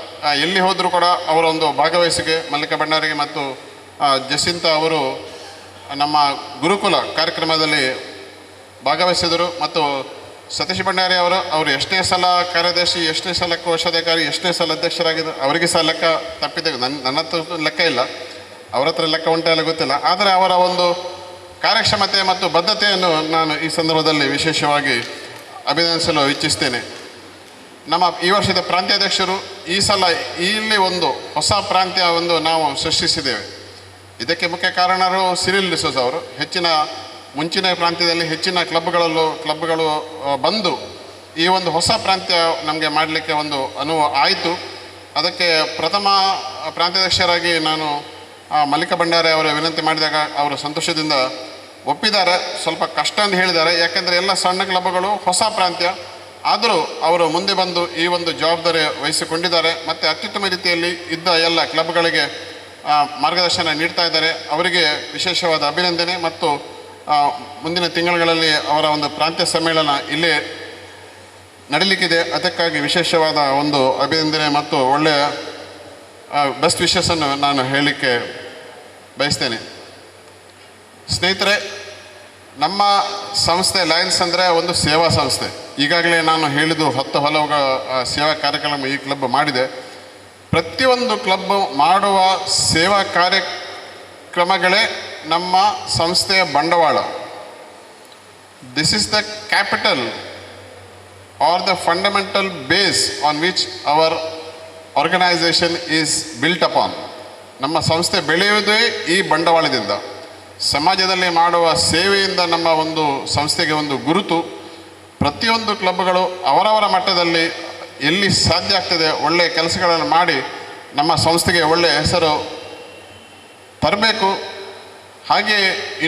ಎಲ್ಲಿ ಹೋದರೂ ಕೂಡ ಅವರ ಒಂದು ಭಾಗವಹಿಸಿಕೆ ಮಲ್ಲಿಕಾ ಭಂಡಾರಿಗೆ ಮತ್ತು ಜಸಿಂತ ಅವರು ನಮ್ಮ ಗುರುಕುಲ ಕಾರ್ಯಕ್ರಮದಲ್ಲಿ ಭಾಗವಹಿಸಿದರು. ಮತ್ತು ಸತೀಶ್ ಭಂಡಾರಿ ಅವರು ಎಷ್ಟೇ ಸಲ ಕಾರ್ಯದರ್ಶಿ, ಎಷ್ಟೇ ಸಲ ಕೋಶಾಧಿಕಾರಿ, ಎಷ್ಟೇ ಸಲ ಅಧ್ಯಕ್ಷರಾಗಿದ್ದರು, ಅವರಿಗೆ ಸಹ ಲೆಕ್ಕ ತಪ್ಪಿದೆ. ನನ್ನ ಹತ್ರ ಲೆಕ್ಕ ಇಲ್ಲ, ಅವರ ಹತ್ರ ಲೆಕ್ಕ ಉಂಟ ಎಲ್ಲ ಗೊತ್ತಿಲ್ಲ. ಆದರೆ ಅವರ ಒಂದು ಕಾರ್ಯಕ್ಷಮತೆ ಮತ್ತು ಬದ್ಧತೆಯನ್ನು ನಾನು ಈ ಸಂದರ್ಭದಲ್ಲಿ ವಿಶೇಷವಾಗಿ ಅಭಿನಂದಿಸಲು ಇಚ್ಛಿಸ್ತೇನೆ. ನಮ್ಮ ಈ ವರ್ಷದ ಪ್ರಾಂತ್ಯಾಧ್ಯಕ್ಷರು ಈ ಸಲ ಇಲ್ಲಿ ಒಂದು ಹೊಸ ಪ್ರಾಂತ್ಯ ಒಂದು ನಾವು ಸೃಷ್ಟಿಸಿದ್ದೇವೆ. ಇದಕ್ಕೆ ಮುಖ್ಯ ಕಾರಣರು ಸಿರಿಲ್ ಡಿಸೋಜ ಅವರು. ಮುಂಚಿನ ಪ್ರಾಂತ್ಯದಲ್ಲಿ ಹೆಚ್ಚಿನ ಕ್ಲಬ್ಗಳು ಬಂದು ಈ ಒಂದು ಹೊಸ ಪ್ರಾಂತ್ಯ ನಮಗೆ ಮಾಡಲಿಕ್ಕೆ ಒಂದು ಅನುವು ಆಯಿತು. ಅದಕ್ಕೆ ಪ್ರಥಮ ಪ್ರಾಂತ್ಯಾಧ್ಯಕ್ಷರಾಗಿ ನಾನು ಮಲ್ಲಿಕಾ ಭಂಡಾರಿ ಅವರ ವಿನಂತಿ ಮಾಡಿದಾಗ ಅವರು ಸಂತೋಷದಿಂದ ಒಪ್ಪಿದ್ದಾರೆ. ಸ್ವಲ್ಪ ಕಷ್ಟ ಅಂತ ಹೇಳಿದ್ದಾರೆ, ಯಾಕೆಂದರೆ ಎಲ್ಲ ಸಣ್ಣ ಕ್ಲಬ್ಗಳು ಹೊಸ ಪ್ರಾಂತ್ಯ. ಆದರೂ ಅವರು ಮುಂದೆ ಬಂದು ಈ ಒಂದು ಜವಾಬ್ದಾರಿ ವಹಿಸಿಕೊಂಡಿದ್ದಾರೆ ಮತ್ತು ಅತ್ಯುತ್ತಮ ರೀತಿಯಲ್ಲಿ ಇದ್ದ ಎಲ್ಲ ಕ್ಲಬ್ಗಳಿಗೆ ಮಾರ್ಗದರ್ಶನ ನೀಡ್ತಾ ಇದ್ದಾರೆ. ಅವರಿಗೆ ವಿಶೇಷವಾದ ಅಭಿನಂದನೆ. ಮತ್ತು ಮುಂದಿನ ತಿಂಗಳುಗಳಲ್ಲಿ ಅವರ ಒಂದು ಪ್ರಾಂತ್ಯ ಸಮ್ಮೇಳನ ಇಲ್ಲೇ ನಡೀಲಿಕ್ಕಿದೆ. ಅದಕ್ಕಾಗಿ ವಿಶೇಷವಾದ ಒಂದು ಅಭಿನಂದನೆ ಮತ್ತು ಒಳ್ಳೆಯ ಬೆಸ್ಟ್ ವಿಶಸ್ಸನ್ನು ನಾನು ಹೇಳಲಿಕ್ಕೆ ಬಯಸ್ತೇನೆ. ಸ್ನೇಹಿತರೆ, ನಮ್ಮ ಸಂಸ್ಥೆ ಲಯನ್ಸ್ ಅಂದರೆ ಒಂದು ಸೇವಾ ಸಂಸ್ಥೆ. ಈಗಾಗಲೇ ನಾನು ಹೇಳಿದ್ದು ಹಲವು ಸೇವಾ ಕಾರ್ಯಕ್ರಮ ಈ ಕ್ಲಬ್ ಮಾಡಿದೆ. ಪ್ರತಿಯೊಂದು ಕ್ಲಬ್ ಮಾಡುವ ಸೇವಾ ಕಾರ್ಯಕ್ರಮಗಳೇ ನಮ್ಮ ಸಂಸ್ಥೆಯ ಬಂಡವಾಳ. This is the capital are the fundamental base on which our organisation is built upon. ನಮ್ಮ ಸಂಸ್ಥೆ ಬೆಳೆಯುವುದೇ ಈ ಬಂಡವಾಳದಿಂದ. ಸಮಾಜದಲ್ಲಿ ಮಾಡುವ ಸೇವೆಯಿಂದ ನಮ್ಮ ಒಂದು ಸಂಸ್ಥೆಗೆ ಒಂದು ಗುರುತು. ಪ್ರತಿಯೊಂದು ಕ್ಲಬ್ಗಳು ಅವರವರ ಮಟ್ಟದಲ್ಲಿ ಎಲ್ಲಿ ಸಾಧ್ಯ ಆಗ್ತದೆ ಒಳ್ಳೆಯ ಕೆಲಸಗಳನ್ನು ಮಾಡಿ ನಮ್ಮ ಸಂಸ್ಥೆಗೆ ಒಳ್ಳೆಯ ಹೆಸರು ತರಬೇಕು. ಹಾಗೆ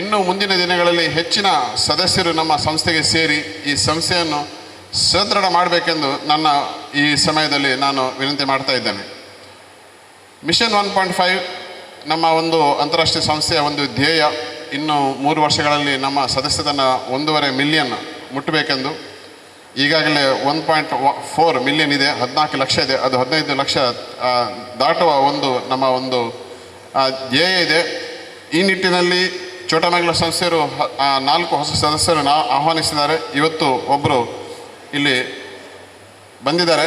ಇನ್ನು ಮುಂದಿನ ದಿನಗಳಲ್ಲಿ ಹೆಚ್ಚಿನ ಸದಸ್ಯರು ನಮ್ಮ ಸಂಸ್ಥೆಗೆ ಸೇರಿ ಈ ಸಂಸ್ಥೆಯನ್ನು ಸದೃಢ ಮಾಡಬೇಕೆಂದು ನನ್ನ ಈ ಸಮಯದಲ್ಲಿ ನಾನು ವಿನಂತಿ ಮಾಡ್ತಾ ಇದ್ದೇನೆ. ಮಿಷನ್ 1.5 ನಮ್ಮ ಒಂದು ಅಂತಾರಾಷ್ಟ್ರೀಯ ಸಂಸ್ಥೆಯ ಒಂದು ಧ್ಯೇಯ. ಇನ್ನು 3 ವರ್ಷಗಳಲ್ಲಿ ನಮ್ಮ ಸದಸ್ಯತನ 1.5 ಮಿಲಿಯನ್ ಮುಟ್ಟಬೇಕೆಂದು. ಈಗಾಗಲೇ 1.4 ಮಿಲಿಯನ್ ಇದೆ, 14 ಲಕ್ಷ ಇದೆ. ಅದು 15 ಲಕ್ಷ ದಾಟುವ ಒಂದು ನಮ್ಮ ಒಂದು ಧ್ಯೇಯ ಇದೆ. ಈ ನಿಟ್ಟಿನಲ್ಲಿ ಛೋಟಾ ಮ್ಯಾಂಗ್ಳೂರ್ ಸಂಸ್ಥೆಯರು 4 ಹೊಸ ಸದಸ್ಯರನ್ನು ಆಹ್ವಾನಿಸಿದ್ದಾರೆ. ಇವತ್ತು ಒಬ್ಬರು ಇಲ್ಲಿ ಬಂದಿದ್ದಾರೆ.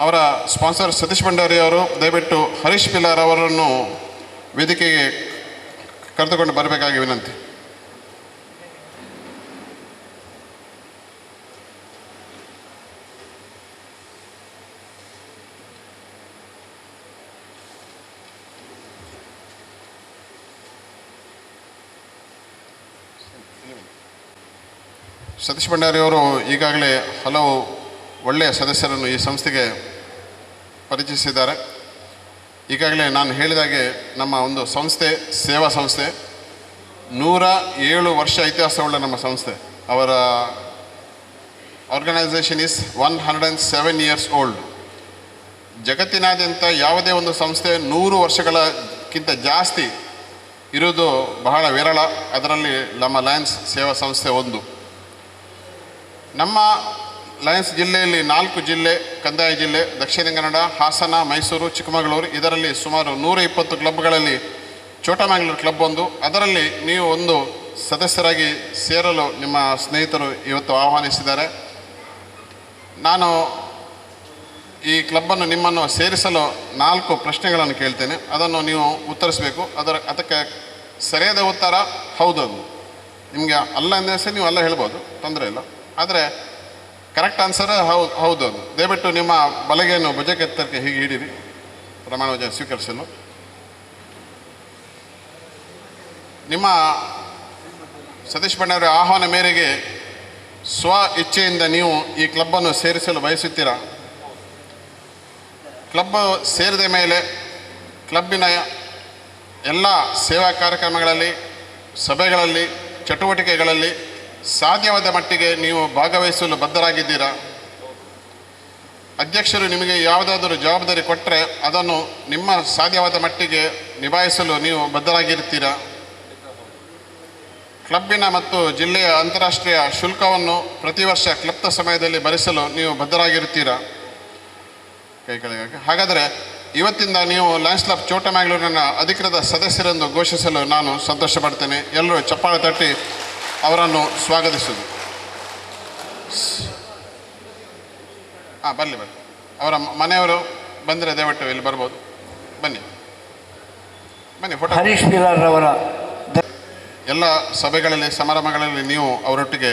ಅವರ ಸ್ಪಾನ್ಸರ್ ಸತೀಶ್ ಭಂಡಾರಿ ಅವರು. ದಯವಿಟ್ಟು ಹರೀಶ್ ಪಿಲಾರ್ ಅವರನ್ನು ವೇದಿಕೆಗೆ ಕರೆದುಕೊಂಡು ಬರಬೇಕಾಗಿ ವಿನಂತಿ. ಸತೀಶ್ ಭಂಡಾರಿ ಅವರು ಈಗಾಗಲೇ ಹಲವು ಒಳ್ಳೆಯ ಸದಸ್ಯರನ್ನು ಈ ಸಂಸ್ಥೆಗೆ ಪರಿಚಯಿಸಿದ್ದಾರೆ. ಈಗಾಗಲೇ ನಾನು ಹೇಳಿದಾಗೆ ನಮ್ಮ ಒಂದು ಸಂಸ್ಥೆ ಸೇವಾ ಸಂಸ್ಥೆ 107 ವರ್ಷ ಇತಿಹಾಸವುಳ್ಳ ನಮ್ಮ ಸಂಸ್ಥೆ. ಅವರ ಆರ್ಗನೈಸೇಷನ್ ಈಸ್ 107 ಇಯರ್ಸ್ ಓಲ್ಡ್. ಜಗತ್ತಿನಾದ್ಯಂತ ಯಾವುದೇ ಒಂದು ಸಂಸ್ಥೆ 100 ವರ್ಷಗಳಕ್ಕಿಂತ ಜಾಸ್ತಿ ಇರುವುದು ಬಹಳ ವಿರಳ. ಅದರಲ್ಲಿ ನಮ್ಮ ಲಯನ್ಸ್ ಸೇವಾ ಸಂಸ್ಥೆ ಒಂದು. ನಮ್ಮ ಲಯನ್ಸ್ ಜಿಲ್ಲೆಯಲ್ಲಿ 4 ಜಿಲ್ಲೆ, ಕಂದಾಯ ಜಿಲ್ಲೆ, ದಕ್ಷಿಣ ಕನ್ನಡ, ಹಾಸನ, ಮೈಸೂರು, ಚಿಕ್ಕಮಗಳೂರು, ಇದರಲ್ಲಿ ಸುಮಾರು 120 ಕ್ಲಬ್ಗಳಲ್ಲಿ ಚೋಟಮಂಗಳೂರು ಕ್ಲಬ್ ಒಂದು. ಅದರಲ್ಲಿ ನೀವು ಒಂದು ಸದಸ್ಯರಾಗಿ ಸೇರಲು ನಿಮ್ಮ ಸ್ನೇಹಿತರು ಇವತ್ತು ಆಹ್ವಾನಿಸಿದ್ದಾರೆ. ನಾನು ಈ ಕ್ಲಬ್ಬನ್ನು ನಿಮ್ಮನ್ನು ಸೇರಿಸಲು 4 ಪ್ರಶ್ನೆಗಳನ್ನು ಕೇಳ್ತೇನೆ. ಅದನ್ನು ನೀವು ಉತ್ತರಿಸಬೇಕು. ಅದಕ್ಕೆ ಸರಿಯಾದ ಉತ್ತರ ಹೌದು ಅಂದು. ನಿಮಗೆ ಅಲ್ಲ ಅಂದರೆ ನೀವು ಅಲ್ಲ ಹೇಳ್ಬೋದು, ತೊಂದರೆ ಇಲ್ಲ. ಆದರೆ ಕರೆಕ್ಟ್ ಆನ್ಸರ್ ಹೌದು ಅಂದು. ದಯವಿಟ್ಟು ನಿಮ್ಮ ಬಲಗೆಯನ್ನು ಭುಜಕ್ಕೆತ್ತರಕ್ಕೆ ಹೀಗೆ ಹಿಡೀರಿ, ಪ್ರಮಾಣ ವಚನ ಸ್ವೀಕರಿಸಲು. ನಿಮ್ಮ ಸತೀಶ್ ಭಂಡಾರಿ ಆಹ್ವಾನ ಮೇರೆಗೆ ಸ್ವ ಇಚ್ಛೆಯಿಂದ ನೀವು ಈ ಕ್ಲಬ್ಬನ್ನು ಸೇರಿಸಲು ಬಯಸುತ್ತೀರಾ? ಕ್ಲಬ್ ಸೇರಿದ ಮೇಲೆ ಕ್ಲಬ್ಬಿನ ಎಲ್ಲ ಸೇವಾ ಕಾರ್ಯಕ್ರಮಗಳಲ್ಲಿ, ಸಭೆಗಳಲ್ಲಿ, ಚಟುವಟಿಕೆಗಳಲ್ಲಿ ಸಾಧ್ಯವಾದ ಮಟ್ಟಿಗೆ ನೀವು ಭಾಗವಹಿಸಲು ಬದ್ಧರಾಗಿದ್ದೀರಾ? ಅಧ್ಯಕ್ಷರು ನಿಮಗೆ ಯಾವುದಾದರೂ ಜವಾಬ್ದಾರಿ ಕೊಟ್ಟರೆ ಅದನ್ನು ನಿಮ್ಮ ಸಾಧ್ಯವಾದ ಮಟ್ಟಿಗೆ ನಿಭಾಯಿಸಲು ನೀವು ಬದ್ಧರಾಗಿರ್ತೀರಾ? ಕ್ಲಬ್ಬಿನ ಮತ್ತು ಜಿಲ್ಲೆಯ ಅಂತಾರಾಷ್ಟ್ರೀಯ ಶುಲ್ಕವನ್ನು ಪ್ರತಿ ವರ್ಷ ಕ್ಲಬ್ನ ಸಮಯದಲ್ಲಿ ಭರಿಸಲು ನೀವು ಬದ್ಧರಾಗಿರ್ತೀರಾ? ಕೈ ಕೆಳಗೆ. ಹಾಗಾದರೆ ಇವತ್ತಿಂದ ನೀವು ಲಯನ್ಸ್ ಕ್ಲಬ್ ಚೋಟಮಂಗಳೂರಿನ ಅಧಿಕೃತ ಸದಸ್ಯರೆಂದು ಘೋಷಿಸಲು ನಾನು ಸಂತೋಷ ಪಡ್ತೇನೆ. ಎಲ್ಲರೂ ಚಪ್ಪಾಳೆ ತಟ್ಟಿ ಅವರನ್ನು ಸ್ವಾಗತಿಸುವುದು. ಬರಲಿ ಅವರ ಮನೆಯವರು ಬಂದರೆ ದಯವಿಟ್ಟು ಇಲ್ಲಿ ಬರ್ಬೋದು. ಬನ್ನಿ ಫೋಟೋ. ಹರೀಶ್ ಪಿಲಾರ್ ಅವರ ಎಲ್ಲ ಸಭೆಗಳಲ್ಲಿ, ಸಮಾರಂಭಗಳಲ್ಲಿ ನೀವು ಅವರೊಟ್ಟಿಗೆ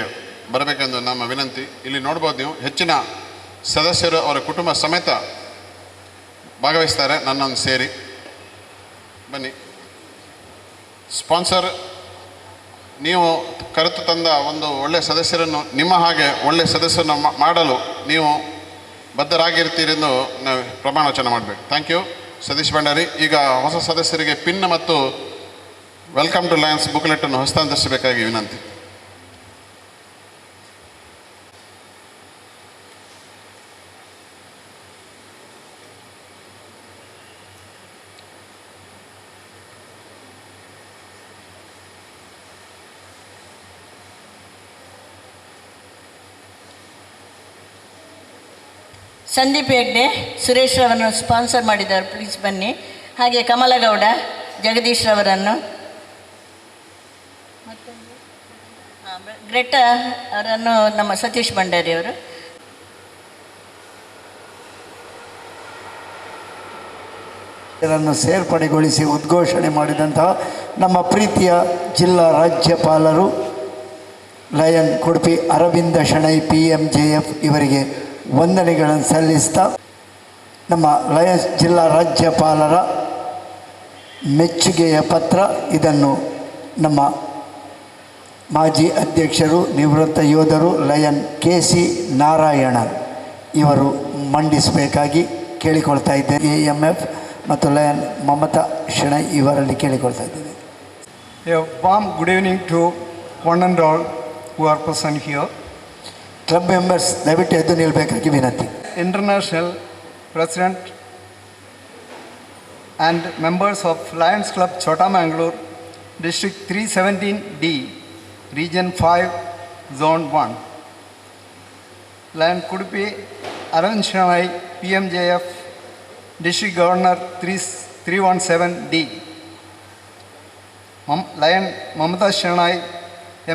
ಬರಬೇಕೆಂದು ನಮ್ಮ ವಿನಂತಿ. ಇಲ್ಲಿ ನೋಡ್ಬೋದು, ನೀವು ಹೆಚ್ಚಿನ ಸದಸ್ಯರು ಅವರ ಕುಟುಂಬ ಸಮೇತ ಭಾಗವಹಿಸ್ತಾರೆ, ನನ್ನೊಂದು ಸೇರಿ. ಬನ್ನಿ. ಸ್ಪಾನ್ಸರ್, ನೀವು ಕರೆತು ತಂದ ಒಂದು ಒಳ್ಳೆಯ ಸದಸ್ಯರನ್ನು, ನಿಮ್ಮ ಹಾಗೆ ಒಳ್ಳೆಯ ಸದಸ್ಯರನ್ನು ಮಾಡಲು ನೀವು ಬದ್ಧರಾಗಿರ್ತೀರೆಂದು ನಾವು ಪ್ರಮಾಣ ವಚನ ಮಾಡಬೇಕು. Thank you Satish Bhandari. ಈಗ ಹೊಸ ಸದಸ್ಯರಿಗೆ ಪಿನ್ ಮತ್ತು ವೆಲ್ಕಮ್ ಟು ಲಯನ್ಸ್ ಬುಕ್ಲೆಟನ್ನು ಹಸ್ತಾಂತರಿಸಬೇಕಾಗಿ ವಿನಂತಿ. ಸಂದೀಪ್ ಹೆಗ್ಡೆ, ಸುರೇಶ್ ರವರನ್ನು ಸ್ಪಾನ್ಸರ್ ಮಾಡಿದ್ದಾರೆ, ಪ್ಲೀಸ್ ಬನ್ನಿ. ಹಾಗೆ ಕಮಲಗೌಡ, ಜಗದೀಶ್ ರವರನ್ನು, ಗ್ರೆಟಾ ಅವರನ್ನು ನಮ್ಮ ಸತೀಶ್ ಭಂಡಾರಿ ಅವರು. ಇದನ್ನು ಸೇರ್ಪಡೆಗೊಳಿಸಿ ಉದ್ಘೋಷಣೆ ಮಾಡಿದಂತಹ ನಮ್ಮ ಪ್ರೀತಿಯ ಜಿಲ್ಲಾ ರಾಜ್ಯಪಾಲರು ಲಯನ್ ಕುಡುಪಿ ಅರವಿಂದ ಶೆಣೈ PMJF ಇವರಿಗೆ ವಂದನೆಗಳನ್ನು ಸಲ್ಲಿಸ್ತಾ, ನಮ್ಮ ಲಯನ್ಸ್ ಜಿಲ್ಲಾ ರಾಜ್ಯಪಾಲರ ಮೆಚ್ಚುಗೆಯ ಪತ್ರ ಇದನ್ನು ನಮ್ಮ ಮಾಜಿ ಅಧ್ಯಕ್ಷರು, ನಿವೃತ್ತ ಯೋಧರು ಲಯನ್ KC ನಾರಾಯಣನ್ ಇವರು ಮಂಡಿಸಬೇಕಾಗಿ ಕೇಳಿಕೊಳ್ತಾ ಇದ್ದೇನೆ. AMF ಮತ್ತು ಲಯನ್ ಮಮತಾ ಶೆಣೈ ಇವರಲ್ಲಿ ಕೇಳಿಕೊಳ್ತಾ ಇದ್ದೇನೆ. A warm good evening to one and all who are present here. Club members ದಯವಿಟ್ಟು ಎದ್ದು ನಿಲ್ಲಬೇಕಾಗಿ ವಿನಂತಿ. International President and members of Lions Club Chota-Mangalore, District 317D, Region 5, Zone 1. Lion Kudupi Arvind Shenoy, PMJF, District Governor 317D. Lion Mamata Shenoy,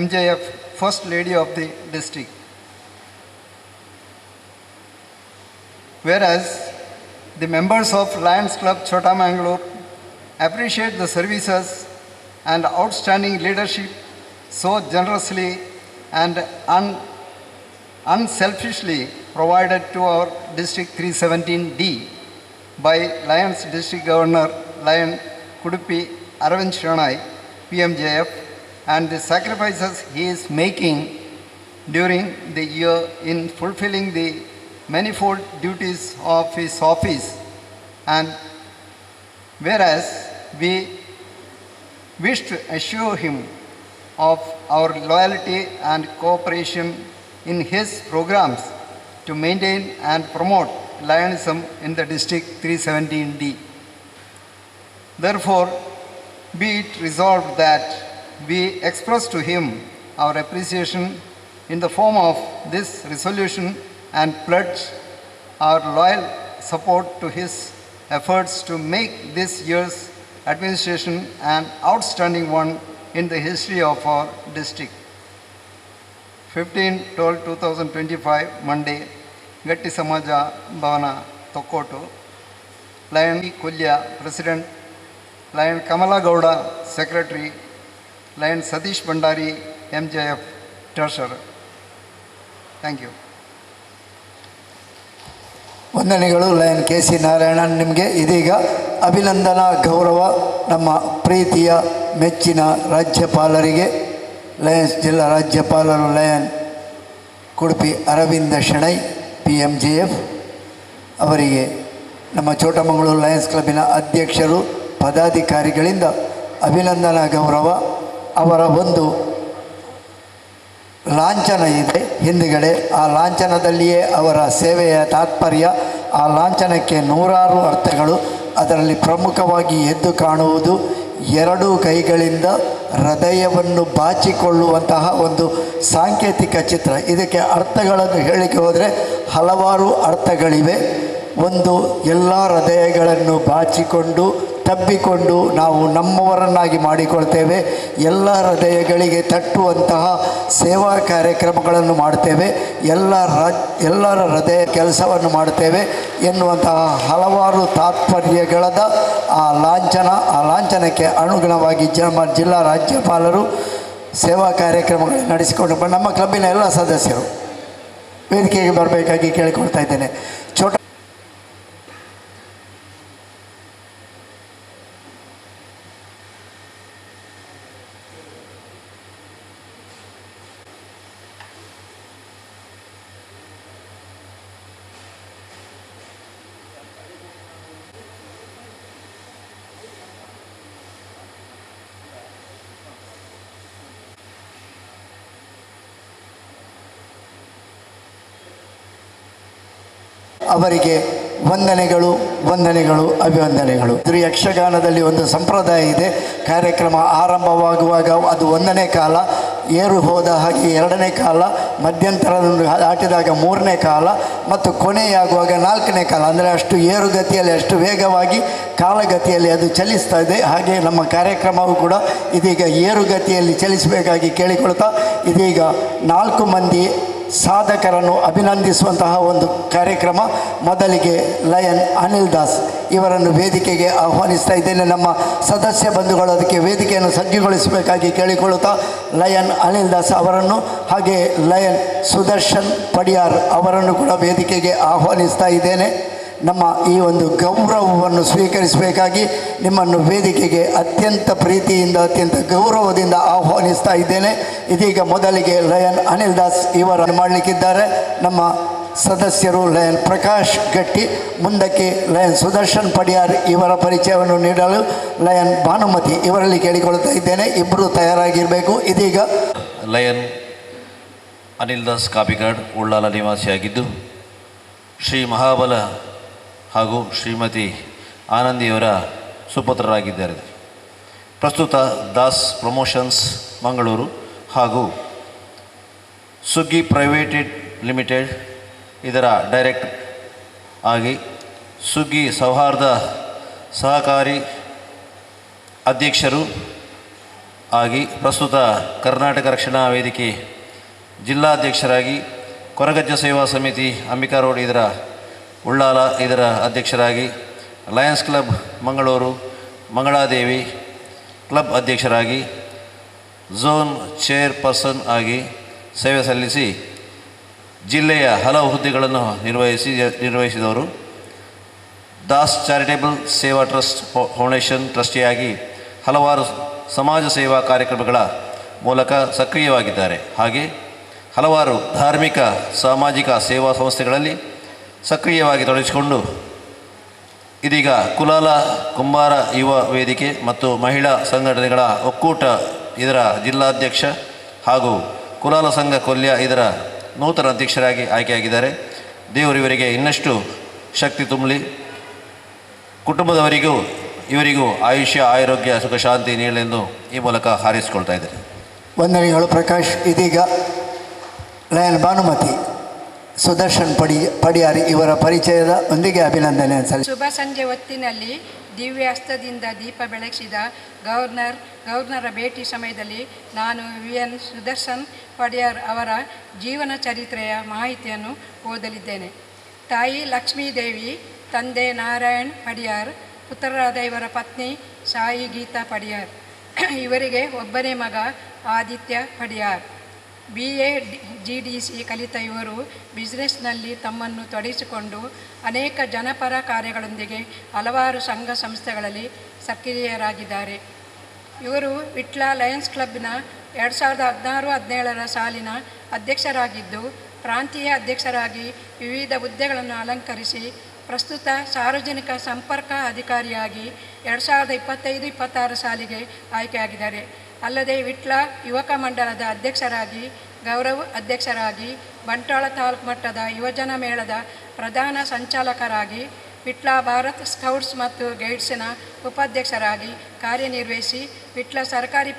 MJF, First Lady of the District. Whereas the members of Lions Club Chota-Mangalore appreciate the services and outstanding leadership so generously and unselfishly provided to our District 317D by Lions District Governor Lion Kudupi Arvind Shenoy, PMJF, and the sacrifices he is making during the year in fulfilling the manifold duties of his office, and whereas we wish to assure him of our loyalty and cooperation in his programs to maintain and promote Lionism in the District 317D. Therefore, be it resolved that we express to him our appreciation in the form of this resolution and pledge our loyal support to his efforts to make this year's administration an outstanding one in the history of our district. 15/12/2025 Monday, Gatti Samaja Bhavana, Tokkotu. Lion Kulya, President. Lion Kamala Gowda, Secretary. Lion Satish Bandari, MJF, Treasurer. Thank you. ವಂದನೆಗಳು ಲಯನ್ ಕೆ ಸಿ ನಾರಾಯಣನ್ ನಿಮಗೆ. ಇದೀಗ ಅಭಿನಂದನಾ ಗೌರವ ನಮ್ಮ ಪ್ರೀತಿಯ ಮೆಚ್ಚಿನ ರಾಜ್ಯಪಾಲರಿಗೆ, ಲಯನ್ಸ್ ಜಿಲ್ಲಾ ರಾಜ್ಯಪಾಲರು ಲಯನ್ ಕುಡುಪಿ ಅರವಿಂದ ಶೆಣೈ PMJF ಅವರಿಗೆ ನಮ್ಮ ಚೋಟಮಂಗಳೂರು ಲಯನ್ಸ್ ಕ್ಲಬ್ಬಿನ ಅಧ್ಯಕ್ಷರು ಪದಾಧಿಕಾರಿಗಳಿಂದ ಅಭಿನಂದನಾ ಗೌರವ. ಅವರ ಒಂದು ಲಾಂಛನ ಇದೆ ಹಿಂದುಗಡೆ, ಆ ಲಾಂಛನದಲ್ಲಿಯೇ ಅವರ ಸೇವೆಯ ತಾತ್ಪರ್ಯ. ಆ ಲಾಂಛನಕ್ಕೆ ನೂರಾರು ಅರ್ಥಗಳು. ಅದರಲ್ಲಿ ಪ್ರಮುಖವಾಗಿ ಎದ್ದು ಕಾಣುವುದು ಎರಡೂ ಕೈಗಳಿಂದ ಹೃದಯವನ್ನು ಬಾಚಿಕೊಳ್ಳುವಂತಹ ಒಂದು ಸಾಂಕೇತಿಕ ಚಿತ್ರ. ಇದಕ್ಕೆ ಅರ್ಥಗಳನ್ನು ಹೇಳಲಿಕ್ಕೆ ಹೋದರೆ ಹಲವಾರು ಅರ್ಥಗಳಿವೆ. ಒಂದು, ಎಲ್ಲ ಹೃದಯಗಳನ್ನು ಬಾಚಿಕೊಂಡು ತಬ್ಬಿಕೊಂಡು ನಾವು ನಮ್ಮವರನ್ನಾಗಿ ಮಾಡಿಕೊಳ್ತೇವೆ, ಎಲ್ಲ ಹೃದಯಗಳಿಗೆ ತಟ್ಟುವಂತಹ ಸೇವಾ ಕಾರ್ಯಕ್ರಮಗಳನ್ನು ಮಾಡ್ತೇವೆ, ಎಲ್ಲರ ಹೃದಯ ಕೆಲಸವನ್ನು ಮಾಡ್ತೇವೆ ಎನ್ನುವಂತಹ ಹಲವಾರು ತಾತ್ಪರ್ಯಗಳದ ಆ ಲಾಂಛನಕ್ಕೆ ಅನುಗುಣವಾಗಿ ಜಿಲ್ಲಾ ರಾಜ್ಯಪಾಲರು ಸೇವಾ ಕಾರ್ಯಕ್ರಮಗಳನ್ನು ನಡೆಸಿಕೊಂಡು ನಮ್ಮ ಕ್ಲಬ್ಬಿನ ಎಲ್ಲ ಸದಸ್ಯರು ವೇದಿಕೆಗೆ ಬರಬೇಕಾಗಿ ಕೇಳಿಕೊಳ್ತಾ ಇದ್ದೇನೆ. ಅವರಿಗೆ ವಂದನೆಗಳು ಅಭಿವಂದನೆಗಳು. ಇದು ಯಕ್ಷಗಾನದಲ್ಲಿ ಒಂದು ಸಂಪ್ರದಾಯ ಇದೆ. ಕಾರ್ಯಕ್ರಮ ಆರಂಭವಾಗುವಾಗ ಅದು 1ನೇ ಕಾಲ, ಏರು ಹೋದ ಹಾಗೆ 2ನೇ ಕಾಲ, ಮಧ್ಯಂತರ ದಾಟಿದಾಗ 3ನೇ ಕಾಲ ಮತ್ತು ಕೊನೆಯಾಗುವಾಗ 4ನೇ ಕಾಲ. ಅಂದರೆ ಅಷ್ಟು ಏರುಗತಿಯಲ್ಲಿ, ಅಷ್ಟು ವೇಗವಾಗಿ ಕಾಲಗತಿಯಲ್ಲಿ ಅದು ಚಲಿಸ್ತಾ ಇದೆ. ಹಾಗೆ ನಮ್ಮ ಕಾರ್ಯಕ್ರಮವು ಕೂಡ ಇದೀಗ ಏರುಗತಿಯಲ್ಲಿ ಚಲಿಸಬೇಕಾಗಿ ಕೇಳಿಕೊಳ್ತಾ, ಇದೀಗ 4 ಮಂದಿ ಸಾಧಕರನ್ನು ಅಭಿನಂದಿಸುವಂತಹ ಒಂದು ಕಾರ್ಯಕ್ರಮ. ಮೊದಲಿಗೆ ಲಯನ್ ಅನಿಲ್ ದಾಸ್ ಇವರನ್ನು ವೇದಿಕೆಗೆ ಆಹ್ವಾನಿಸ್ತಾ ಇದ್ದೇನೆ. ನಮ್ಮ ಸದಸ್ಯ ಬಂಧುಗಳು ಅದಕ್ಕೆ ವೇದಿಕೆಯನ್ನು ಸಜ್ಜುಗೊಳಿಸಬೇಕಾಗಿ ಕೇಳಿಕೊಳ್ಳುತ್ತಾ ಲಯನ್ ಅನಿಲ್ ದಾಸ್ ಅವರನ್ನು, ಹಾಗೆ ಲಯನ್ ಸುದರ್ಶನ್ ಪಡಿಯಾರ್ ಅವರನ್ನು ಕೂಡ ವೇದಿಕೆಗೆ ಆಹ್ವಾನಿಸ್ತಾ ಇದ್ದೇನೆ. ನಮ್ಮ ಈ ಒಂದು ಗೌರವವನ್ನು ಸ್ವೀಕರಿಸಬೇಕಾಗಿ ನಿಮ್ಮನ್ನು ವೇದಿಕೆಗೆ ಅತ್ಯಂತ ಪ್ರೀತಿಯಿಂದ, ಅತ್ಯಂತ ಗೌರವದಿಂದ ಆಹ್ವಾನಿಸ್ತಾ ಇದ್ದೇನೆ. ಇದೀಗ ಮೊದಲಿಗೆ ಲಯನ್ ಅನಿಲ್ ದಾಸ್ ಇವರನ್ನು ಮಾಡಲಿಕ್ಕಿದ್ದಾರೆ ನಮ್ಮ ಸದಸ್ಯರು ಲಯನ್ ಪ್ರಕಾಶ್ ಗಟ್ಟಿ. ಮುಂದಕ್ಕೆ ಲಯನ್ ಸುದರ್ಶನ್ ಪಡಿಯಾರ್ ಇವರ ಪರಿಚಯವನ್ನು ನೀಡಲು ಲಯನ್ ಭಾನುಮತಿ ಇವರಲ್ಲಿ ಕೇಳಿಕೊಳ್ಳುತ್ತಾ ಇದ್ದೇನೆ. ಇಬ್ಬರು ತಯಾರಾಗಿರಬೇಕು. ಇದೀಗ ಲಯನ್ ಅನಿಲ್ ದಾಸ್ ಕಾಪಿಕಾಡ್ ಉಳ್ಳಾಲ ನಿವಾಸಿಯಾಗಿದ್ದು, ಶ್ರೀ ಮಹಾಬಲ ಹಾಗೂ ಶ್ರೀಮತಿ ಆನಂದಿಯವರ ಸುಪುತ್ರರಾಗಿದ್ದಾರೆ. ಪ್ರಸ್ತುತ ದಾಸ್ ಪ್ರಮೋಷನ್ಸ್ ಮಂಗಳೂರು ಹಾಗೂ ಸುಗ್ಗಿ ಪ್ರೈವೇಟೆಡ್ ಲಿಮಿಟೆಡ್ ಇದರ ಡೈರೆಕ್ಟರ್ ಆಗಿ, ಸುಗ್ಗಿ ಸೌಹಾರ್ದ ಸಹಕಾರಿ ಅಧ್ಯಕ್ಷರು ಆಗಿ, ಪ್ರಸ್ತುತ ಕರ್ನಾಟಕ ರಕ್ಷಣಾ ವೇದಿಕೆ ಜಿಲ್ಲಾಧ್ಯಕ್ಷರಾಗಿ, ಕೊರಗಜ್ಜ ಸೇವಾ ಸಮಿತಿ ಅಂಬಿಕಾ ರೋಡ್ ಇದರ ಉಳ್ಳಾಲ ಇದರ ಅಧ್ಯಕ್ಷರಾಗಿ, Lions club Mangaluru Mangaladevi club ಅಧ್ಯಕ್ಷರಾಗಿ, ಝೋನ್ ಚೇರ್ಪರ್ಸನ್ ಆಗಿ ಸೇವೆ ಸಲ್ಲಿಸಿ ಜಿಲ್ಲೆಯ ಹಲವು ಹುದ್ದೆಗಳನ್ನು ನಿರ್ವಹಿಸಿದವರು. ದಾಸ್ ಚಾರಿಟೇಬಲ್ ಸೇವಾ ಟ್ರಸ್ಟ್ ಫೌಂಡೇಶನ್ ಟ್ರಸ್ಟಿಯಾಗಿ ಹಲವಾರು ಸಮಾಜ ಸೇವಾ ಕಾರ್ಯಕ್ರಮಗಳ ಮೂಲಕ ಸಕ್ರಿಯವಾಗಿದ್ದಾರೆ. ಹಾಗೆ ಹಲವಾರು ಧಾರ್ಮಿಕ ಸಾಮಾಜಿಕ ಸೇವಾ ಸಂಸ್ಥೆಗಳಲ್ಲಿ ಸಕ್ರಿಯವಾಗಿ ತೊಡಗಿಸಿಕೊಂಡು ಇದೀಗ ಕುಲಾಲ ಕುಂಬಾರ ಯುವ ವೇದಿಕೆ ಮತ್ತು ಮಹಿಳಾ ಸಂಘಟನೆಗಳ ಒಕ್ಕೂಟ ಇದರ ಜಿಲ್ಲಾಧ್ಯಕ್ಷ ಹಾಗೂ ಕುಲಾಲ ಸಂಘ ಕೊಲ್ಯ ಇದರ ನೂತನ ಅಧ್ಯಕ್ಷರಾಗಿ ಆಯ್ಕೆಯಾಗಿದ್ದಾರೆ. ದೇವರು ಇವರಿಗೆ ಇನ್ನಷ್ಟು ಶಕ್ತಿ ತುಂಬಲಿ, ಕುಟುಂಬದವರಿಗೂ ಇವರಿಗೂ ಆಯುಷ್ಯ ಆರೋಗ್ಯ ಸುಖ ಶಾಂತಿ ನೀಡಲೆಂದು ಈ ಮೂಲಕ ಹಾರೈಸಿಕೊಳ್ತಾ ಇದ್ದಾರೆ. ವಂದನೆಗಳು ಪ್ರಕಾಶ್. ಇದೀಗ ಲಯನ್ ಭಾನುಮತಿ ಸುದರ್ಶನ್ ಪಡಿಯಾರಿ ಇವರ ಪರಿಚಯದ ಒಂದಿಗೆ ಅಭಿನಂದನೆ ಸಲ್ಲಿಸಿ. ಶುಭ ಸಂಜೆ ಹೊತ್ತಿನಲ್ಲಿ ದಿವ್ಯ ಹಸ್ತದಿಂದ ದೀಪ ಬೆಳಗಿಸಿದ ಗವರ್ನರ ಭೇಟಿ ಸಮಯದಲ್ಲಿ ನಾನು VN ಸುದರ್ಶನ್ ಪಡಿಯಾರ್ ಅವರ ಜೀವನ ಚರಿತ್ರೆಯ ಮಾಹಿತಿಯನ್ನು ಓದಲಿದ್ದೇನೆ. ತಾಯಿ ಲಕ್ಷ್ಮೀದೇವಿ, ತಂದೆ ನಾರಾಯಣ್ ಪಡಿಯಾರ್, ಪುತ್ರರಾದ ಇವರ ಪತ್ನಿ ಸಾಯಿ ಗೀತಾ ಪಡಿಯಾರ್. ಇವರಿಗೆ ಒಬ್ಬನೇ ಮಗ ಆದಿತ್ಯ ಪಡಿಯಾರ್. BA GDC ಕಲಿತ ಇವರು ಬಿಸ್ನೆಸ್ನಲ್ಲಿ ತಮ್ಮನ್ನು ತೊಡಗಿಸಿಕೊಂಡು ಅನೇಕ ಜನಪರ ಕಾರ್ಯಗಳೊಂದಿಗೆ ಹಲವಾರು ಸಂಘ ಸಂಸ್ಥೆಗಳಲ್ಲಿ ಸಕ್ರಿಯರಾಗಿದ್ದಾರೆ. ಇವರು ವಿಟ್ಲ ಲಯನ್ಸ್ ಕ್ಲಬ್ನ 2016-17 ಸಾಲಿನ ಅಧ್ಯಕ್ಷರಾಗಿದ್ದು, ಪ್ರಾಂತೀಯ ಅಧ್ಯಕ್ಷರಾಗಿ ವಿವಿಧ ಹುದ್ದೆಗಳನ್ನು ಅಲಂಕರಿಸಿ ಪ್ರಸ್ತುತ ಸಾರ್ವಜನಿಕ ಸಂಪರ್ಕ ಅಧಿಕಾರಿಯಾಗಿ 2025-26 ಸಾಲಿಗೆ ಆಯ್ಕೆಯಾಗಿದ್ದಾರೆ. ಅಲ್ಲದೆ ವಿಟ್ಲ ಯುವಕ ಮಂಡಲದ ಅಧ್ಯಕ್ಷರಾಗಿ, ಗೌರವ ಅಧ್ಯಕ್ಷರಾಗಿ, ಬಂಟ್ವಾಳ ತಾಲೂಕು ಮಟ್ಟದ ಯುವಜನ ಮೇಳದ ಪ್ರಧಾನ ಸಂಚಾಲಕರಾಗಿ, ವಿಟ್ಲ ಭಾರತ್ ಸ್ಕೌಟ್ಸ್ ಮತ್ತು ಗೈಡ್ಸ್ನ ಉಪಾಧ್ಯಕ್ಷರಾಗಿ ಕಾರ್ಯನಿರ್ವಹಿಸಿ, ವಿಟ್ಲ ಸರ್ಕಾರಿ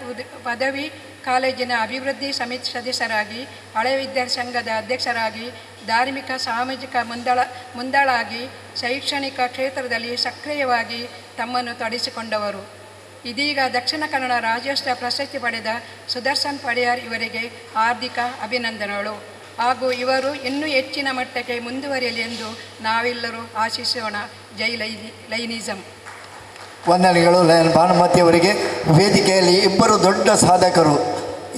ಪದವಿ ಕಾಲೇಜಿನ ಅಭಿವೃದ್ಧಿ ಸಮಿತಿ ಸದಸ್ಯರಾಗಿ, ಹಳೆ ವಿದ್ಯಾರ್ಥಿ ಸಂಘದ ಅಧ್ಯಕ್ಷರಾಗಿ, ಧಾರ್ಮಿಕ ಸಾಮಾಜಿಕ ಮುಂದಾಳಾಗಿ ಶೈಕ್ಷಣಿಕ ಕ್ಷೇತ್ರದಲ್ಲಿ ಸಕ್ರಿಯವಾಗಿ ತಮ್ಮನ್ನು ತೊಡಗಿಸಿಕೊಂಡವರು. ಇದೀಗ ದಕ್ಷಿಣ ಕನ್ನಡ ರಾಜ್ಯೋತ್ಸವ ಪ್ರಶಸ್ತಿ ಪಡೆದ ಸುದರ್ಶನ್ ಪಡಿಯಾರ್ ಇವರಿಗೆ ಹಾರ್ದಿಕ ಅಭಿನಂದನೆಗಳು ಹಾಗೂ ಇವರು ಇನ್ನೂ ಹೆಚ್ಚಿನ ಮಟ್ಟಕ್ಕೆ ಮುಂದುವರಿಯಲಿ ಎಂದು ನಾವೆಲ್ಲರೂ ಆಶಿಸೋಣ. ಜೈ ಲೈನಿಸಂ. ವಂದನೆಗಳು ಲಯನ್ ಭಾನುಮತಿ ಅವರಿಗೆ. ವೇದಿಕೆಯಲ್ಲಿ ಇಬ್ಬರು ದೊಡ್ಡ ಸಾಧಕರು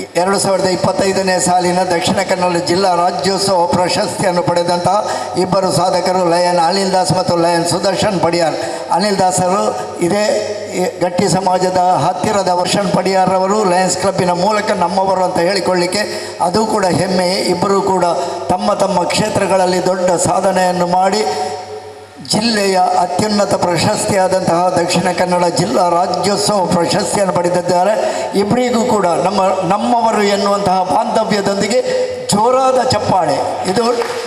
2025ನೇ ಸಾಲಿನ ದಕ್ಷಿಣ ಕನ್ನಡ ಜಿಲ್ಲಾ ರಾಜ್ಯೋತ್ಸವ ಪ್ರಶಸ್ತಿಯನ್ನು ಪಡೆದಂತಹ ಇಬ್ಬರು ಸಾಧಕರು ಲಯನ್ ಅನಿಲ್ ದಾಸ್ ಮತ್ತು ಲಯನ್ ಸುದರ್ಶನ್ ಪಡಿಯಾರ್. ಅನಿಲ್ ದಾಸರು ಇದೇ ಗಟ್ಟಿ ಸಮಾಜದ ಹತ್ತಿರದ ವರ್ಷನ್ ಪಡಿಯಾರ್ ಅವರು ಲಯನ್ಸ್ ಕ್ಲಬ್ಬಿನ ಮೂಲಕ ನಮ್ಮವರು ಅಂತ ಹೇಳಿಕೊಳ್ಳಿಕ್ಕೆ ಅದು ಕೂಡ ಹೆಮ್ಮೆ. ಇಬ್ಬರೂ ಕೂಡ ತಮ್ಮ ತಮ್ಮ ಕ್ಷೇತ್ರಗಳಲ್ಲಿ ದೊಡ್ಡ ಸಾಧನೆಯನ್ನು ಮಾಡಿ ಜಿಲ್ಲೆಯ ಅತ್ಯುನ್ನತ ಪ್ರಶಸ್ತಿಯಾದಂತಹ ದಕ್ಷಿಣ ಕನ್ನಡ ಜಿಲ್ಲಾ ರಾಜ್ಯೋತ್ಸವ ಪ್ರಶಸ್ತಿಯನ್ನು ಪಡೆದಿದ್ದಾರೆ. ಇಬ್ಬರಿಗೂ ಕೂಡ ನಮ್ಮವರು ಎನ್ನುವಂತಹ ಬಾಂಧವ್ಯದೊಂದಿಗೆ ಜೋರಾದ ಚಪ್ಪಾಳೆ. ಇದು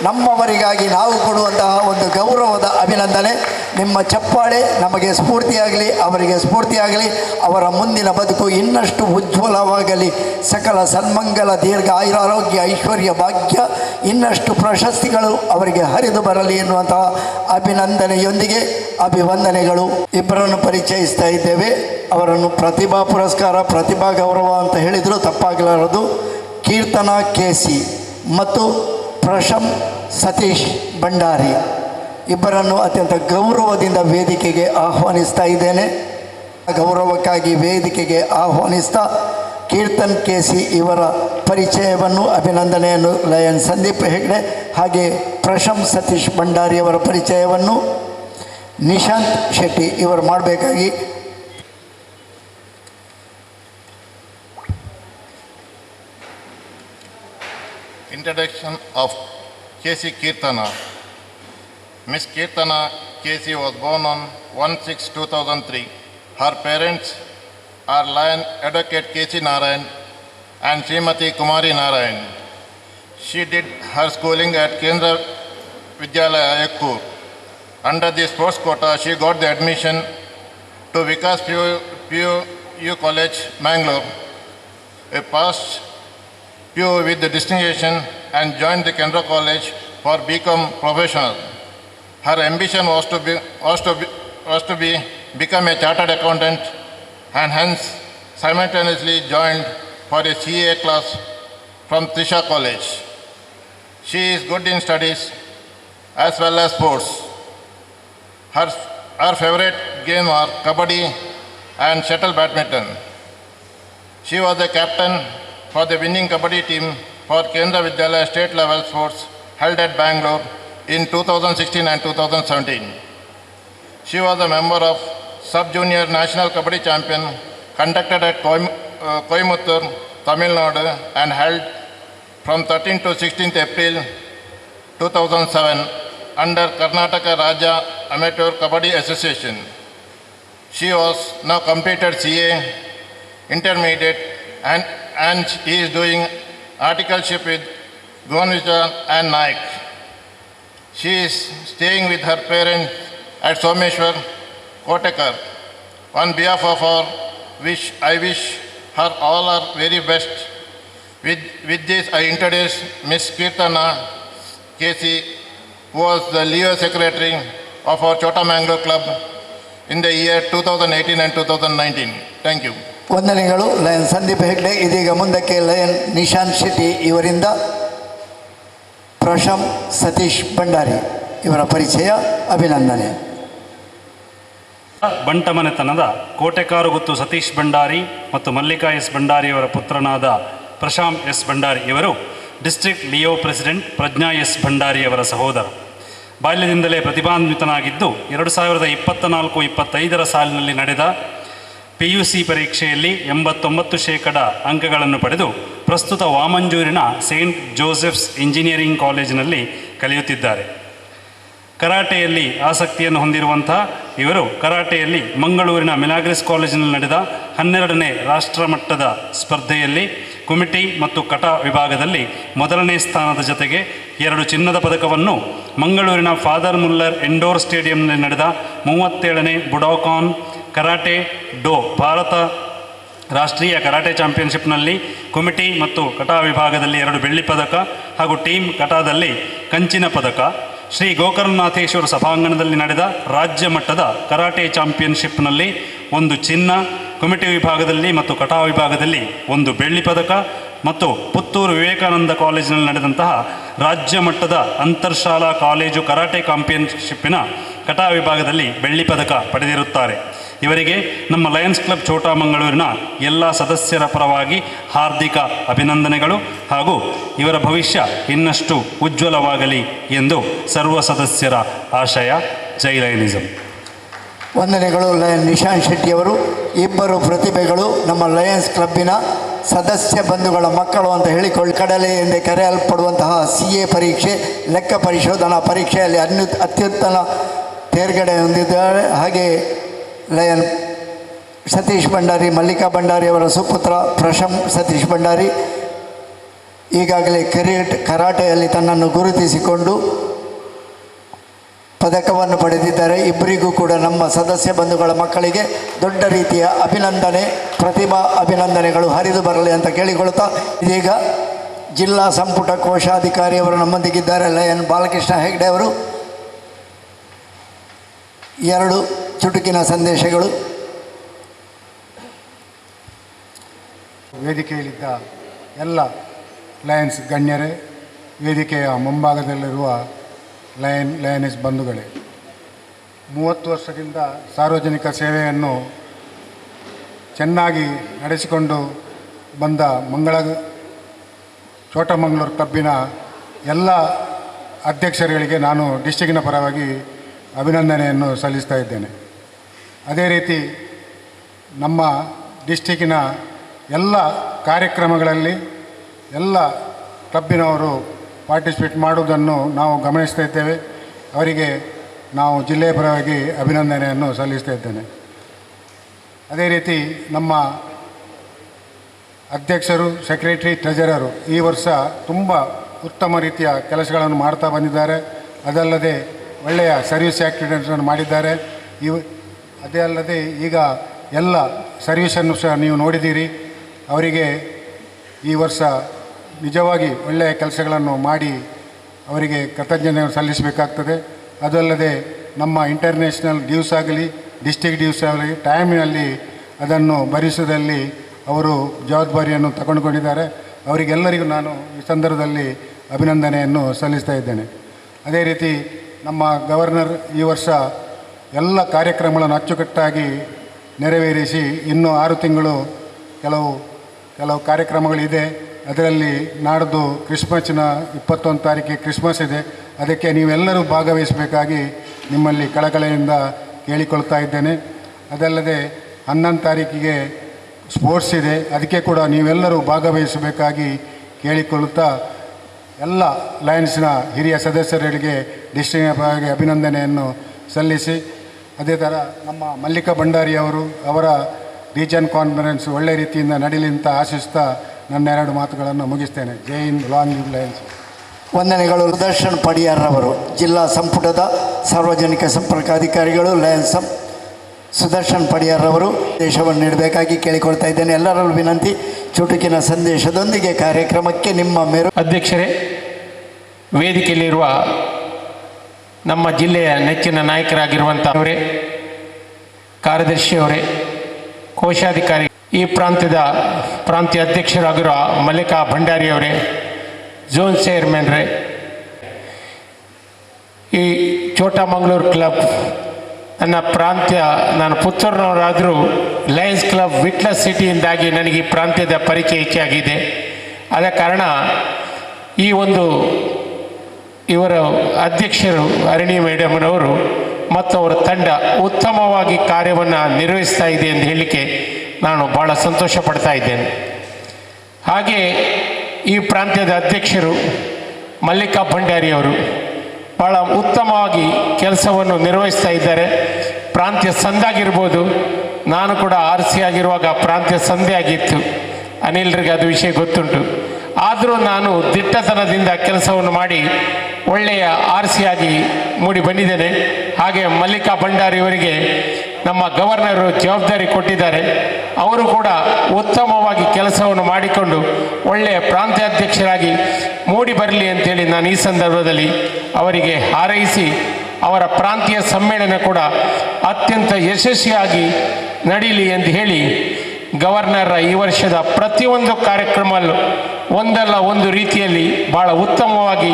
ನಮ್ಮವರಿಗಾಗಿ ನಾವು ಕೊಡುವಂತಹ ಒಂದು ಗೌರವದ ಅಭಿನಂದನೆ. ನಿಮ್ಮ ಚಪ್ಪಾಳೆ ನಮಗೆ ಸ್ಫೂರ್ತಿಯಾಗಲಿ, ಅವರಿಗೆ ಸ್ಫೂರ್ತಿಯಾಗಲಿ. ಅವರ ಮುಂದಿನ ಬದುಕು ಇನ್ನಷ್ಟು ಉಜ್ವಲವಾಗಲಿ. ಸಕಲ ಸನ್ಮಂಗಲ, ದೀರ್ಘ ಆಯುರಾರೋಗ್ಯ, ಐಶ್ವರ್ಯ, ಭಾಗ್ಯ, ಇನ್ನಷ್ಟು ಪ್ರಶಸ್ತಿಗಳು ಅವರಿಗೆ ಹರಿದು ಬರಲಿ ಎನ್ನುವಂತಹ ಅಭಿನಂದನೆಯೊಂದಿಗೆ ಅಭಿವಂದನೆಗಳು. ಇಬ್ಬರನ್ನು ಪರಿಚಯಿಸ್ತಾ ಇದ್ದೇವೆ. ಅವರನ್ನು ಪ್ರತಿಭಾ ಪುರಸ್ಕಾರ, ಪ್ರತಿಭಾ ಗೌರವ ಅಂತ ಹೇಳಿದರೂ ತಪ್ಪಾಗಲಾರದು. ಕೀರ್ತನಾ KC ಮತ್ತು ಪ್ರಶಮ್ ಸತೀಶ್ ಭಂಡಾರಿ ಇಬ್ಬರನ್ನು ಅತ್ಯಂತ ಗೌರವದಿಂದ ವೇದಿಕೆಗೆ ಆಹ್ವಾನಿಸ್ತಾ ಇದ್ದೇನೆ. ಗೌರವಕ್ಕಾಗಿ ವೇದಿಕೆಗೆ ಆಹ್ವಾನಿಸ್ತಾ ಕೀರ್ತನ್ KC ಇವರ ಪರಿಚಯವನ್ನು, ಅಭಿನಂದನೆಯನ್ನು ಲಯನ್ ಸಂದೀಪ್ ಹೆಗ್ಡೆ ಹಾಗೆ ಪ್ರಶಮ್ ಸತೀಶ್ ಭಂಡಾರಿಯವರ ಪರಿಚಯವನ್ನು ನಿಶಾಂತ್ ಶೆಟ್ಟಿ ಇವರು ಮಾಡಬೇಕಾಗಿ Introduction of KC Kirtana. Miss Kirtana KC was born on 1/6/2003. Her parents are Lion Advocate KC Narayan and Srimati Kumari Narayan. She did her schooling at Kendra Vidyalaya Ekkur. Under the sports quota, she got the admission to Vikas PU College, Mangalore. A past PU with the distinction and joined the Kendra College for BCom professional. Her ambition was to become a chartered accountant and hence simultaneously joined for a CA class from Trisha College. She is good in studies as well as sports. Her favorite game are kabaddi and shuttle badminton. She was the captain for the winning kabaddi team for Kendra Vidyalaya state level sports held at Bangalore in 2016 and 2017. She was a member of sub-junior national kabaddi champion conducted at Coimbatore, Tamil Nadu and held from 13th to 16th April 2007 under Karnataka Raja Amateur Kabaddi Association. She was now completed CA intermediate and she is doing articleship with Gonvija and Naik. She is staying with her parents at Someshwar, Kotekar. On behalf of her, I wish her all our very best. With this, I introduce Miss Kirtana KC, who was the Leo Secretary of our Chota Mangalore Club in the year 2018 and 2019. Thank you. ವಂದನೆಗಳು ಲಯನ್ ಸಂದೀಪ್ ಹೆಗ್ಡೆ. ಇದೀಗ ಮುಂದಕ್ಕೆ ಲಯನ್ ನಿಶಾಂತ್ ಶೆಟ್ಟಿ ಇವರಿಂದ ಪ್ರಶಮ್ ಸತೀಶ್ ಭಂಡಾರಿ ಇವರ ಪರಿಚಯ, ಅಭಿನಂದನೆ. ಬಂಟಮನೆತನದ ಕೋಟೆಕಾರುಗುತ್ತು ಸತೀಶ್ ಭಂಡಾರಿ ಮತ್ತು ಮಲ್ಲಿಕಾ ಎಸ್ ಭಂಡಾರಿಯವರ ಪುತ್ರನಾದ ಪ್ರಶಾಮ್ ಎಸ್ ಭಂಡಾರಿ ಇವರು ಡಿಸ್ಟ್ರಿಕ್ಟ್ ಲಿಯೋ ಪ್ರೆಸಿಡೆಂಟ್ ಪ್ರಜ್ಞಾ ಎಸ್ ಭಂಡಾರಿಯವರ ಸಹೋದರ. ಬಾಲ್ಯದಿಂದಲೇ ಪ್ರತಿಭಾನ್ವಿತನಾಗಿದ್ದು 2024-25 ಸಾಲಿನಲ್ಲಿ ನಡೆದ PUC ಪರೀಕ್ಷೆಯಲ್ಲಿ 89% ಅಂಕಗಳನ್ನು ಪಡೆದು ಪ್ರಸ್ತುತ ವಾಮಂಜೂರಿನ ಸೇಂಟ್ ಜೋಸೆಫ್ಸ್ ಇಂಜಿನಿಯರಿಂಗ್ ಕಾಲೇಜಿನಲ್ಲಿ ಕಲಿಯುತ್ತಿದ್ದಾರೆ. ಕರಾಟೆಯಲ್ಲಿ ಆಸಕ್ತಿಯನ್ನು ಹೊಂದಿರುವಂಥ ಇವರು ಕರಾಟೆಯಲ್ಲಿ ಮಂಗಳೂರಿನ ಮಿಲಾಗ್ರಿಸ್ ಕಾಲೇಜಿನಲ್ಲಿ ನಡೆದ 12ನೇ ರಾಷ್ಟ್ರಮಟ್ಟದ ಸ್ಪರ್ಧೆಯಲ್ಲಿ ಕುಮಿಟಿ ಮತ್ತು ಕಟ ವಿಭಾಗದಲ್ಲಿ ಮೊದಲನೇ ಸ್ಥಾನದ ಜೊತೆಗೆ 2 ಚಿನ್ನದ ಪದಕವನ್ನು, ಮಂಗಳೂರಿನ ಫಾದರ್ ಮುಲ್ಲರ್ ಇಂಡೋರ್ ಸ್ಟೇಡಿಯಂನಲ್ಲಿ ನಡೆದ 37ನೇ ಬುಡೋಕಾನ್ ಕರಾಟೆ ಡೋ ಭಾರತ ರಾಷ್ಟ್ರೀಯ ಕರಾಟೆ ಚಾಂಪಿಯನ್ಶಿಪ್ನಲ್ಲಿ ಕುಮಿಟಿ ಮತ್ತು ಕಟಾ ವಿಭಾಗದಲ್ಲಿ 2 ಬೆಳ್ಳಿ ಪದಕ ಹಾಗೂ ಟೀಮ್ ಕಟಾದಲ್ಲಿ ಕಂಚಿನ ಪದಕ, ಶ್ರೀ ಗೋಕರ್ಣನಾಥೇಶ್ವರ ಸಭಾಂಗಣದಲ್ಲಿ ನಡೆದ ರಾಜ್ಯ ಮಟ್ಟದ ಕರಾಟೆ ಚಾಂಪಿಯನ್ಶಿಪ್ನಲ್ಲಿ 1 ಚಿನ್ನ, ಕುಮಿಟಿ ವಿಭಾಗದಲ್ಲಿ ಮತ್ತು ಕಟಾ ವಿಭಾಗದಲ್ಲಿ 1 ಬೆಳ್ಳಿ ಪದಕ ಮತ್ತು ಪುತ್ತೂರು ವಿವೇಕಾನಂದ ಕಾಲೇಜಿನಲ್ಲಿ ನಡೆದಂತಹ ರಾಜ್ಯ ಮಟ್ಟದ ಅಂತರ್ಶಾಲಾ ಕಾಲೇಜು ಕರಾಟೆ ಚಾಂಪಿಯನ್ಶಿಪ್ಪಿನ ಕಟಾ ವಿಭಾಗದಲ್ಲಿ ಬೆಳ್ಳಿ ಪದಕ ಪಡೆದಿರುತ್ತಾರೆ. ಇವರಿಗೆ ನಮ್ಮ ಲಯನ್ಸ್ ಕ್ಲಬ್ ಛೋಟಾ ಮಂಗಳೂರಿನ ಎಲ್ಲ ಸದಸ್ಯರ ಪರವಾಗಿ ಹಾರ್ದಿಕ ಅಭಿನಂದನೆಗಳು ಹಾಗೂ ಇವರ ಭವಿಷ್ಯ ಇನ್ನಷ್ಟು ಉಜ್ವಲವಾಗಲಿ ಎಂದು ಸರ್ವ ಸದಸ್ಯರ ಆಶಯ. ಜೈ ಲಯನಿಸಂ. ವಂದನೆಗಳು ಲಯನ್ ನಿಶಾಂತ್ ಶೆಟ್ಟಿಯವರು. ಇಬ್ಬರು ಪ್ರತಿಭೆಗಳು ನಮ್ಮ ಲಯನ್ಸ್ ಕ್ಲಬ್ಬಿನ ಸದಸ್ಯ ಬಂಧುಗಳ ಮಕ್ಕಳು ಅಂತ ಹೇಳಿಕೊಳ್ಳಿ ಕಡಲೆ ಎಂದೇ ಕರೆಯಲ್ಪಡುವಂತಹ CA ಪರೀಕ್ಷೆ, ಲೆಕ್ಕ ಪರಿಶೋಧನಾ ಪರೀಕ್ಷೆಯಲ್ಲಿ ಅತ್ಯುತ್ತಮ ತೇರ್ಗಡೆ ಹೊಂದಿದ್ದಾರೆ. ಹಾಗೆ ಲಯನ್ ಸತೀಶ್ ಭಂಡಾರಿ, ಮಲ್ಲಿಕಾ ಭಂಡಾರಿಯವರ ಸುಪುತ್ರ ಪ್ರಶಮ್ ಸತೀಶ್ ಭಂಡಾರಿ ಈಗಾಗಲೇ ಕರಾಟೆಯಲ್ಲಿ ತನ್ನನ್ನು ಗುರುತಿಸಿಕೊಂಡು ಪದಕವನ್ನು ಪಡೆದಿದ್ದಾರೆ. ಇಬ್ಬರಿಗೂ ಕೂಡ ನಮ್ಮ ಸದಸ್ಯ ಬಂಧುಗಳ ಮಕ್ಕಳಿಗೆ ದೊಡ್ಡ ರೀತಿಯ ಅಭಿನಂದನೆ, ಪ್ರತಿಭಾ ಅಭಿನಂದನೆಗಳು ಹರಿದು ಬರಲಿ ಅಂತ ಕೇಳಿಕೊಳ್ತಾ, ಇದೀಗ ಜಿಲ್ಲಾ ಸಂಪುಟ ಕೋಶಾಧಿಕಾರಿಯವರು ನಮ್ಮೊಂದಿಗಿದ್ದಾರೆ. ಲಯನ್ ಬಾಲಕೃಷ್ಣ ಹೆಗ್ಡೆ ಅವರು 2 ಚುಟುಕಿನ ಸಂದೇಶಗಳು. ವೇದಿಕೆಯಲ್ಲಿದ್ದ ಎಲ್ಲ ಗಣ್ಯರೇ, ವೇದಿಕೆಯ ಮುಂಭಾಗದಲ್ಲಿರುವ ಲಯನೆಸ್ ಬಂಧುಗಳೇ, 30 ವರ್ಷದಿಂದ ಸಾರ್ವಜನಿಕ ಸೇವೆಯನ್ನು ಚೆನ್ನಾಗಿ ನಡೆಸಿಕೊಂಡು ಬಂದ ಛೋಟಾ ಮಂಗಳೂರು ಕ್ಲಬ್ಬಿನ ಎಲ್ಲ ಅಧ್ಯಕ್ಷರುಗಳಿಗೆ ನಾನು ಡಿಸ್ಟ್ರಿಕ್ಕಿನ ಪರವಾಗಿ ಅಭಿನಂದನೆಯನ್ನು ಸಲ್ಲಿಸ್ತಾ ಇದ್ದೇನೆ. ಅದೇ ರೀತಿ ನಮ್ಮ ಡಿಸ್ಟ್ರಿಕ್ಕಿನ ಎಲ್ಲ ಕಾರ್ಯಕ್ರಮಗಳಲ್ಲಿ ಎಲ್ಲ ಕ್ಲಬ್ಬಿನವರು ಪಾರ್ಟಿಸಿಪೇಟ್ ಮಾಡುವುದನ್ನು ನಾವು ಗಮನಿಸ್ತಾ ಇದ್ದೇವೆ. ಅವರಿಗೆ ನಾವು ಜಿಲ್ಲೆಯ ಪರವಾಗಿ ಅಭಿನಂದನೆಯನ್ನು ಸಲ್ಲಿಸ್ತಾ ಇದ್ದೇನೆ. ಅದೇ ರೀತಿ ನಮ್ಮ ಅಧ್ಯಕ್ಷರು, ಸೆಕ್ರೆಟರಿ, ಟ್ರೆಜರರು ಈ ವರ್ಷ ತುಂಬ ಉತ್ತಮ ರೀತಿಯ ಕೆಲಸಗಳನ್ನು ಮಾಡ್ತಾ ಬಂದಿದ್ದಾರೆ. ಅದಲ್ಲದೆ ಒಳ್ಳೆಯ ಸರ್ವಿಸ್ ಆ್ಯಕ್ಟಿವಿಟೀಸನ್ನು ಮಾಡಿದ್ದಾರೆ. ಅದೇ ಅಲ್ಲದೆ ಈಗ ಎಲ್ಲ ಸರ್ವಿಸನ್ನು ಸಹ ನೀವು ನೋಡಿದ್ದೀರಿ. ಅವರಿಗೆ ಈ ವರ್ಷ ನಿಜವಾಗಿ ಒಳ್ಳೆಯ ಕೆಲಸಗಳನ್ನು ಮಾಡಿ ಅವರಿಗೆ ಕೃತಜ್ಞತೆಯನ್ನು ಸಲ್ಲಿಸಬೇಕಾಗ್ತದೆ. ಅದಲ್ಲದೆ ನಮ್ಮ ಇಂಟರ್ನ್ಯಾಷನಲ್ ಡ್ಯೂಸ್ ಆಗಲಿ, ಡಿಸ್ಟ್ರಿಕ್ಟ್ ಡ್ಯೂಸ್ ಆಗಲಿ ಟೈಮಿನಲ್ಲಿ ಅದನ್ನು ಭರಿಸುವುದರಲ್ಲಿ ಅವರು ಜವಾಬ್ದಾರಿಯನ್ನು ತಗೊಂಡುಕೊಂಡಿದ್ದಾರೆ. ಅವರಿಗೆಲ್ಲರಿಗೂ ನಾನು ಈ ಸಂದರ್ಭದಲ್ಲಿ ಅಭಿನಂದನೆಯನ್ನು ಸಲ್ಲಿಸ್ತಾ ಇದ್ದೇನೆ. ಅದೇ ರೀತಿ ನಮ್ಮ ಗವರ್ನರ್ ಈ ವರ್ಷ ಎಲ್ಲ ಕಾರ್ಯಕ್ರಮಗಳನ್ನು ಅಚ್ಚುಕಟ್ಟಾಗಿ ನೆರವೇರಿಸಿ ಇನ್ನೂ 6 ತಿಂಗಳು ಕೆಲವು ಕಾರ್ಯಕ್ರಮಗಳಿದೆ. ಅದರಲ್ಲಿ ನಾಡ್ದು ಕ್ರಿಸ್ಮಸ್ಸಿನ 21 ತಾರೀಕಿಗೆ ಕ್ರಿಸ್ಮಸ್ ಇದೆ. ಅದಕ್ಕೆ ನೀವೆಲ್ಲರೂ ಭಾಗವಹಿಸಬೇಕಾಗಿ ನಿಮ್ಮಲ್ಲಿ ಕಳಕಳಿಯಿಂದ ಕೇಳಿಕೊಳ್ತಾ ಇದ್ದೇನೆ. ಅದಲ್ಲದೆ 11 ತಾರೀಕಿಗೆ ಸ್ಪೋರ್ಟ್ಸ್ ಇದೆ. ಅದಕ್ಕೆ ಕೂಡ ನೀವೆಲ್ಲರೂ ಭಾಗವಹಿಸಬೇಕಾಗಿ ಕೇಳಿಕೊಳ್ಳುತ್ತಾ ಎಲ್ಲ ಲಯನ್ಸ್ನ ಹಿರಿಯ ಸದಸ್ಯರಿಗೆ ಡಿಸ್ಟ್ರಿಕ್ಟ್ ಬಗ್ಗೆ ಅಭಿನಂದನೆಯನ್ನು ಸಲ್ಲಿಸಿ, ಅದೇ ಥರ ನಮ್ಮ ಮಲ್ಲಿಕಾ ಭಂಡಾರಿಯವರು ಅವರ ರೀಜನ್ ಕಾನ್ಫರೆನ್ಸ್ ಒಳ್ಳೆ ರೀತಿಯಿಂದ ನಡೀಲಿ ಅಂತ ಆಶಿಸ್ತಾ ನನ್ನ 2 ಮಾತುಗಳನ್ನು ಮುಗಿಸ್ತೇನೆ. ಜೈ ಹಿಂದ್, ಲಾಂಗ್ ಲಿವ್ ಲಯನ್ಸ್. ವಂದನೆಗಳು. ಸುದರ್ಶನ್ ಪಡಿಯಾರ್ರವರು, ಜಿಲ್ಲಾ ಸಂಪುಟದ ಸಾರ್ವಜನಿಕ ಸಂಪರ್ಕಾಧಿಕಾರಿಗಳು, ಲಯನ್ಸ್. ಸುದರ್ಶನ್ ಪಡಿಯಾರ್ರವರು ಸಂದೇಶವನ್ನು ನೀಡಬೇಕಾಗಿ ಕೇಳಿಕೊಳ್ತಾ ಇದ್ದೇನೆ. ಎಲ್ಲರಲ್ಲೂ ವಿನಂತಿ, ಚುಟುಕಿನ ಸಂದೇಶದೊಂದಿಗೆ ಕಾರ್ಯಕ್ರಮಕ್ಕೆ ನಿಮ್ಮ ಮೇರು. ಅಧ್ಯಕ್ಷರೇ, ವೇದಿಕೆಯಲ್ಲಿರುವ ನಮ್ಮ ಜಿಲ್ಲೆಯ ನೆಚ್ಚಿನ ನಾಯಕರಾಗಿರುವಂಥವರೇ, ಕಾರ್ಯದರ್ಶಿಯವರೇ, ಕೋಶಾಧಿಕಾರಿ, ಈ ಪ್ರಾಂತ್ಯ ಅಧ್ಯಕ್ಷರಾಗಿರುವ ಮಲ್ಲಿಕಾ ಭಂಡಾರಿಯವರೇ, ಝೋನ್ ಚೇರ್ಮನ್ರೇ, ಈ ಚೋಟಮಂಗಳೂರು ಕ್ಲಬ್ ನನ್ನ ಪ್ರಾಂತ್ಯ, ನಾನು ಪುತ್ತೂರಿನವರಾದರೂ ಲಯನ್ಸ್ ಕ್ಲಬ್ ವಿಟ್ಲಸ್ ಸಿಟಿಯಿಂದಾಗಿ ನನಗೆ ಈ ಪ್ರಾಂತ್ಯದ ಪರಿಚಯ ಹೆಚ್ಚಾಗಿದೆ. ಆದ ಕಾರಣ ಈ ಒಂದು ಇವರ ಅಧ್ಯಕ್ಷರು ಅರಣಿ ಮೇಡಮ್ನವರು ಮತ್ತು ಅವರ ತಂಡ ಉತ್ತಮವಾಗಿ ಕಾರ್ಯವನ್ನು ನಿರ್ವಹಿಸ್ತಾ ಇದೆ ಎಂದು ಹೇಳಲಿಕ್ಕೆ ನಾನು ಭಾಳ ಸಂತೋಷ ಪಡ್ತಾ ಇದ್ದೇನೆ. ಹಾಗೆ ಈ ಪ್ರಾಂತ್ಯದ ಅಧ್ಯಕ್ಷರು ಮಲ್ಲಿಕಾ ಭಂಡಾರಿಯವರು ಭಾಳ ಉತ್ತಮವಾಗಿ ಕೆಲಸವನ್ನು ನಿರ್ವಹಿಸ್ತಾ ಇದ್ದಾರೆ. ಪ್ರಾಂತ್ಯ ಸಂದಾಗಿರ್ಬೋದು, ನಾನು ಕೂಡ ಆರ್ಸಿ ಆಗಿರುವಾಗ ಪ್ರಾಂತ್ಯ ಸಂಧೆ ಆಗಿತ್ತು, ಅನಿಲ್ರಿಗೆ ಅದು ವಿಷಯ ಗೊತ್ತುಂಟು. ಆದರೂ ನಾನು ದಿಟ್ಟತನದಿಂದ ಕೆಲಸವನ್ನು ಮಾಡಿ ಒಳ್ಳೆಯ ಆರ್ಸಿಯಾಗಿ ಮೂಡಿ ಬಂದಿದ್ದೇನೆ. ಹಾಗೆ ಮಲ್ಲಿಕಾ ಭಂಡಾರಿಯವರಿಗೆ ನಮ್ಮ ಗವರ್ನರು ಜವಾಬ್ದಾರಿ ಕೊಟ್ಟಿದ್ದಾರೆ. ಅವರು ಕೂಡ ಉತ್ತಮವಾಗಿ ಕೆಲಸವನ್ನು ಮಾಡಿಕೊಂಡು ಒಳ್ಳೆಯ ಪ್ರಾಂತ್ಯಾಧ್ಯಕ್ಷರಾಗಿ ಮೂಡಿ ಬರಲಿ ಅಂತೇಳಿ ನಾನು ಈ ಸಂದರ್ಭದಲ್ಲಿ ಅವರಿಗೆ ಹಾರೈಸಿ, ಅವರ ಪ್ರಾಂತೀಯ ಸಮ್ಮೇಳನ ಕೂಡ ಅತ್ಯಂತ ಯಶಸ್ವಿಯಾಗಿ ನಡೀಲಿ ಎಂದು ಹೇಳಿ, ಗವರ್ನರ ಈ ವರ್ಷದ ಪ್ರತಿಯೊಂದು ಕಾರ್ಯಕ್ರಮಲ್ಲೂ ಒಂದಲ್ಲ ಒಂದು ರೀತಿಯಲ್ಲಿ ಭಾಳ ಉತ್ತಮವಾಗಿ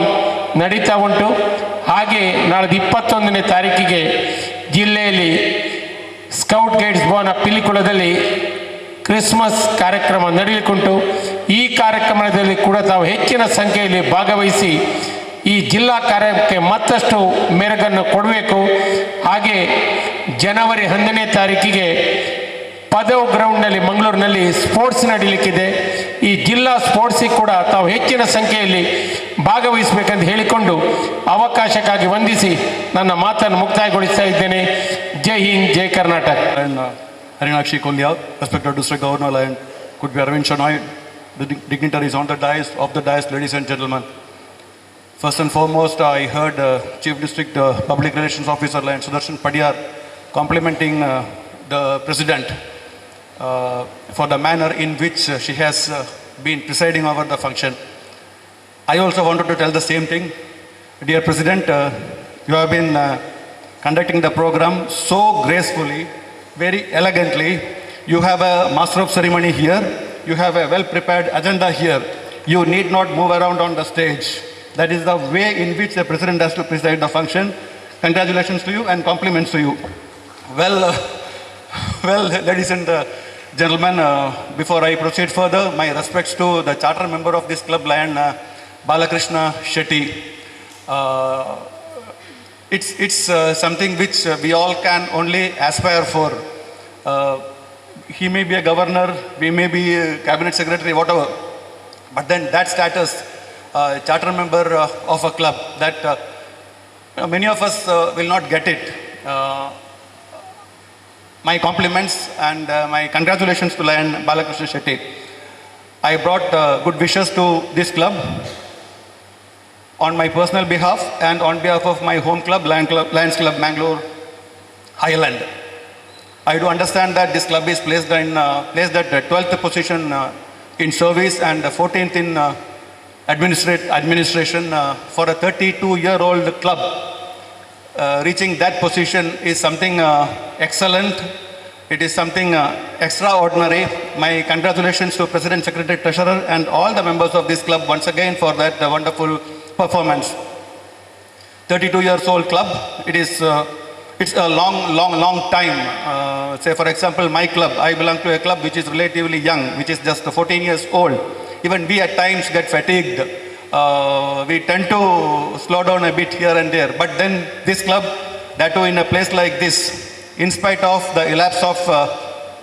ನಡೀತಾ ಉಂಟು. ಹಾಗೆ ನಾಳೆ 21ನೇ ತಾರೀಕಿಗೆ ಜಿಲ್ಲೆಯಲ್ಲಿ ಸ್ಕೌಟ್ ಗೈಡ್ಸ್ ಭವನ ಪಿಲಿಕುಳದಲ್ಲಿ ಕ್ರಿಸ್ಮಸ್ ಕಾರ್ಯಕ್ರಮ ನಡೆಯಲಿಕ್ಕುಂಟು. ಈ ಕಾರ್ಯಕ್ರಮದಲ್ಲಿ ಕೂಡ ತಾವು ಹೆಚ್ಚಿನ ಸಂಖ್ಯೆಯಲ್ಲಿ ಭಾಗವಹಿಸಿ ಈ ಜಿಲ್ಲಾ ಕಾರ್ಯಕ್ಕೆ ಮತ್ತಷ್ಟು ಮೆರುಗನ್ನು ಕೊಡಬೇಕು. ಹಾಗೆ ಜನವರಿ 11ನೇ ತಾರೀಕಿಗೆ ಪದವ್ ಗ್ರೌಂಡ್ನಲ್ಲಿ ಮಂಗಳೂರಿನಲ್ಲಿ ಸ್ಪೋರ್ಟ್ಸ್ ನಡೀಲಿಕ್ಕಿದೆ. ಈ ಜಿಲ್ಲಾ ಸ್ಪೋರ್ಟ್ಸಿಗೆ ಕೂಡ ತಾವು ಹೆಚ್ಚಿನ ಸಂಖ್ಯೆಯಲ್ಲಿ ಭಾಗವಹಿಸಬೇಕೆಂದು ಹೇಳಿಕೊಂಡು ಅವಕಾಶಕ್ಕಾಗಿ ವಂದಿಸಿ ನನ್ನ ಮಾತನ್ನು ಮುಕ್ತಾಯಗೊಳಿಸ್ತಾ ಇದ್ದೇನೆ. ಜೈ ಹಿಂದ್, ಜೈ Karnataka. Harinakshi Kolya, respected District Governor and could be Arvind Shanoy, the dignitaries on the dais, ladies and gentlemen. First and foremost, I heard Chief District Public Relations Officer Lion Sudarshan Padiyar complimenting the President for the manner in which she has been presiding over the function. I also wanted to tell the same thing. Dear President, you have been conducting the program so gracefully, very elegantly. You have a master of ceremony here. You have a well-prepared agenda here. You need not move around on the stage. That is the way in which the President has to preside the function. Congratulations to you and compliments to you. Well, ladies and gentlemen, before I proceed further, my respects to the charter member of this club, Lion Balakrishna Shetty. It's something which we all can only aspire for. He may be a governor, we may be a cabinet secretary, whatever. But then that status, charter member of a club, that many of us will not get it. My compliments and my congratulations to Lion Balakrishna Shetty. I brought good wishes to this club on my personal behalf and on behalf of my home club, Lions Club Mangalore Highland. I do understand that this club is placed at the 12th position in service and 14th in administration. For a 32-year-old club, reaching that position is something excellent. It is something extraordinary. My congratulations to President, Secretary, Treasurer and all the members of this club once again for that wonderful performance. 32 years old club, it's a long time. Say for example, my club, I belong to a club which is relatively young, which is just 14 years old. Even we at times get fatigued. We tend to slow down a bit here and there. But then this club, that too in a place like this, in spite of the elapse of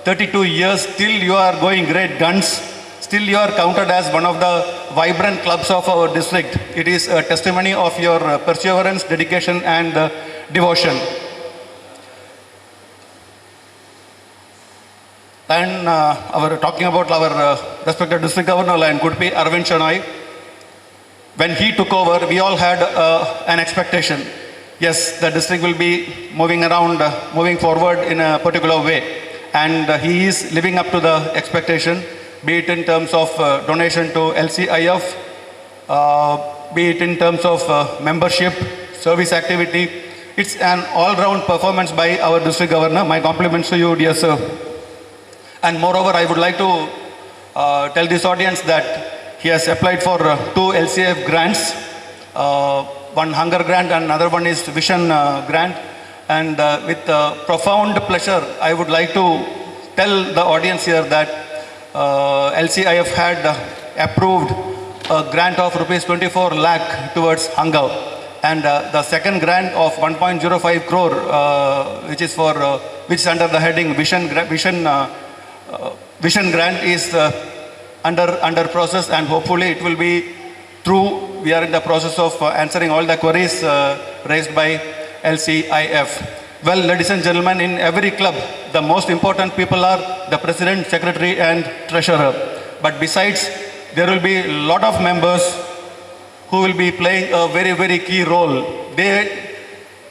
32 years, still you are going great guns. still you are counted as one of the vibrant clubs of our district. It is a testimony of your perseverance, dedication, and devotion. And talking about our respected district governor, Lion Kudpi, Arvind Shenoy, when he took over, we all had an expectation. Yes, the district will be moving around, moving forward in a particular way. And he is living up to the expectation, be it in terms of donation to LCIF, be it in terms of membership, service activity. It's an all-round performance by our district governor. My compliments to you, dear sir. And moreover, I would like to tell this audience that he has applied for 2 LCIF grants, one hunger grant and another one is vision grant. And with profound pleasure, I would like to tell the audience here that LCIF had approved a grant of rupees 24 lakh towards hunger. And the second grant of 1.05 crore, which is under the heading Vision grant is under process, and hopefully it will be through. We are in the process of answering all the queries raised by LCIF. Well, ladies and gentlemen, in every club, the most important people are the president, secretary, and treasurer. But besides, there will be a lot of members who will be playing a very, very key role. They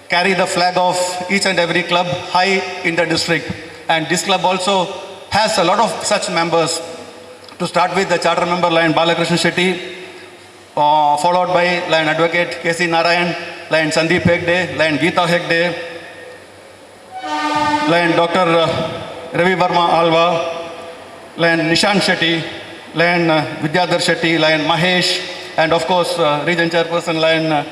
carry the flag of each and every club high in the district. And this club also has a lot of such members. To start with, the charter member Lion Balakrishna Shetty, followed by Lion Advocate K.C. Narayan, Lion Sandeep Hegde, Lion Geeta Hegde, Lion Dr. Ravi Verma Alva, Lion Nishan Shetty, Lion Vidyadhar Shetty, Lion Mahesh, and of course Region Chairperson Lion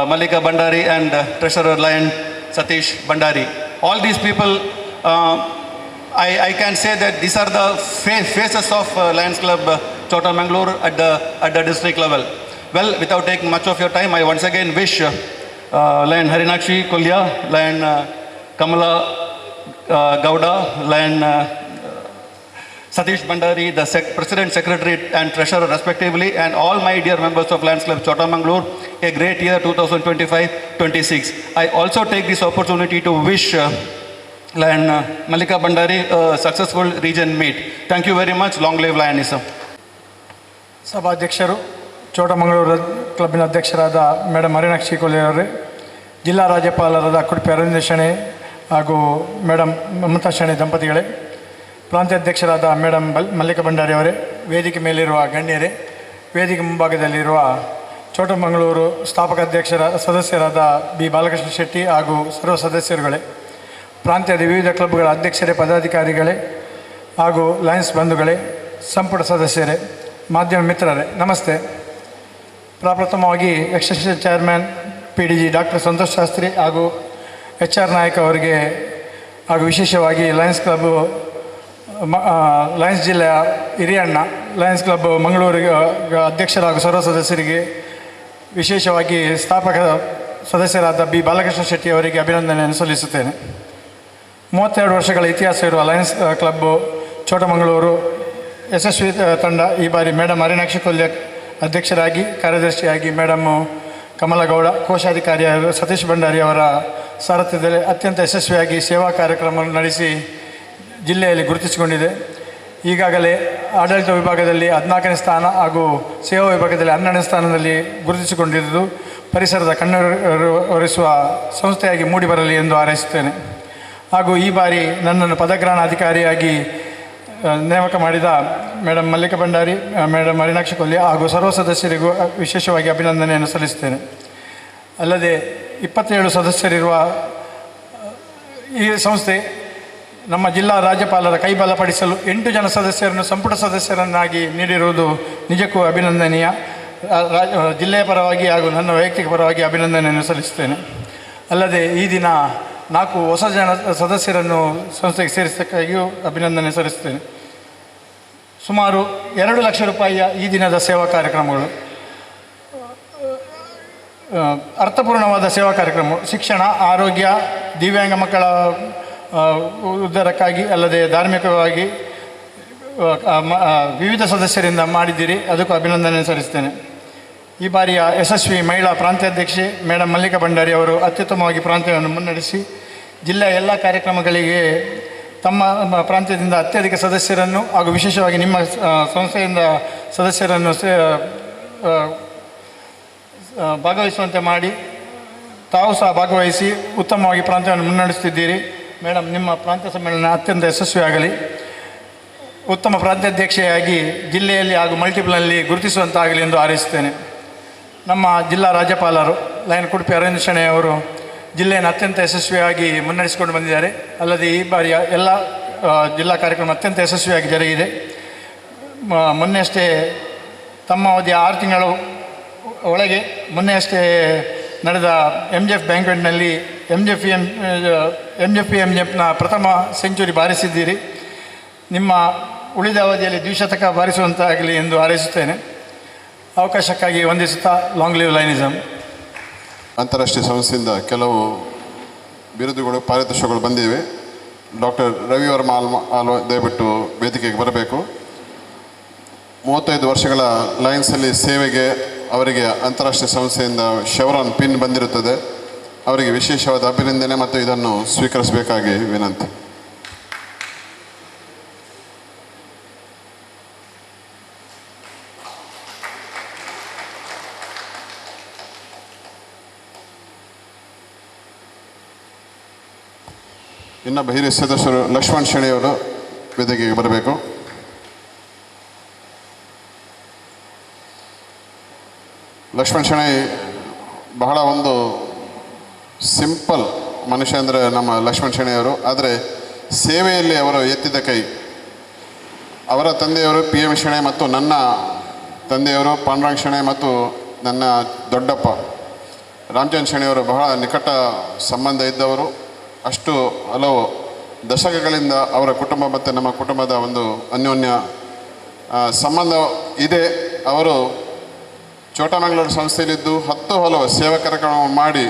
Malika Bandari and Treasurer Lion Satish Bandari. All these people, I can say that these are the faces of Lions Club Chota Mangalore at the district level. Well, without taking much of your time, I once again wish Lion Harinakshi Kolya, Lion Kamala Gowda, Lion Satish Bandari, the President, Secretary and Treasurer respectively, and all my dear members of Lions Club Chota Mangalore, a great year 2025-26. I also take this opportunity to wish Lion Malika Bandari a successful region meet. Thank you very much. Long live Lionism. ಸಭಾಧ್ಯಕ್ಷರು ಚೋಟಮಂಗಳೂರು ಕ್ಲಬ್ಬಿನ ಅಧ್ಯಕ್ಷರಾದ ಮೇಡಮ್ ಹರಿನಾಕ್ಷಿ ಕೊಲ್ಲಿಯವರೇ, ಜಿಲ್ಲಾ ರಾಜ್ಯಪಾಲರಾದ ಕುಡುಪಿ ಅರವಿಂದ ಶೆಣೈ ಹಾಗೂ ಮೇಡಮ್ ಮಮತಾ ಶೆಣೈ ದಂಪತಿಗಳೇ, ಪ್ರಾಂತ್ಯ ಅಧ್ಯಕ್ಷರಾದ ಮೇಡಮ್ ಮಲ್ಲಿಕಾ ಭಂಡಾರಿ ಅವರೇ, ವೇದಿಕೆ ಮೇಲಿರುವ ಗಣ್ಯರೇ, ವೇದಿಕೆ ಮುಂಭಾಗದಲ್ಲಿರುವ ಚೋಟಮಂಗಳೂರು ಸ್ಥಾಪಕ ಸದಸ್ಯರಾದ ಬಿ ಬಾಲಕೃಷ್ಣ ಶೆಟ್ಟಿ ಹಾಗೂ ಸರ್ವ ಸದಸ್ಯರುಗಳೇ, ಪ್ರಾಂತ್ಯದ ವಿವಿಧ ಕ್ಲಬ್ಗಳ ಅಧ್ಯಕ್ಷರೇ, ಪದಾಧಿಕಾರಿಗಳೇ ಹಾಗೂ ಲಯನ್ಸ್ ಬಂಧುಗಳೇ, ಸಂಪುಟ ಸದಸ್ಯರೇ, ಮಾಧ್ಯಮ ಮಿತ್ರರೇ, ನಮಸ್ತೆ. ಪ್ರಪ್ರಥಮವಾಗಿ extension chairman PDG doctor Santosh Shastri ಹಾಗೂ HR ನಾಯಕ್ ಅವರಿಗೆ ಹಾಗೂ ವಿಶೇಷವಾಗಿ ಲಯನ್ಸ್ ಕ್ಲಬ್ ಲಯನ್ಸ್ ಜಿಲ್ಲೆಯ ಹಿರಿಯಣ್ಣ ಲಯನ್ಸ್ ಕ್ಲಬ್ ಮಂಗಳೂರಿಗೆ ಅಧ್ಯಕ್ಷರ ಹಾಗೂ ಸರ್ವ ಸದಸ್ಯರಿಗೆ, ವಿಶೇಷವಾಗಿ ಸ್ಥಾಪಕ ಸದಸ್ಯರಾದ ಬಿ ಬಾಲಕೃಷ್ಣ ಶೆಟ್ಟಿ ಅವರಿಗೆ ಅಭಿನಂದನೆಯನ್ನು ಸಲ್ಲಿಸುತ್ತೇನೆ. 32 ವರ್ಷಗಳ ಇತಿಹಾಸ ಇರುವ ಲಯನ್ಸ್ ಕ್ಲಬ್ ಚೋಟಮಂಗಳೂರು ಯಶಸ್ವಿ ತಂಡ ಈ ಬಾರಿ ಮೇಡಮ್ ಹರಿನಾಕ್ಷಿ ಕೊಲ್ಯ ಅಧ್ಯಕ್ಷರಾಗಿ, ಕಾರ್ಯದರ್ಶಿಯಾಗಿ ಮೇಡಮ್ ಕಮಲಗೌಡ, ಕೋಶಾಧಿಕಾರಿ ಸತೀಶ್ ಭಂಡಾರಿ ಅವರ ಸಾರಥ್ಯದಲ್ಲಿ ಅತ್ಯಂತ ಯಶಸ್ವಿಯಾಗಿ ಸೇವಾ ಕಾರ್ಯಕ್ರಮವನ್ನು ನಡೆಸಿ ಜಿಲ್ಲೆಯಲ್ಲಿ ಗುರುತಿಸಿಕೊಂಡಿದೆ. ಈಗಾಗಲೇ ಆಡಳಿತ ವಿಭಾಗದಲ್ಲಿ 14ನೇ ಸ್ಥಾನ ಹಾಗೂ ಸೇವಾ ವಿಭಾಗದಲ್ಲಿ 12ನೇ ಸ್ಥಾನದಲ್ಲಿ ಗುರುತಿಸಿಕೊಂಡಿರುವುದು ಪರಿಸರದ ಕಣ್ಣೊರೆಸುವ ಸಂಸ್ಥೆಯಾಗಿ ಮೂಡಿಬರಲಿ ಎಂದು ಹಾರೈಸುತ್ತೇನೆ. ಹಾಗೂ ಈ ಬಾರಿ ನನ್ನನ್ನು ಪದಗ್ರಹಣಾಧಿಕಾರಿಯಾಗಿ ನೇಮಕ ಮಾಡಿದ ಮೇಡಮ್ ಮಲ್ಲಿಕಾ ಭಂಡಾರಿ, ಮೇಡಮ್ ಹರಿನಾಕ್ಷಿ ಕೊಲ್ಲಿ ಹಾಗೂ ಸರ್ವ ಸದಸ್ಯರಿಗೂ ವಿಶೇಷವಾಗಿ ಅಭಿನಂದನೆಯನ್ನು ಸಲ್ಲಿಸುತ್ತೇನೆ. ಅಲ್ಲದೆ 27 ಸದಸ್ಯರಿರುವ ಈ ಸಂಸ್ಥೆ ನಮ್ಮ ಜಿಲ್ಲಾ ರಾಜ್ಯಪಾಲರ ಕೈ ಬಲಪಡಿಸಲು 8 ಜನ ಸದಸ್ಯರನ್ನು ಸಂಪುಟ ಸದಸ್ಯರನ್ನಾಗಿ ನೀಡಿರುವುದು ನಿಜಕ್ಕೂ ಅಭಿನಂದನೀಯ. ಜಿಲ್ಲೆಯ ಪರವಾಗಿ ಹಾಗೂ ನನ್ನ ವೈಯಕ್ತಿಕ ಪರವಾಗಿ ಅಭಿನಂದನೆಯನ್ನು ಸಲ್ಲಿಸುತ್ತೇನೆ. ಅಲ್ಲದೆ ಈ ದಿನ 4 ಹೊಸ ಜನ ಸದಸ್ಯರನ್ನು ಸಂಸ್ಥೆಗೆ ಸೇರಿಸಕ್ಕಾಗಿಯೂ ಅಭಿನಂದನೆ ಸಲ್ಲಿಸುತ್ತೇನೆ. ಸುಮಾರು 2 ಲಕ್ಷ ರೂಪಾಯಿಯ ಈ ದಿನದ ಸೇವಾ ಕಾರ್ಯಕ್ರಮಗಳು, ಅರ್ಥಪೂರ್ಣವಾದ ಸೇವಾ ಕಾರ್ಯಕ್ರಮ, ಶಿಕ್ಷಣ, ಆರೋಗ್ಯ, ದಿವ್ಯಾಂಗ ಮಕ್ಕಳ ಉದ್ಧಾರಕ್ಕಾಗಿ, ಅಲ್ಲದೆ ಧಾರ್ಮಿಕವಾಗಿ ವಿವಿಧ ಸದಸ್ಯರಿಂದ ಮಾಡಿದ್ದೀರಿ, ಅದಕ್ಕೂ ಅಭಿನಂದನೆ ಸಲ್ಲಿಸ್ತೇನೆ. ಈ ಬಾರಿಯ ಯಶಸ್ವಿ ಮಹಿಳಾ ಪ್ರಾಂತ್ಯಾಧ್ಯಕ್ಷೆ ಮೇಡಮ್ ಮಲ್ಲಿಕಾ ಭಂಡಾರಿ ಅವರು ಅತ್ಯುತ್ತಮವಾಗಿ ಪ್ರಾಂತ್ಯವನ್ನು ಮುನ್ನಡೆಸಿ ಜಿಲ್ಲೆಯ ಎಲ್ಲ ಕಾರ್ಯಕ್ರಮಗಳಿಗೆ ತಮ್ಮ ಪ್ರಾಂತ್ಯದಿಂದ ಅತ್ಯಧಿಕ ಸದಸ್ಯರನ್ನು ಹಾಗೂ ವಿಶೇಷವಾಗಿ ನಿಮ್ಮ ಸಂಸ್ಥೆಯಿಂದ ಸದಸ್ಯರನ್ನು ಭಾಗವಹಿಸುವಂತೆ ಮಾಡಿ ತಾವು ಸಹ ಭಾಗವಹಿಸಿ ಉತ್ತಮವಾಗಿ ಪ್ರಾಂತ್ಯವನ್ನು ಮುನ್ನಡೆಸುತ್ತಿದ್ದೀರಿ. ಮೇಡಮ್, ನಿಮ್ಮ ಪ್ರಾಂತ್ಯ ಸಮ್ಮೇಳನ ಅತ್ಯಂತ ಯಶಸ್ವಿಯಾಗಲಿ. ಉತ್ತಮ ಪ್ರಾಂತ್ಯಾಧ್ಯಕ್ಷೆಯಾಗಿ ಜಿಲ್ಲೆಯಲ್ಲಿ ಹಾಗೂ ಮಲ್ಟಿಪಲ್ನಲ್ಲಿ ಗುರುತಿಸುವಂತಾಗಲಿ ಎಂದು ಹಾರೈಸುತ್ತೇನೆ. ನಮ್ಮ ಜಿಲ್ಲಾ ರಾಜ್ಯಪಾಲರು ಲಯನ್ ಕುಡುಪಿ ಅರವಿಂದ್ ಶೆಣೈ ಅವರು ಜಿಲ್ಲೆಯನ್ನು ಅತ್ಯಂತ ಯಶಸ್ವಿಯಾಗಿ ಮುನ್ನಡೆಸಿಕೊಂಡು ಬಂದಿದ್ದಾರೆ. ಅಲ್ಲದೆ ಈ ಬಾರಿಯ ಎಲ್ಲ ಜಿಲ್ಲಾ ಕಾರ್ಯಕ್ರಮ ಅತ್ಯಂತ ಯಶಸ್ವಿಯಾಗಿ ಜರುಗಿದೆ. ಮೊನ್ನೆಯಷ್ಟೇ ತಮ್ಮ ಅವಧಿಯ 6 ತಿಂಗಳು ಒಳಗೆ ಮೊನ್ನೆಯಷ್ಟೇ ನಡೆದ MJF ಬ್ಯಾಂಕ್ವೆಟ್ನಲ್ಲಿ MJFನ ಪ್ರಥಮ ಸೆಂಚುರಿ ಬಾರಿಸಿದ್ದೀರಿ. ನಿಮ್ಮ ಉಳಿದ ಅವಧಿಯಲ್ಲಿ ದ್ವಿಶತಕ ಬಾರಿಸುವಂತಾಗಲಿ ಎಂದು ಹಾರೈಸುತ್ತೇನೆ. ಅವಕಾಶಕ್ಕಾಗಿ ವಂದಿಸುತ್ತಾ ಲಾಂಗ್ ಲಿವ್ ಲೈನಿಸಮ್. ಅಂತಾರಾಷ್ಟ್ರೀಯ ಸಂಸ್ಥೆಯಿಂದ ಕೆಲವು ಬಿರುದುಗಳು ಪಾರಿತೋಷಕಗಳು ಬಂದಿವೆ. ಡಾಕ್ಟರ್ ರವಿ ವರ್ಮಾ ಆಲ್ವ ದಯವಿಟ್ಟು ವೇದಿಕೆಗೆ ಬರಬೇಕು. 35 ವರ್ಷಗಳ ಲಯನ್ಸಲ್ಲಿ ಸೇವೆಗೆ ಅವರಿಗೆ ಅಂತಾರಾಷ್ಟ್ರೀಯ ಸಂಸ್ಥೆಯಿಂದ ಶೆವ್ರಾನ್ ಪಿನ್ ಬಂದಿರುತ್ತದೆ. ಅವರಿಗೆ ವಿಶೇಷವಾದ ಅಭಿನಂದನೆ ಮತ್ತು ಇದನ್ನು ಸ್ವೀಕರಿಸಬೇಕಾಗಿ ವಿನಂತಿ. ಇನ್ನೊಬ್ಬ ಹಿರಿಯ ಸದಸ್ಯರು ಲಕ್ಷ್ಮಣ್ ಶೆಣಿಯವರು ವೇದಿಕೆಗೆ ಬರಬೇಕು. ಲಕ್ಷ್ಮಣ್ ಶೆಣೈ ಬಹಳ ಒಂದು ಸಿಂಪಲ್ ಮನುಷ್ಯ ಅಂದರೆ ನಮ್ಮ ಲಕ್ಷ್ಮಣ್ ಶೆಣಿಯವರು. ಆದರೆ ಸೇವೆಯಲ್ಲಿ ಅವರು ಎತ್ತಿದ ಕೈ. ಅವರ ತಂದೆಯವರು PM ಶೆಣೈ ಮತ್ತು ನನ್ನ ತಂದೆಯವರು ಪಾಂಡುರಂಗ ಶೆಣೈ ಮತ್ತು ನನ್ನ ದೊಡ್ಡಪ್ಪ ರಾಮಚಂದ್ರ ಶೆಣಿಯವರು ಬಹಳ ನಿಕಟ ಸಂಬಂಧ ಇದ್ದವರು. ಅಷ್ಟು ಹಲವು ದಶಕಗಳಿಂದ ಅವರ ಕುಟುಂಬ ಮತ್ತು ನಮ್ಮ ಕುಟುಂಬದ ಒಂದು ಅನ್ಯೋನ್ಯ ಸಂಬಂಧ ಇದೆ. ಅವರು ಚೋಟಮಂಗಳೂರು ಸಂಸ್ಥೆಯಲ್ಲಿದ್ದು 10 ಹಲವು ಸೇವಾ ಕಾರ್ಯಕ್ರಮ ಮಾಡಿ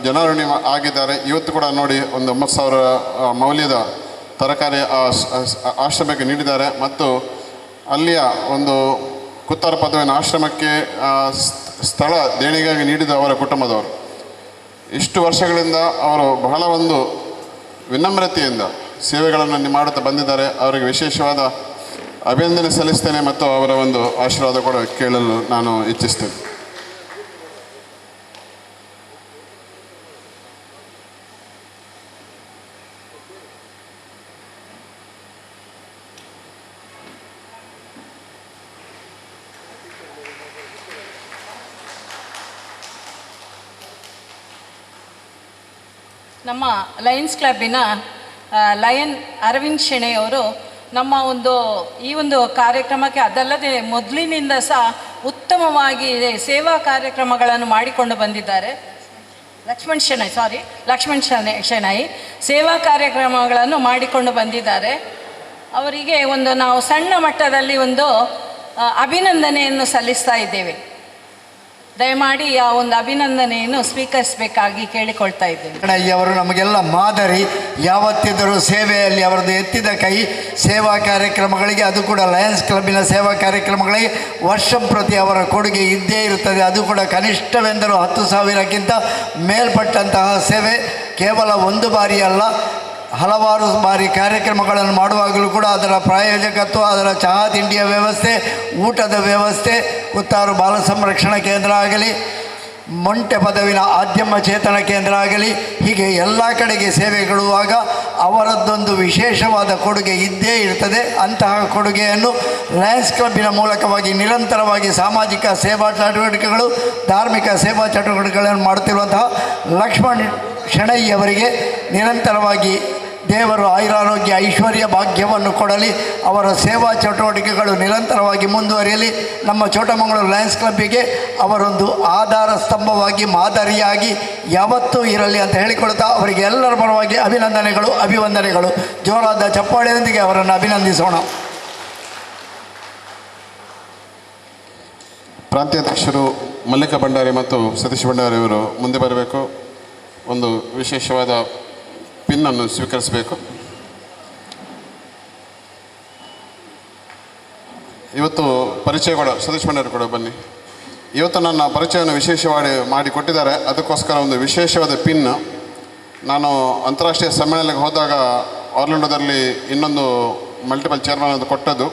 ಜನಋಣಿ ಆಗಿದ್ದಾರೆ. ಇವತ್ತು ಕೂಡ ನೋಡಿ ಒಂದು 9,000 ಮೌಲ್ಯದ ತರಕಾರಿ ಆಶ್ರಮಕ್ಕೆ ನೀಡಿದ್ದಾರೆ ಮತ್ತು ಅಲ್ಲಿಯ ಒಂದು ಕುತ್ತಾರ ಪದವಿನ ಆಶ್ರಮಕ್ಕೆ ಸ್ಥಳ ದೇಣಿಗೆಯಾಗಿ ನೀಡಿದ ಅವರ ಕುಟುಂಬದವರು. ಇಷ್ಟು ವರ್ಷಗಳಿಂದ ಅವರು ಬಹಳ ಒಂದು ವಿನಮ್ರತೆಯಿಂದ ಸೇವೆಗಳನ್ನು ಮಾಡುತ್ತಾ ಬಂದಿದ್ದಾರೆ. ಅವರಿಗೆ ವಿಶೇಷವಾದ ಅಭಿನಂದನೆ ಸಲ್ಲಿಸ್ತೇನೆ ಮತ್ತು ಅವರ ಒಂದು ಆಶೀರ್ವಾದ ಕೂಡ ಕೇಳಲು ನಾನು ಇಚ್ಛಿಸ್ತೇನೆ. ನಮ್ಮ ಲಯನ್ಸ್ ಕ್ಲಬ್ಬಿನ ಲಯನ್ ಅರವಿಂದ್ ಶೆಣೈ ಅವರು ನಮ್ಮ ಈ ಒಂದು ಕಾರ್ಯಕ್ರಮಕ್ಕೆ ಅದಲ್ಲದೆ ಮೊದಲಿನಿಂದ ಸಹ ಉತ್ತಮವಾಗಿ ಸೇವಾ ಕಾರ್ಯಕ್ರಮಗಳನ್ನು ಮಾಡಿಕೊಂಡು ಬಂದಿದ್ದಾರೆ. ಲಕ್ಷ್ಮಣ್ ಶೆಣೈ ಸೇವಾ ಕಾರ್ಯಕ್ರಮಗಳನ್ನು ಮಾಡಿಕೊಂಡು ಬಂದಿದ್ದಾರೆ. ಅವರಿಗೆ ನಾವು ಸಣ್ಣ ಮಟ್ಟದಲ್ಲಿ ಅಭಿನಂದನೆಯನ್ನು ಸಲ್ಲಿಸ್ತಾ ಇದ್ದೇವೆ. ದಯಮಾಡಿ ಆ ಒಂದು ಅಭಿನಂದನೆಯನ್ನು ಸ್ವೀಕರಿಸಬೇಕಾಗಿ ಕೇಳಿಕೊಳ್ತಾ ಇದ್ದೇನೆ. ಅವರು ನಮಗೆಲ್ಲ ಮಾದರಿ. ಯಾವತ್ತಿದ್ದರೂ ಸೇವೆಯಲ್ಲಿ ಅವರದ್ದು ಎತ್ತಿದ ಕೈ. ಸೇವಾ ಕಾರ್ಯಕ್ರಮಗಳಿಗೆ, ಅದು ಕೂಡ ಲಯನ್ಸ್ ಕ್ಲಬ್ಬಿನ ಸೇವಾ ಕಾರ್ಯಕ್ರಮಗಳಿಗೆ ವರ್ಷಂಪ್ರತಿ ಅವರ ಕೊಡುಗೆ ಇದ್ದೇ ಇರುತ್ತದೆ. ಅದು ಕೂಡ ಕನಿಷ್ಠವೆಂದರೂ 10,000ಕ್ಕಿಂತ ಮೇಲ್ಪಟ್ಟಂತಹ ಸೇವೆ. ಕೇವಲ ಒಂದು ಬಾರಿ ಅಲ್ಲ, ಹಲವಾರು ಬಾರಿ ಕಾರ್ಯಕ್ರಮಗಳನ್ನು ಮಾಡುವಾಗಲೂ ಕೂಡ ಅದರ ಪ್ರಾಯೋಜಕತ್ವ, ಅದರ ಚಹಾ ತಿಂಡಿಯ ವ್ಯವಸ್ಥೆ, ಊಟದ ವ್ಯವಸ್ಥೆ, ಕುತ್ತಾರು ಬಾಲ ಸಂರಕ್ಷಣಾ ಕೇಂದ್ರ ಆಗಲಿ, ಮೊಂಟೆ ಪದವಿನ ಆದ್ಯಮ ಚೇತನ ಕೇಂದ್ರ ಆಗಲಿ, ಹೀಗೆ ಎಲ್ಲ ಕಡೆಗೆ ಸೇವೆಗೊಳ್ಳುವಾಗ ಅವರದ್ದೊಂದು ವಿಶೇಷವಾದ ಕೊಡುಗೆ ಇದ್ದೇ ಇರ್ತದೆ. ಅಂತಹ ಕೊಡುಗೆಯನ್ನು ಲಯನ್ಸ್ ಕ್ಲಬ್ಬಿನ ಮೂಲಕವಾಗಿ ನಿರಂತರವಾಗಿ ಸಾಮಾಜಿಕ ಸೇವಾ ಚಟುವಟಿಕೆಗಳು, ಧಾರ್ಮಿಕ ಸೇವಾ ಚಟುವಟಿಕೆಗಳನ್ನು ಮಾಡುತ್ತಿರುವಂತಹ ಲಕ್ಷ್ಮಣ್ ಶೆಣೈ ಅವರಿಗೆ ನಿರಂತರವಾಗಿ ದೇವರು ಆಯುರಾರೋಗ್ಯ ಐಶ್ವರ್ಯ ಭಾಗ್ಯವನ್ನು ಕೊಡಲಿ. ಅವರ ಸೇವಾ ಚಟುವಟಿಕೆಗಳು ನಿರಂತರವಾಗಿ ಮುಂದುವರಿಯಲಿ. ನಮ್ಮ ಚೋಟಮಂಗಳೂರು ಲಯನ್ಸ್ ಕ್ಲಬ್ಬಿಗೆ ಅವರೊಂದು ಆಧಾರ ಸ್ತಂಭವಾಗಿ, ಮಾದರಿಯಾಗಿ ಯಾವತ್ತೂ ಇರಲಿ ಅಂತ ಹೇಳಿಕೊಳ್ತಾ ಅವರಿಗೆ ಎಲ್ಲರ ಪರವಾಗಿ ಅಭಿನಂದನೆಗಳು, ಅಭಿವಂದನೆಗಳು. ಜೋರಾದ ಚಪ್ಪಾಳೆಯೊಂದಿಗೆ ಅವರನ್ನು ಅಭಿನಂದಿಸೋಣ. ಪ್ರಾಂತ್ಯಾಧ್ಯಕ್ಷರು ಮಲ್ಲಿಕಾ ಭಂಡಾರಿ ಮತ್ತು ಸತೀಶ್ ಭಂಡಾರಿ ಅವರು ಮುಂದೆ ಬರಬೇಕು. ಒಂದು ವಿಶೇಷವಾದ ಪಿನ್ನನ್ನು ಸ್ವೀಕರಿಸಬೇಕು. ಇವತ್ತು ಪರಿಚಯ ಕೂಡ ಸತೀಶ್ ಮಂಡರ್ ಕೂಡ ಬನ್ನಿ. ಇವತ್ತು ನನ್ನ ಪರಿಚಯವನ್ನು ವಿಶೇಷವಾಗಿ ಮಾಡಿಕೊಟ್ಟಿದ್ದಾರೆ. ಅದಕ್ಕೋಸ್ಕರ ಒಂದು ವಿಶೇಷವಾದ ಪಿನ್ ನಾನು ಅಂತಾರಾಷ್ಟ್ರೀಯ ಸಮ್ಮೇಳನಕ್ಕೆ ಹೋದಾಗ ಆರ್ಲೆಂಡೋದಲ್ಲಿ ಇನ್ನೊಂದು ಮಲ್ಟಿಪಲ್ ಚೇರ್ಮನ್ ಅಂತ ಕೊಟ್ಟದ್ದು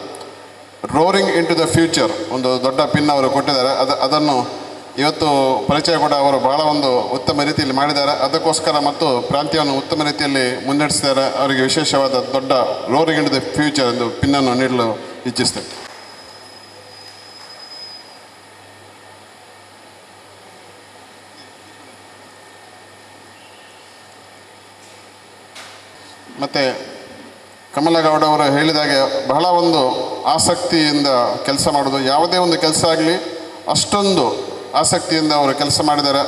roaring into the future ಒಂದು ದೊಡ್ಡ ಪಿನ್ ಅವರು ಕೊಟ್ಟಿದ್ದಾರೆ. ಅದನ್ನು ಇವತ್ತು ಪರಿಚಯ ಕೂಡ ಅವರು ಬಹಳ ಒಂದು ಉತ್ತಮ ರೀತಿಯಲ್ಲಿ ಮಾಡಿದ್ದಾರೆ. ಅದಕ್ಕೋಸ್ಕರ ಮತ್ತು ಪ್ರಾಂತ್ಯವನ್ನು ಉತ್ತಮ ರೀತಿಯಲ್ಲಿ ಮುನ್ನಡೆಸಿದ್ದಾರೆ. ಅವರಿಗೆ ವಿಶೇಷವಾದ ದೊಡ್ಡ roaring into the future ಎಂದು ಪಿನ್ನನ್ನು ನೀಡಲು ಇಚ್ಛಿಸ್ತೇನೆ. ಮತ್ತು ಕಮಲಗೌಡ ಅವರು ಹೇಳಿದಾಗೆ ಬಹಳ ಒಂದು ಆಸಕ್ತಿಯಿಂದ ಕೆಲಸ ಮಾಡೋದು, ಯಾವುದೇ ಒಂದು ಕೆಲಸ ಆಗಲಿ ಅಷ್ಟೊಂದು ಆಸಕ್ತಿಯಿಂದ ಅವರು ಕೆಲಸ ಮಾಡಿದ್ದಾರೆ.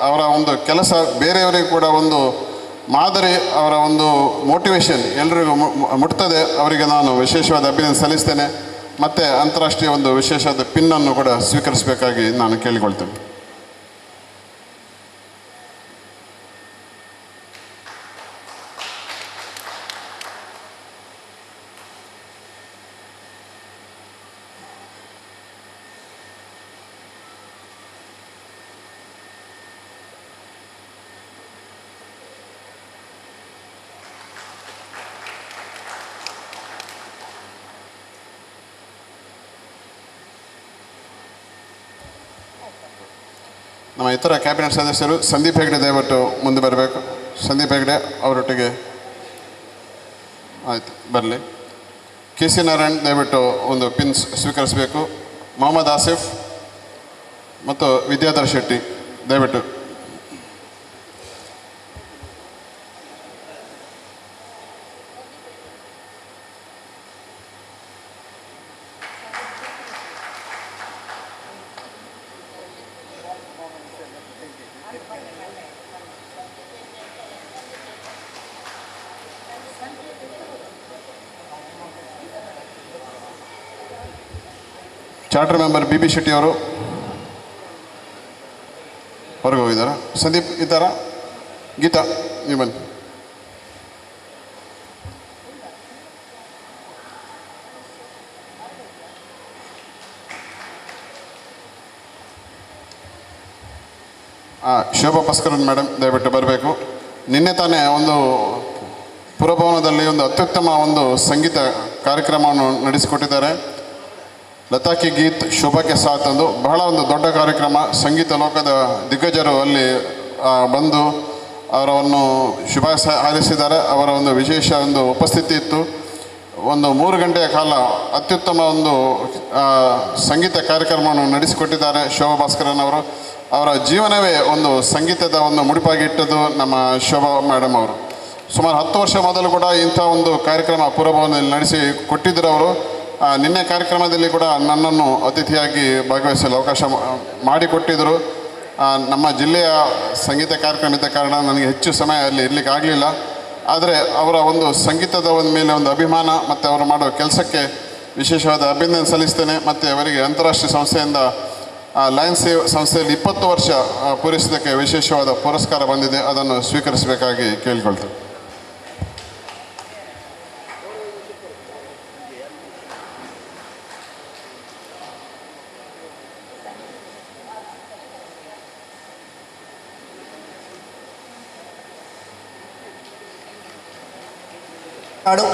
ಅವರ ಒಂದು ಕೆಲಸ ಬೇರೆಯವರಿಗೆ ಕೂಡ ಒಂದು ಮಾದರಿ, ಅವರ ಒಂದು ಮೋಟಿವೇಶನ್ ಎಲ್ಲರಿಗೂ ಮುಟ್ತದೆ. ಅವರಿಗೆ ನಾನು ವಿಶೇಷವಾದ ಅಭಿನಂದನೆ ಸಲ್ಲಿಸ್ತೇನೆ. ಮತ್ತು ಅಂತಾರಾಷ್ಟ್ರೀಯ ಒಂದು ವಿಶೇಷವಾದ ಪಿನ್ನನ್ನು ಕೂಡ ಸ್ವೀಕರಿಸಬೇಕಾಗಿ ನಾನು ಕೇಳಿಕೊಳ್ತೇನೆ. ನಮ್ಮ ಇತರ ಕ್ಯಾಬಿನೆಟ್ ಸದಸ್ಯರು ಸಂದೀಪ್ ಹೆಗ್ಡೆ ದಯವಿಟ್ಟು ಮುಂದೆ ಬರಬೇಕು. ಸಂದೀಪ್ ಹೆಗ್ಡೆ ಅವರೊಟ್ಟಿಗೆ ಆಯಿತು ಬರಲಿ. ಕೆ ಸಿ ನಾರಾಯಣ್ ದಯವಿಟ್ಟು ಒಂದು ಪಿನ್ ಸ್ವೀಕರಿಸಬೇಕು. ಮೊಹಮ್ಮದ್ ಆಸಿಫ್ ಮತ್ತು ವಿದ್ಯಾಧರ್ ಶೆಟ್ಟಿ ದಯವಿಟ್ಟು. ಚಾರ್ಟರ್ ಮೆಂಬರ್ ಬಿ ಶೆಟ್ಟಿ ಅವರು ಹೊರಗೆ ಹೋಗಿದ್ದಾರಾ? ಸಂದೀಪ್ ಇದ್ದಾರಾ? ಗೀತಾ ನೀವು ಬನ್ನಿ. ಶೋಭಾ ಪಸ್ಕರನ್ ಮೇಡಮ್ ದಯವಿಟ್ಟು ಬರಬೇಕು. ನಿನ್ನೆ ತಾನೇ ಒಂದು ಪುರಭವನದಲ್ಲಿ ಒಂದು ಅತ್ಯುತ್ತಮ ಒಂದು ಸಂಗೀತ ಕಾರ್ಯಕ್ರಮವನ್ನು ನಡೆಸಿಕೊಟ್ಟಿದ್ದಾರೆ. ಲತಾ ಕಿ ಗೀತ್ ಶೋಭಾ ಕೆ ಸಾಥ್ ಎಂದು ಬಹಳ ಒಂದು ದೊಡ್ಡ ಕಾರ್ಯಕ್ರಮ. ಸಂಗೀತ ಲೋಕದ ದಿಗ್ಗಜರು ಅಲ್ಲಿ ಬಂದು ಅವರನ್ನು ಶುಭ ಹಾರೈಸಿದ್ದಾರೆ. ಅವರ ಒಂದು ವಿಶೇಷ ಒಂದು ಉಪಸ್ಥಿತಿ ಇತ್ತು. ಒಂದು 3 ಗಂಟೆಯ ಕಾಲ ಅತ್ಯುತ್ತಮ ಒಂದು ಸಂಗೀತ ಕಾರ್ಯಕ್ರಮವನ್ನು ನಡೆಸಿಕೊಟ್ಟಿದ್ದಾರೆ ಶೋಭಾ ಭಾಸ್ಕರನ್ ಅವರು. ಅವರ ಜೀವನವೇ ಒಂದು ಸಂಗೀತದ ಒಂದು ಮುಡಿಪಾಗಿಟ್ಟದ್ದು ನಮ್ಮ ಶೋಭಾ ಮೇಡಮ್ ಅವರು. ಸುಮಾರು 10 ವರ್ಷ ಮೊದಲು ಕೂಡ ಇಂಥ ಒಂದು ಕಾರ್ಯಕ್ರಮ ಪುರಭವನದಲ್ಲಿ ನಡೆಸಿ ಕೊಟ್ಟಿದ್ದರು ಅವರು. ನಿನ್ನೆ ಕಾರ್ಯಕ್ರಮದಲ್ಲಿ ಕೂಡ ನನ್ನನ್ನು ಅತಿಥಿಯಾಗಿ ಭಾಗವಹಿಸಲು ಅವಕಾಶ ಮಾಡಿಕೊಟ್ಟಿದ್ದರು. ನಮ್ಮ ಜಿಲ್ಲೆಯ ಸಂಗೀತ ಕಾರ್ಯಕ್ರಮ ಇದ್ದ ಕಾರಣ ನನಗೆ ಹೆಚ್ಚು ಸಮಯ ಅಲ್ಲಿ ಇರಲಿಕ್ಕೆ ಆಗಲಿಲ್ಲ. ಆದರೆ ಅವರ ಒಂದು ಸಂಗೀತದ ಒಂದು ಮೇಲೆ ಒಂದು ಅಭಿಮಾನ ಮತ್ತು ಅವರು ಮಾಡೋ ಕೆಲಸಕ್ಕೆ ವಿಶೇಷವಾದ ಅಭಿನಂದನೆ ಸಲ್ಲಿಸ್ತೇನೆ. ಮತ್ತು ಅವರಿಗೆ ಅಂತಾರಾಷ್ಟ್ರೀಯ ಸಂಸ್ಥೆಯಿಂದ ಲಯನ್ಸ್ ಸಂಸ್ಥೆಯಲ್ಲಿ 20 ವರ್ಷ ಪೂರೈಸಿದ್ದಕ್ಕೆ ವಿಶೇಷವಾದ ಪುರಸ್ಕಾರ ಬಂದಿದೆ. ಅದನ್ನು ಸ್ವೀಕರಿಸಬೇಕಾಗಿ ಕೇಳಿಕೊಳ್ತೇನೆ.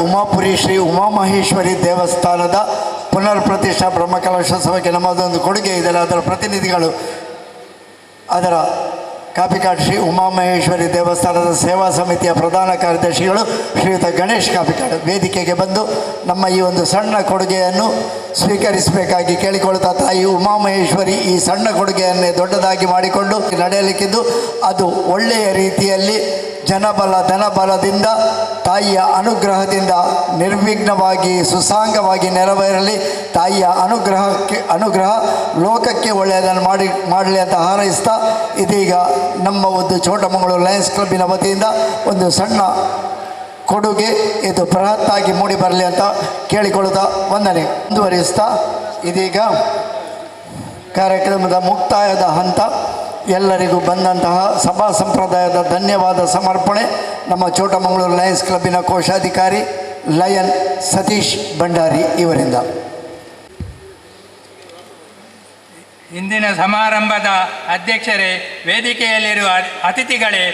ಉಮಾಪುರಿ ಶ್ರೀ ಉಮಾಮಹೇಶ್ವರಿ ದೇವಸ್ಥಾನದ ಪುನರ್ ಪ್ರತಿಷ್ಠಾ ಬ್ರಹ್ಮಕಲಶೋತ್ಸವಕ್ಕೆ ನಮ್ಮದೊಂದು ಕೊಡುಗೆ ಇದೆ. ಅದರ ಪ್ರತಿನಿಧಿಗಳು ಅದರ ಕಾಪಿಕಾಡ್ ಶ್ರೀ ಉಮಾಮಹೇಶ್ವರಿ ದೇವಸ್ಥಾನದ ಸೇವಾ ಸಮಿತಿಯ ಪ್ರಧಾನ ಕಾರ್ಯದರ್ಶಿಗಳು ಶ್ರೀಯುತ ಗಣೇಶ್ ಕಾಪಿಕಾಡ್ ವೇದಿಕೆಗೆ ಬಂದು ನಮ್ಮ ಈ ಒಂದು ಸಣ್ಣ ಕೊಡುಗೆಯನ್ನು ಸ್ವೀಕರಿಸಬೇಕಾಗಿ ಕೇಳಿಕೊಳ್ತಾ, ತಾಯಿ ಉಮಾಮಹೇಶ್ವರಿ ಈ ಸಣ್ಣ ಕೊಡುಗೆಯನ್ನೇ ದೊಡ್ಡದಾಗಿ ಮಾಡಿಕೊಂಡು ನಡೆಯಲಿಕ್ಕಿದ್ದು ಅದು ಒಳ್ಳೆಯ ರೀತಿಯಲ್ಲಿ ಜನಬಲ ಧನಬಲದಿಂದ ತಾಯಿಯ ನಿರ್ವಿಘ್ನವಾಗಿ ಸುಸಾಂಗವಾಗಿ ನೆರವೇರಲಿ. ತಾಯಿಯ ಅನುಗ್ರಹ ಲೋಕಕ್ಕೆ ಒಳ್ಳೆಯದನ್ನು ಮಾಡಲಿ ಅಂತ ಹಾರೈಸ್ತಾ, ಇದೀಗ ನಮ್ಮ ಒಂದು ಚೋಟಮಂಗಳೂರು ಲಯನ್ಸ್ ಕ್ಲಬ್ಬಿನ ವತಿಯಿಂದ ಒಂದು ಸಣ್ಣ ಕೊಡುಗೆ ಇದು ಬೃಹತ್ತಾಗಿ ಮೂಡಿ ಬರಲಿ ಅಂತ ಕೇಳಿಕೊಳ್ಳುತ್ತಾ ವಂದನೆ ಮುಂದುವರಿಸ್ತಾ, ಇದೀಗ ಕಾರ್ಯಕ್ರಮದ ಮುಕ್ತಾಯದ ಹಂತ. ಎಲ್ಲರಿಗೂ ಬಂದಂತಹ ಸಭಾ ಸಂಪ್ರದಾಯದ ಧನ್ಯವಾದ ಸಮರ್ಪಣೆ ನಮ್ಮ ಚೋಟಮಂಗಳೂರು ಲಯನ್ಸ್ ಕ್ಲಬ್ಬಿನ ಕೋಶಾಧಿಕಾರಿ ಲಯನ್ ಸತೀಶ್ ಭಂಡಾರಿ ಇವರಿಂದ. ಇಂದಿನ ಸಮಾರಂಭದ ಅಧ್ಯಕ್ಷರೇ, ವೇದಿಕೆಯಲ್ಲಿರುವ ಅತಿಥಿಗಳೇ,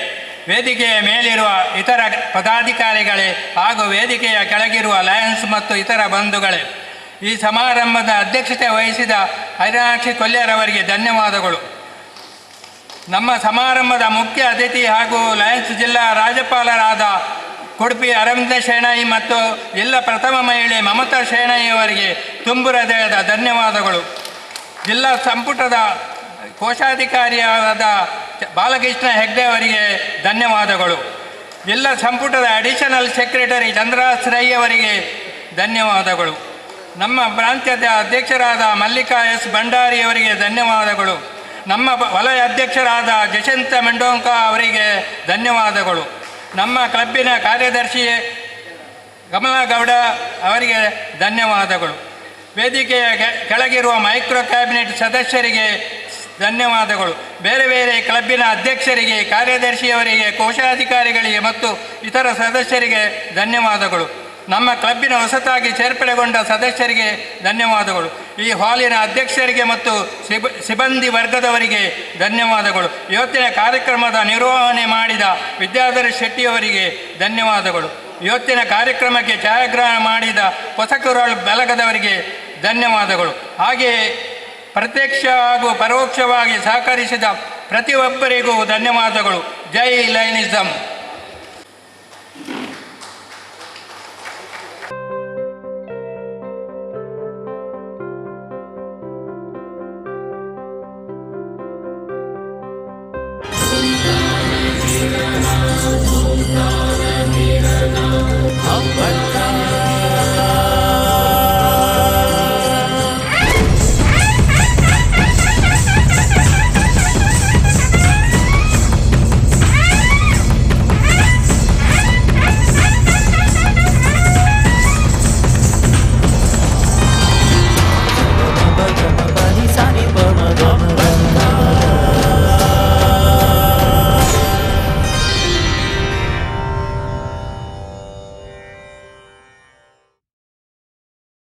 ವೇದಿಕೆಯ ಮೇಲಿರುವ ಇತರ ಪದಾಧಿಕಾರಿಗಳೇ ಹಾಗೂ ವೇದಿಕೆಯ ಕೆಳಗಿರುವ ಲಯನ್ಸ್ ಮತ್ತು ಇತರ ಬಂಧುಗಳೇ, ಈ ಸಮಾರಂಭದ ಅಧ್ಯಕ್ಷತೆ ವಹಿಸಿದ ಹರಿಣಾಕ್ಷಿ ಕೊಲ್ಯರವರಿಗೆ ಧನ್ಯವಾದಗಳು. ನಮ್ಮ ಸಮಾರಂಭದ ಮುಖ್ಯ ಅತಿಥಿ ಹಾಗೂ ಲಯನ್ಸ್ ಜಿಲ್ಲಾ ರಾಜ್ಯಪಾಲರಾದ ಉಡುಪಿ ಅರವಿಂದ ಶೇಣೈ ಮತ್ತು ಜಿಲ್ಲಾ ಪ್ರಥಮ ಮಹಿಳೆ ಮಮತಾ ಶೇಣೈಯವರಿಗೆ ತುಂಬು ಹೃದಯದ ಧನ್ಯವಾದಗಳು. ಜಿಲ್ಲಾ ಸಂಪುಟದ ಕೋಶಾಧಿಕಾರಿಯಾದ ಬಾಲಕೃಷ್ಣ ಹೆಗ್ಡೆ ಅವರಿಗೆ ಧನ್ಯವಾದಗಳು. ಜಿಲ್ಲಾ ಸಂಪುಟದ ಅಡಿಷನಲ್ ಸೆಕ್ರೆಟರಿ ಚಂದ್ರಾಸ್ ರೈ ಅವರಿಗೆ ಧನ್ಯವಾದಗಳು. ನಮ್ಮ ಪ್ರಾಂತ್ಯದ ಅಧ್ಯಕ್ಷರಾದ ಮಲ್ಲಿಕಾ ಎಸ್ ಭಂಡಾರಿ ಅವರಿಗೆ ಧನ್ಯವಾದಗಳು. ನಮ್ಮ ವಲಯ ಅಧ್ಯಕ್ಷರಾದ ಜಶಂತ ಮೆಂಡೋಂಕ ಅವರಿಗೆ ಧನ್ಯವಾದಗಳು. ನಮ್ಮ ಕ್ಲಬ್ಬಿನ ಕಾರ್ಯದರ್ಶಿ ಕಮಲಾಗೌಡ ಅವರಿಗೆ ಧನ್ಯವಾದಗಳು. ವೇದಿಕೆಯ ಕೆಳಗಿರುವ ಮೈಕ್ರೋ ಕ್ಯಾಬಿನೆಟ್ ಸದಸ್ಯರಿಗೆ ಧನ್ಯವಾದಗಳು. ಬೇರೆ ಬೇರೆ ಕ್ಲಬ್ಬಿನ ಅಧ್ಯಕ್ಷರಿಗೆ, ಕಾರ್ಯದರ್ಶಿಯವರಿಗೆ, ಕೋಶಾಧಿಕಾರಿಗಳಿಗೆ ಮತ್ತು ಇತರ ಸದಸ್ಯರಿಗೆ ಧನ್ಯವಾದಗಳು. ನಮ್ಮ ಕ್ಲಬ್ಬಿನ ಹೊಸತಾಗಿ ಸೇರ್ಪಡೆಗೊಂಡ ಸದಸ್ಯರಿಗೆ ಧನ್ಯವಾದಗಳು. ಈ ಹಾಲಿನ ಅಧ್ಯಕ್ಷರಿಗೆ ಮತ್ತು ಸಿಬ್ಬಂದಿ ವರ್ಗದವರಿಗೆ ಧನ್ಯವಾದಗಳು. ಇವತ್ತಿನ ಕಾರ್ಯಕ್ರಮದ ನಿರ್ವಹಣೆ ಮಾಡಿದ ವಿದ್ಯಾಧರ ಶೆಟ್ಟಿಯವರಿಗೆ ಧನ್ಯವಾದಗಳು. ಇವತ್ತಿನ ಕಾರ್ಯಕ್ರಮಕ್ಕೆ ಛಾಯಾಗ್ರಹಣ ಮಾಡಿದ ಹೊಸಕುರಳ್ ಬೆಳಗದವರಿಗೆ ಧನ್ಯವಾದಗಳು. ಹಾಗೆಯೇ ಪ್ರತ್ಯಕ್ಷ ಹಾಗೂ ಪರೋಕ್ಷವಾಗಿ ಸಹಕರಿಸಿದ ಪ್ರತಿಯೊಬ್ಬರಿಗೂ ಧನ್ಯವಾದಗಳು. ಜೈ ಲಯನಿಸಂ. Thank you.